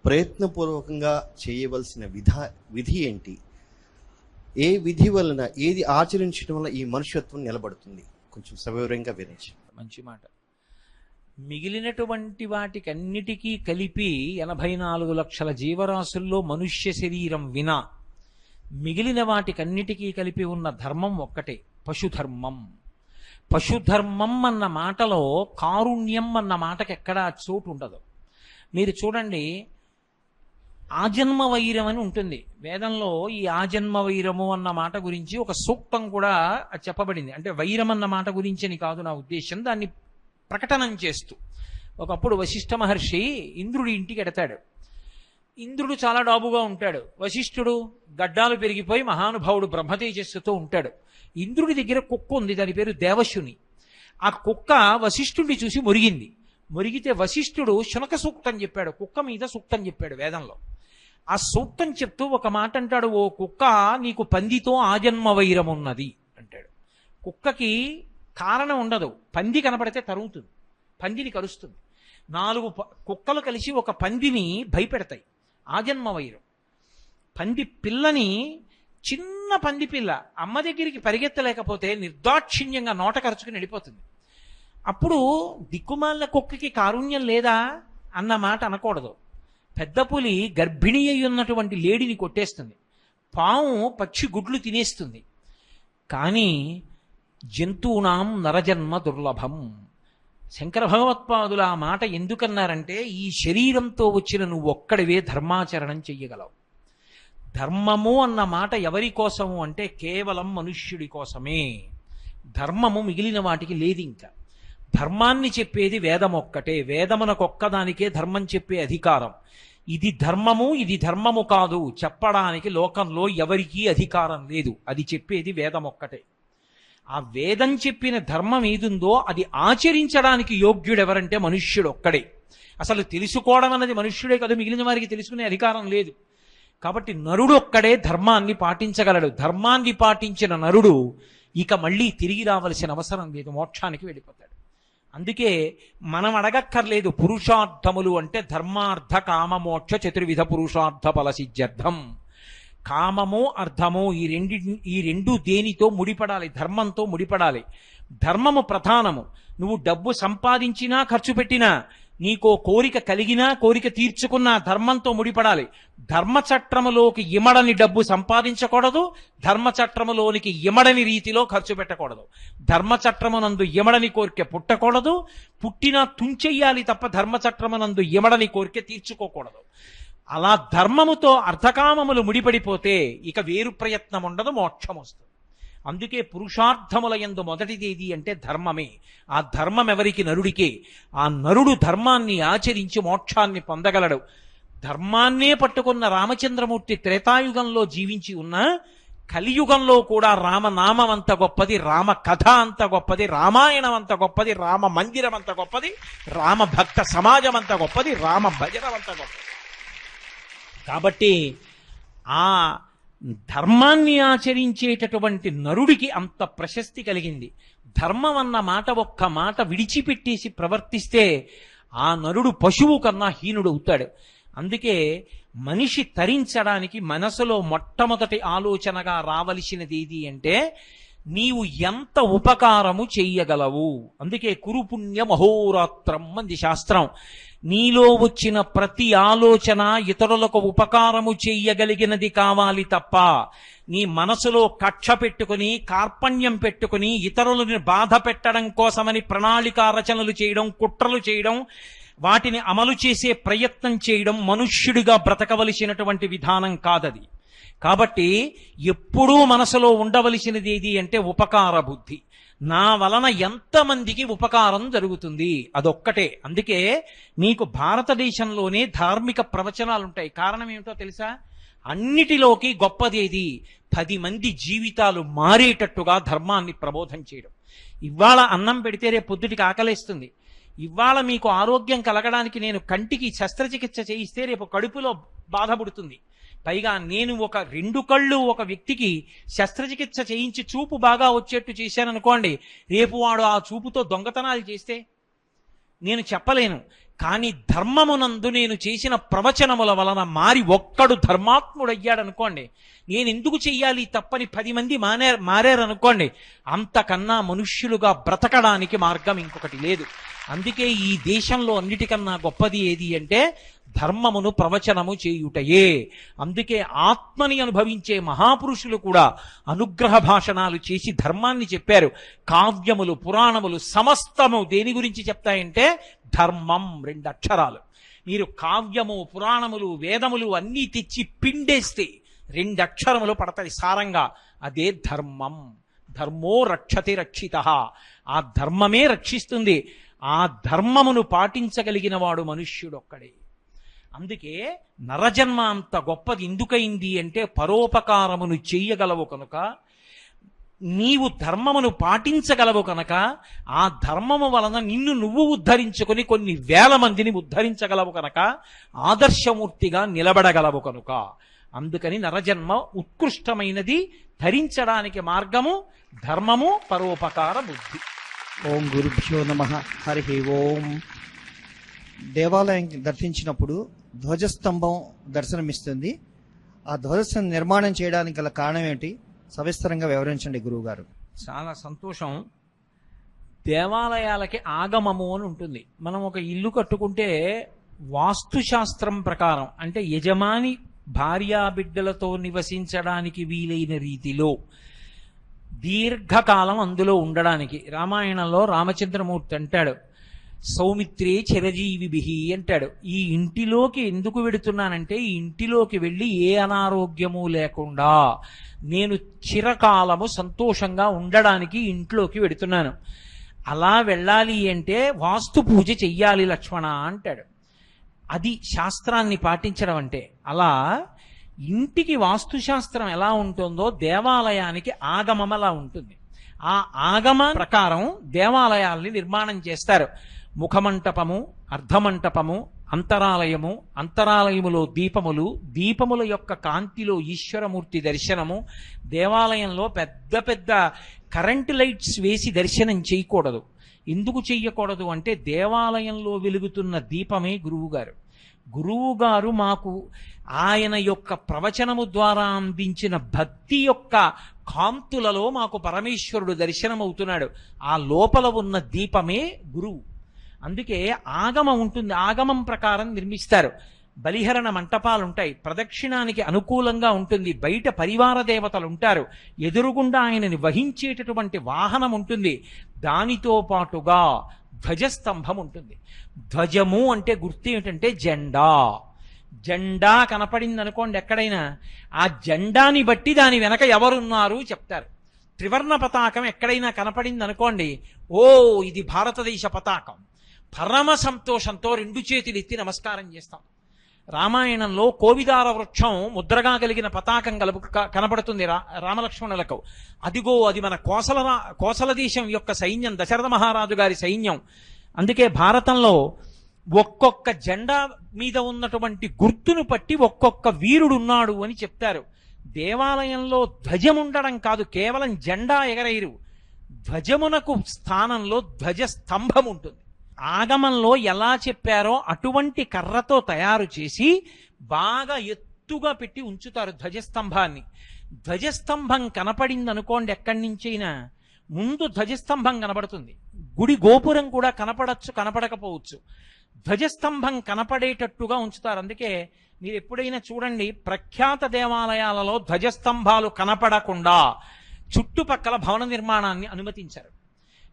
ప్రయత్నపూర్వకంగా చేయవలసిన విధి ఏంటి? ఏ విధి వలన, ఏది ఆచరించడం వల్ల ఈ మనుష్యత్వం నిలబడుతుంది? కొంచెం సవివరంగా వివరించి. మంచి మాట. మిగిలినటువంటి వాటికన్నిటికీ కలిపి 84 లక్షల జీవరాశుల్లో మనుష్య శరీరం వినా మిగిలిన వాటికన్నిటికీ కలిపి ఉన్న ధర్మం ఒక్కటే, పశుధర్మం. పశుధర్మం అన్న మాటలో కారుణ్యం అన్న మాటకి ఎక్కడా చోటు ఉండదు. మీరు చూడండి, ఆజన్మ వైరం అని ఉంటుంది వేదంలో. ఈ ఆజన్మ వైరము అన్న మాట గురించి ఒక సూక్తం కూడా చెప్పబడింది. అంటే వైరం అన్న మాట గురించి అని కాదు నా ఉద్దేశం, దాన్ని ప్రకటనం చేస్తూ. ఒకప్పుడు వశిష్ఠ మహర్షి ఇంద్రుడి ఇంటికి ఎడతాడు. ఇంద్రుడు చాలా డాబుగా ఉంటాడు, వశిష్ఠుడు గడ్డాలు పెరిగిపోయి మహానుభావుడు బ్రహ్మతేజస్సుతో ఉంటాడు. ఇంద్రుడి దగ్గర కుక్క ఉంది, దాని పేరు దేవశుని. ఆ కుక్క వశిష్ఠుడిని చూసి మొరిగింది. మొరిగితే వశిష్ఠుడు శునక సూక్తం చెప్పాడు, కుక్క మీద సూక్తం చెప్పాడు వేదంలో. ఆ సూక్తం చెప్తూ ఒక మాట అంటాడు, ఓ కుక్క, నీకు పందితో ఆజన్మ వైరం ఉన్నది అంటాడు. కుక్కకి కారణం ఉండదు, పంది కనపడితే తరుగుతుంది, పందిని కరుస్తుంది. 4 కుక్కలు కలిసి ఒక పందిని భయపెడతాయి, ఆజన్మ వైరం. పంది పిల్లని, చిన్న పంది పిల్ల అమ్మ దగ్గరికి పరిగెత్తలేకపోతే నిర్దాక్షిణ్యంగా నోట ఖర్చుకుని వెళ్ళిపోతుంది. అప్పుడు దిక్కుమాలిన కుక్కకి కారుణ్యం లేదా అన్న మాట అనకూడదు. పెద్ద పులి గర్భిణి అయి ఉన్నటువంటి లేడిని కొట్టేస్తుంది, పాము పక్షి గుడ్లు తినేస్తుంది. కానీ జంతువునాం నరజన్మ దుర్లభం. శంకర భగవత్పాదులు ఆ మాట ఎందుకన్నారంటే, ఈ శరీరంతో వచ్చిన నువ్వు ఒక్కడివే ధర్మాచరణం చెయ్యగలవు. ధర్మము అన్న మాట ఎవరి కోసము అంటే కేవలం మనుష్యుడి కోసమే. ధర్మము మిగిలిన వాటికి లేదు. ఇంకా ధర్మాన్ని చెప్పేది వేదం ఒక్కటే. వేదమునకొక్కదానికే ధర్మం చెప్పే అధికారం. ఇది ధర్మము, ఇది ధర్మము కాదు చెప్పడానికి లోకంలో ఎవరికీ అధికారం లేదు. అది చెప్పేది వేదం ఒక్కటే. ఆ వేదం చెప్పిన ధర్మం ఏదుందో అది ఆచరించడానికి యోగ్యుడెవరంటే మనుష్యుడు ఒక్కడే. అసలు తెలుసుకోవడం అన్నది మనుష్యుడే కాదు, మిగిలిన వారికి తెలుసుకునే అధికారం లేదు. కాబట్టి నరుడు ఒక్కడే ధర్మాన్ని పాటించగలడు. ధర్మాన్ని పాటించిన నరుడు ఇక మళ్ళీ తిరిగి రావలసిన అవసరం లేదు, మోక్షానికి వెళ్ళిపోతాడు. అందుకే మనం అడగక్కర్లేదు. పురుషార్థములు అంటే ధర్మార్థ కామ మోక్ష చతుర్విధ పురుషార్థ ఫలసిద్ధ్యర్థం. కామము అర్థము ఈ రెండు దేనితో ముడిపడాలి? ధర్మంతో ముడిపడాలి. ధర్మము ప్రధానము. నువ్వు డబ్బు సంపాదించినా ఖర్చు పెట్టినా, నీకో కోరిక కలిగినా కోరిక తీర్చుకున్నా ధర్మంతో ముడిపడాలి. ధర్మచట్రములోకి ఇమడని డబ్బు సంపాదించకూడదు, ధర్మచట్రములోనికి ఇమడని రీతిలో ఖర్చు పెట్టకూడదు. ధర్మచట్రమునందు ఇమడని కోరిక పుట్టకూడదు, పుట్టినా తుంచెయ్యాలి తప్ప ధర్మచట్రమునందు ఇమడని కోరిక తీర్చుకోకూడదు. అలా ధర్మముతో అర్థకామములు ముడిపడిపోతే ఇక వేరు ప్రయత్నం ఉండదు, మోక్షం వస్తుంది. అందుకే పురుషార్థముల యందు మొదటిదేది అంటే ధర్మమే. ఆ ధర్మం ఎవరికి? నరుడికే. ఆ నరుడు ధర్మాన్ని ఆచరించి మోక్షాన్ని పొందగలడు. ధర్మాన్నే పట్టుకున్న రామచంద్రమూర్తి త్రేతాయుగంలో జీవించి ఉన్న కలియుగంలో కూడా రామనామం అంత గొప్పది, రామ కథ అంత గొప్పది, రామాయణం అంత గొప్పది, రామ మందిరం అంత గొప్పది, రామ భక్త సమాజం అంత గొప్పది, రామ భజనం అంత గొప్పది. కాబట్టి ఆ ధర్మాన్ని ఆచరించేటటువంటి నరుడికి అంత ప్రశస్తి కలిగింది. ధర్మం అన్న మాట ఒక్క మాట విడిచిపెట్టేసి ప్రవర్తిస్తే ఆ నరుడు పశువు కన్నా హీనుడవుతాడు. అందుకే మనిషి తరించడానికి మనసులో మొట్టమొదటి ఆలోచనగా రావలసినది ఏది అంటే, నీవు ఎంత ఉపకారము చెయ్యగలవు. అందుకే కురు పుణ్య మహోరాత్రం అంది శాస్త్రం. నీలో వచ్చిన ప్రతి ఆలోచన ఇతరులకు ఉపకారము చెయ్యగలిగినది కావాలి తప్ప, నీ మనసులో కక్ష పెట్టుకుని కార్పణ్యం పెట్టుకుని ఇతరులని బాధ పెట్టడం కోసమని ప్రణాళిక రచనలు చేయడం, కుట్రలు చేయడం, వాటిని అమలు చేసే ప్రయత్నం చేయడం మనుష్యుడిగా బ్రతకవలసినటువంటి విధానం కాదది. కాబట్టి ఎప్పుడూ మనసులో ఉండవలసినది ఏది అంటే ఉపకార బుద్ధి. నా వలన ఎంతమందికి ఉపకారం జరుగుతుంది, అదొక్కటే. అందుకే మీకు భారతదేశంలోనే ధార్మిక ప్రవచనాలుంటాయి. కారణం ఏమిటో తెలుసా? అన్నిటిలోకి గొప్పదేది 10 మంది జీవితాలు మారేటట్టుగా ధర్మాన్ని ప్రబోధం చేయడం. ఇవాళ అన్నం పెడితే రేపు పొద్దుటికి ఆకలేస్తుంది. ఇవాళ మీకు ఆరోగ్యం కలగడానికి నేను కంటికి శస్త్రచికిత్స చేయిస్తే రేపు కడుపులో బాధపడుతుంది. పైగా నేను ఒక 2 కళ్ళు ఒక వ్యక్తికి శస్త్రచికిత్స చేయించి చూపు బాగా వచ్చేట్టు చేశాననుకోండి, రేపు వాడు ఆ చూపుతో దొంగతనాలు చేస్తే నేను చెప్పలేను. కానీ ధర్మమునందు నేను చేసిన ప్రవచనముల వలన మారి ఒక్కడు ధర్మాత్ముడయ్యాడనుకోండి, నేను ఎందుకు చెయ్యాలి తప్పని 10 మంది మారారనుకోండి, అంతకన్నా మనుష్యులుగా బ్రతకడానికి మార్గం ఇంకొకటి లేదు. అందుకే ఈ దేశంలో అన్నిటికన్నా గొప్పది ఏది అంటే ధర్మమును ప్రవచనము చేయుటయే. అందుకే ఆత్మని అనుభవించే మహాపురుషులు కూడా అనుగ్రహ భాషణాలు చేసి ధర్మాన్ని చెప్పారు. కావ్యములు, పురాణములు సమస్తము దేని గురించి చెప్తాయంటే ధర్మం, 2 అక్షరాలు. మీరు కావ్యము, పురాణములు, వేదములు అన్నీ తెచ్చి పిండేస్తే 2 అక్షరములు పడతాయి సారంగా. అదే ధర్మం. ధర్మో రక్షతి రక్షితః. ఆ ధర్మమే రక్షిస్తుంది. ఆ ధర్మమును పాటించగలిగిన వాడు మనుష్యుడొక్కడే. అందుకే నరజన్మ అంత గొప్పది ఎందుకైంది అంటే పరోపకారమును చెయ్యగలవు కనుక, నీవు ధర్మమును పాటించగలవు కనుక, ఆ ధర్మము వలన నిన్ను నువ్వు ఉద్ధరించుకొని కొన్ని వేల మందిని ఉద్ధరించగలవు కనుక, ఆదర్శమూర్తిగా నిలబడగలవు కనుక. అందుకని నరజన్మ ఉత్కృష్టమైనది. ధరించడానికి మార్గము ధర్మము, పరోపకార బుద్ధి. ఓం గురుభ్యో నమః. హరి ఓం. దేవాలయం దర్శించినప్పుడు ధ్వజస్తంభం దర్శనమిస్తుంది. ఆ ధ్వజస్తంభం నిర్మాణం చేయడానికి గల కారణం ఏంటి? సవిస్తరంగా వివరించండి గురువుగారు. చాలా సంతోషం. దేవాలయాలకి ఆగమము అని ఉంటుంది. మనం ఒక ఇల్లు కట్టుకుంటే వాస్తుశాస్త్రం ప్రకారం, అంటే యజమాని భార్యాబిడ్డలతో నివసించడానికి వీలైన రీతిలో దీర్ఘకాలం అందులో ఉండడానికి, రామాయణంలో రామచంద్రమూర్తి అంటాడు, సౌమిత్రే చిరజీవిభిః అంటాడు. ఈ ఇంటిలోకి ఎందుకు వెడుతున్నానంటే, ఈ ఇంటిలోకి వెళ్ళి ఏ అనారోగ్యము లేకుండా నేను చిరకాలము సంతోషంగా ఉండడానికి ఇంట్లోకి వెడుతున్నాను. అలా వెళ్ళాలి అంటే వాస్తు పూజ చెయ్యాలి లక్ష్మణ అంటాడు. అది శాస్త్రాన్ని పాటించడం అంటే. అలా ఇంటికి వాస్తుశాస్త్రం ఎలా ఉంటుందో దేవాలయానికి ఆగమం అలా ఉంటుంది. ఆ ఆగమ ప్రకారం దేవాలయాల్ని నిర్మాణం చేస్తారు. ముఖమంటపము, అర్ధమంటపము, అంతరాలయము, అంతరాలయములో దీపములు, దీపముల యొక్క కాంతిలో ఈశ్వరమూర్తి దర్శనము. దేవాలయంలో పెద్ద పెద్ద కరెంటు లైట్స్ వేసి దర్శనం చేయకూడదు. ఎందుకు చెయ్యకూడదు అంటే దేవాలయంలో వెలుగుతున్న దీపమే గురువుగారు. గురువుగారు మాకు ఆయన యొక్క ప్రవచనము ద్వారా అందించిన భక్తి యొక్క కాంతులలో మాకు పరమేశ్వరుడు దర్శనమవుతున్నాడు. ఆ లోపల ఉన్న దీపమే గురువు. అందుకే ఆగమం ఉంటుంది. ఆగమం ప్రకారం నిర్మిస్తారు. బలిహరణ మంటపాలుంటాయి. ప్రదక్షిణానికి అనుకూలంగా ఉంటుంది. బయట పరివార దేవతలు ఉంటారు. ఎదురుగుండా ఆయనని వహించేటటువంటి వాహనం ఉంటుంది. దానితో పాటుగా ధ్వజస్తంభం ఉంటుంది. ధ్వజము అంటే గుర్తు ఏమిటంటే జెండా. జెండా కనపడింది అనుకోండి ఎక్కడైనా, ఆ జెండాని బట్టి దాని వెనక ఎవరున్నారు చెప్తారు. త్రివర్ణ పతాకం ఎక్కడైనా కనపడింది అనుకోండి, ఓ ఇది భారతదేశ పతాకం. పరమ సంతోషంతో 2 చేతులు ఎత్తి నమస్కారం చేస్తాం. రామాయణంలో కోవిదార వృక్షం ముద్రగా కలిగిన పతాకం కనపడుతుంది రామలక్ష్మణులకు. అదిగో అది మన కోసల దేశం యొక్క సైన్యం, దశరథ మహారాజు గారి సైన్యం. అందుకే భారతంలో ఒక్కొక్క జెండా మీద ఉన్నటువంటి గుర్తును పట్టి ఒక్కొక్క వీరుడున్నాడు అని చెప్తారు. దేవాలయంలో ధ్వజం ఉండడం కాదు, కేవలం జెండా ఎగరైరు. ధ్వజమునకు స్థానంలో ధ్వజస్తంభం ఉంటుంది. ఆగమంలో ఎలా చెప్పారో అటువంటి కర్రతో తయారు చేసి బాగా ఎత్తుగా పెట్టి ఉంచుతారు ధ్వజస్తంభాన్ని. ధ్వజస్తంభం కనపడింది అనుకోండి ఎక్కడి నుంచైనా, ముందు ధ్వజస్తంభం కనపడుతుంది. గుడి గోపురం కూడా కనపడచ్చు, కనపడకపోవచ్చు. ధ్వజస్తంభం కనపడేటట్టుగా ఉంచుతారు. అందుకే మీరు ఎప్పుడైనా చూడండి, ప్రఖ్యాత దేవాలయాలలో ధ్వజస్తంభాలు కనపడకుండా చుట్టుపక్కల భవన నిర్మాణాన్ని అనుమతించారు.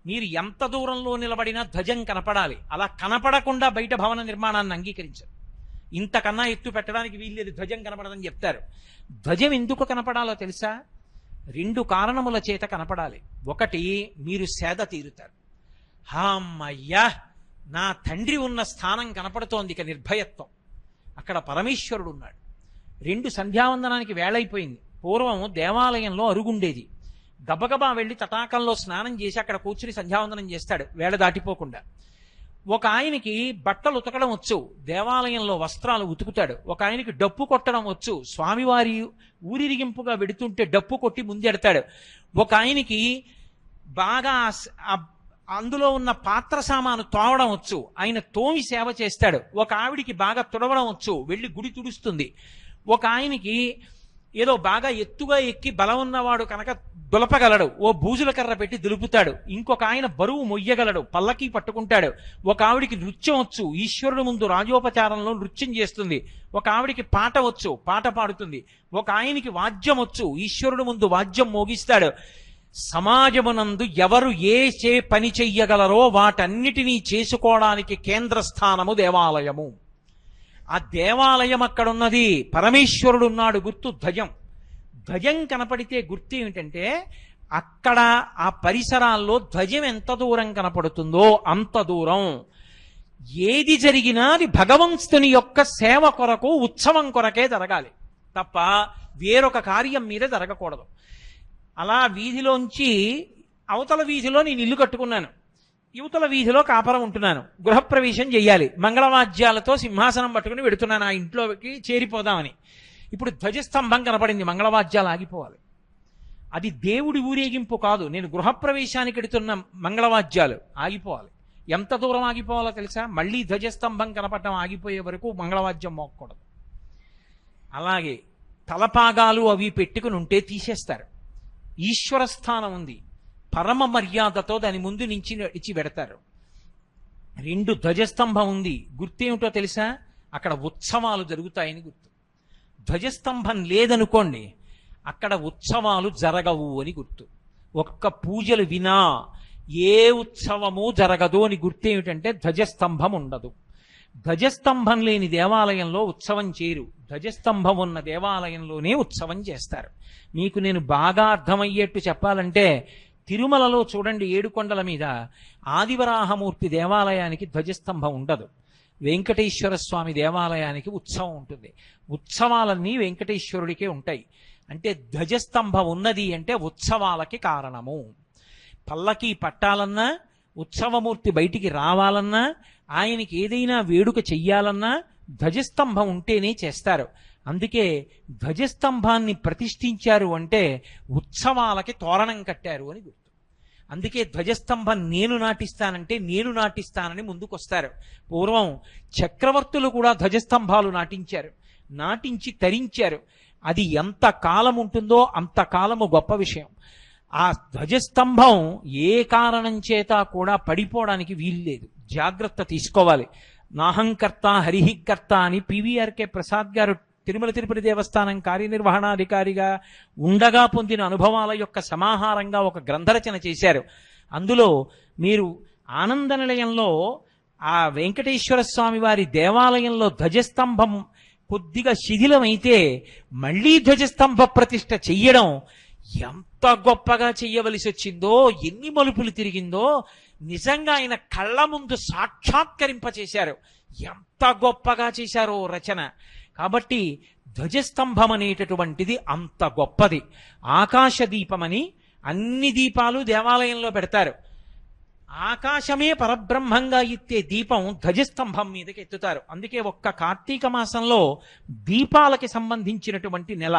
మీరు ఎంత దూరంలో నిలబడినా ధ్వజం కనపడాలి. అలా కనపడకుండా బయట భవన నిర్మాణాన్ని అంగీకరించారు. ఇంతకన్నా ఎత్తు పెట్టడానికి వీల్లేదు, ధ్వజం కనపడదని చెప్తారు. ధ్వజం ఎందుకు కనపడాలో తెలుసా? 2 కారణముల చేత కనపడాలి. ఒకటి, మీరు సేద తీరుతారు. అమ్మయ్యా, నా తండ్రి ఉన్న స్థానం కనపడుతోంది, ఇక నిర్భయత్వం. అక్కడ పరమేశ్వరుడు ఉన్నాడు. 2, సంధ్యావందనానికి వేళైపోయింది. పూర్వం దేవాలయంలో అరుగుండేది. గబగబా వెళ్ళి తటాకంలో స్నానం చేసి అక్కడ కూర్చుని సంధ్యావందనం చేస్తాడు వేళ దాటిపోకుండా. ఒక ఆయనకి బట్టలు ఉతకడం వచ్చు, దేవాలయంలో వస్త్రాలు ఉతుకుతాడు. ఒక ఆయనకి డప్పు కొట్టడం వచ్చు, స్వామివారి ఊరిరిగింపుగా వెడుతుంటే డప్పు కొట్టి ముందెడతాడు. ఒక ఆయనకి బాగా అందులో ఉన్న పాత్ర సామాను తోవడం వచ్చు, ఆయన తోమి సేవ చేస్తాడు. ఒక ఆవిడికి బాగా తుడవడం వచ్చు, వెళ్ళి గుడి తుడుస్తుంది. ఒక ఆయనకి ఏదో బాగా ఎత్తుగా ఎక్కి బలం ఉన్నవాడు కనుక దులపగలడు, ఓ బూజుల కర్ర పెట్టి దులుపుతాడు. ఇంకొక ఆయన బరువు మొయ్యగలడు, పల్లకి పట్టుకుంటాడు. ఒక ఆవిడికి నృత్యం వచ్చు, ఈశ్వరుడు ముందు రాజోపచారంలో నృత్యం చేస్తుంది. ఒక ఆవిడికి పాట వచ్చు, పాట పాడుతుంది. ఒక ఆయనకి వాద్యం వచ్చు, ఈశ్వరుడు ముందు వాద్యం మోగిస్తాడు. సమాజమునందు ఎవరు పని చెయ్యగలరో వాటన్నిటినీ చేసుకోవడానికి కేంద్ర స్థానము దేవాలయము. ఆ దేవాలయం అక్కడున్నది, పరమేశ్వరుడు ఉన్నాడు, గుర్తు ధ్వజం. ధ్వజం కనపడితే గుర్తు ఏమిటంటే అక్కడ ఆ పరిసరాల్లో ధ్వజం ఎంత దూరం కనపడుతుందో అంత దూరం ఏది జరిగినా అది భగవంతుని యొక్క సేవ కొరకు, ఉత్సవం కొరకే జరగాలి తప్ప వేరొక కార్యం మీద జరగకూడదు. అలా వీధిలోంచి అవతల వీధిలో నేను ఇల్లు కట్టుకున్నాను, యువతల వీధిలో కాపరం ఉంటున్నాను, గృహప్రవేశం చెయ్యాలి, మంగళవాద్యాలతో సింహాసనం పట్టుకుని వెడుతున్నాను ఆ ఇంట్లోకి చేరిపోదామని. ఇప్పుడు ధ్వజస్తంభం కనపడింది, మంగళవాద్యాలు ఆగిపోవాలి. అది దేవుడి ఊరేగింపు కాదు, నేను గృహప్రవేశానికి ఎడుతున్న మంగళవాద్యాలు ఆగిపోవాలి. ఎంత దూరం ఆగిపోవాలో తెలుసా? మళ్ళీ ధ్వజస్తంభం కనపడటం ఆగిపోయే వరకు మంగళవాద్యం మోగకూడదు. అలాగే తలపాగాలు అవి పెట్టుకుని ఉంటే తీసేస్తారు. ఈశ్వర స్థానం ఉంది, పరమ మర్యాదతో దాని ముందు నుంచి ఇచ్చి పెడతారు. 2 ధ్వజస్తంభం ఉంది, గుర్తేమిటో తెలుసా? అక్కడ ఉత్సవాలు జరుగుతాయని గుర్తు. ధ్వజస్తంభం లేదనుకోండి, అక్కడ ఉత్సవాలు జరగవు అని గుర్తు. ఒక్క పూజలు వినా ఏ ఉత్సవము జరగదు అని గుర్తేమిటంటే ధ్వజస్తంభం ఉండదు. ధ్వజస్తంభం లేని దేవాలయంలో ఉత్సవం చేయరు, ధ్వజస్తంభం ఉన్న దేవాలయంలోనే ఉత్సవం చేస్తారు. మీకు నేను బాగా అర్థమయ్యేట్టు చెప్పాలంటే తిరుమలలో చూడండి, 7 కొండల మీద ఆదివరాహమూర్తి దేవాలయానికి ధ్వజస్తంభం ఉండదు. వెంకటేశ్వర స్వామి దేవాలయానికి ఉత్సవం ఉంటుంది. ఉత్సవాలన్నీ వెంకటేశ్వరుడికే ఉంటాయి. అంటే ధ్వజస్తంభం ఉన్నది అంటే ఉత్సవాలకి కారణము. పల్లకి పట్టాలన్నా, ఉత్సవమూర్తి బయటికి రావాలన్నా, ఆయనకి ఏదైనా వేడుక చెయ్యాలన్నా ధ్వజస్తంభం ఉంటేనే చేస్తారు. అందుకే ధ్వజస్తంభాన్ని ప్రతిష్ఠించారు అంటే ఉత్సవాలకి తోరణం కట్టారు అని గుర్తు. అందుకే ధ్వజస్తంభం నేను నాటిస్తానంటే నేను నాటిస్తానని ముందుకొస్తారు. పూర్వం చక్రవర్తులు కూడా ధ్వజస్తంభాలు నాటించారు, నాటించి తరించారు. అది ఎంత కాలం ఉంటుందో అంత కాలము గొప్ప విషయం. ఆ ధ్వజస్తంభం ఏ కారణం చేత కూడా పడిపోవడానికి వీల్లేదు, జాగ్రత్త తీసుకోవాలి. నాహంకర్త హరిహికర్త అని పివిఆర్కే ప్రసాద్ గారు తిరుమల తిరుపతి దేవస్థానం కార్యనిర్వహణాధికారిగా ఉండగా పొందిన అనుభవాల యొక్క సమాహారంగా ఒక గ్రంథరచన చేశారు. అందులో మీరు ఆనంద నిలయంలో ఆ వెంకటేశ్వర స్వామి వారి దేవాలయంలో ధ్వజస్తంభం కొద్దిగా శిథిలమైతే మళ్లీ ధ్వజస్తంభ ప్రతిష్ఠ చెయ్యడం ఎంత గొప్పగా చెయ్యవలసి వచ్చిందో, ఎన్ని మలుపులు తిరిగిందో నిజంగా ఆయన కళ్ళ ముందు సాక్షాత్కరింపచేశారు. ఎంత గొప్పగా చేశారో రచన. కాబట్టి ధ్వజస్తంభం అనేటటువంటిది అంత గొప్పది. ఆకాశ దీపమని అన్ని దీపాలు దేవాలయంలో పెడతారు. ఆకాశమే పరబ్రహ్మంగా ఎత్తే దీపం ధ్వజస్తంభం మీదకి ఎత్తుతారు. అందుకే ఒక్క కార్తీక మాసంలో దీపాలకి సంబంధించినటువంటి నెల,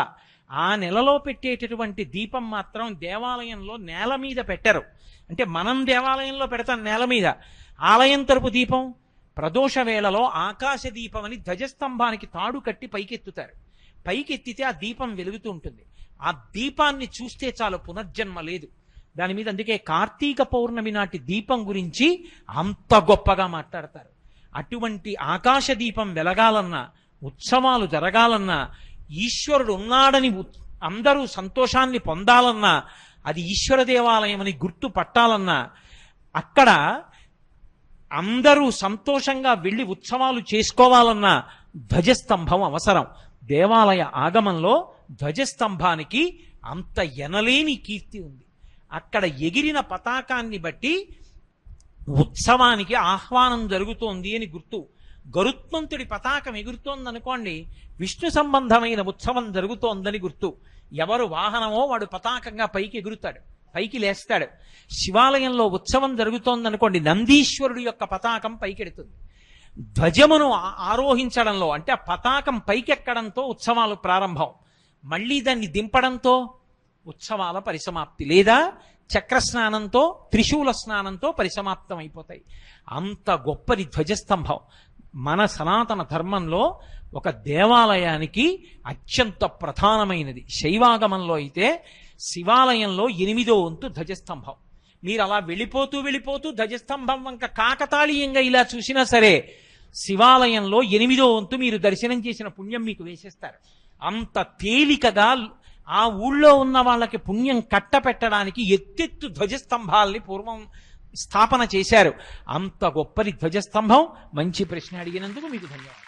ఆ నెలలో పెట్టేటటువంటి దీపం మాత్రం దేవాలయంలో నేల మీద పెట్టరు. అంటే మనం దేవాలయంలో పెడతాం నేల మీద, ఆలయం తరపు దీపం ప్రదోష వేళలో ఆకాశ దీపం అని ధ్వజస్తంభానికి తాడు కట్టి పైకెత్తుతారు. పైకెత్తితే ఆ దీపం వెలుగుతూ ఉంటుంది. ఆ దీపాన్ని చూస్తే చాలు, పునర్జన్మ లేదు దాని మీద. అందుకే కార్తీక పౌర్ణమి నాటి దీపం గురించి అంత గొప్పగా మాట్లాడతారు. అటువంటి ఆకాశ దీపం వెలగాలన్నా, ఉత్సవాలు జరగాలన్నా, ఈశ్వరుడు ఉన్నాడని అందరూ సంతోషాన్ని పొందాలన్నా, అది ఈశ్వర దేవాలయం అని గుర్తు పట్టాలన్నా, అక్కడ అందరూ సంతోషంగా వెళ్ళి ఉత్సవాలు చేసుకోవాలన్నా ధ్వజస్తంభం అవసరం. దేవాలయ ఆగమంలో ధ్వజస్తంభానికి అంత ఎనలేని కీర్తి ఉంది. అక్కడ ఎగిరిన పతాకాన్ని బట్టి ఉత్సవానికి ఆహ్వానం జరుగుతోంది అని గుర్తు. గరుత్మంతుడి పతాకం ఎగురుతోందనుకోండి, విష్ణు సంబంధమైన ఉత్సవం జరుగుతోందని గుర్తు. ఎవరు వాహనమో వాడు పతాకంగా పైకి ఎగురుతాడు. పైకి లేస్తాడు. శివాలయంలో ఉత్సవం జరుగుతోందనుకోండి, నందీశ్వరుడు యొక్క పతాకం పైకెడుతుంది. ధ్వజమును ఆరోహించడంలో అంటే ఆ పతాకం పైకెక్కడంతో ఉత్సవాలు ప్రారంభం. మళ్ళీ దాన్ని దింపడంతో ఉత్సవాల పరిసమాప్తి, లేదా చక్రస్నానంతో త్రిశూల స్నానంతో పరిసమాప్తం అయిపోతాయి. అంత గొప్పది ధ్వజస్తంభం. మన సనాతన ధర్మంలో ఒక దేవాలయానికి అత్యంత ప్రధానమైనది. శైవాగమంలో అయితే శివాలయంలో 8వ వంతు ధ్వజస్తంభం. మీరు అలా వెళ్ళిపోతూ వెళ్ళిపోతూ ధ్వజస్తంభం వంక కాకతాళీయంగా ఇలా చూసినా సరే శివాలయంలో 8వ వంతు మీరు దర్శనం చేసిన పుణ్యం మీకు వేసేస్తారు. అంత తేలికగా ఆ ఊళ్ళో ఉన్న వాళ్ళకి పుణ్యం కట్టపెట్టడానికి ఎత్తెత్తు ధ్వజస్తంభాల్ని పూర్వం స్థాపన చేశారు. అంత గొప్పది ధ్వజస్తంభం. మంచి ప్రశ్న అడిగినందుకు మీకు ధన్యవాదాలు.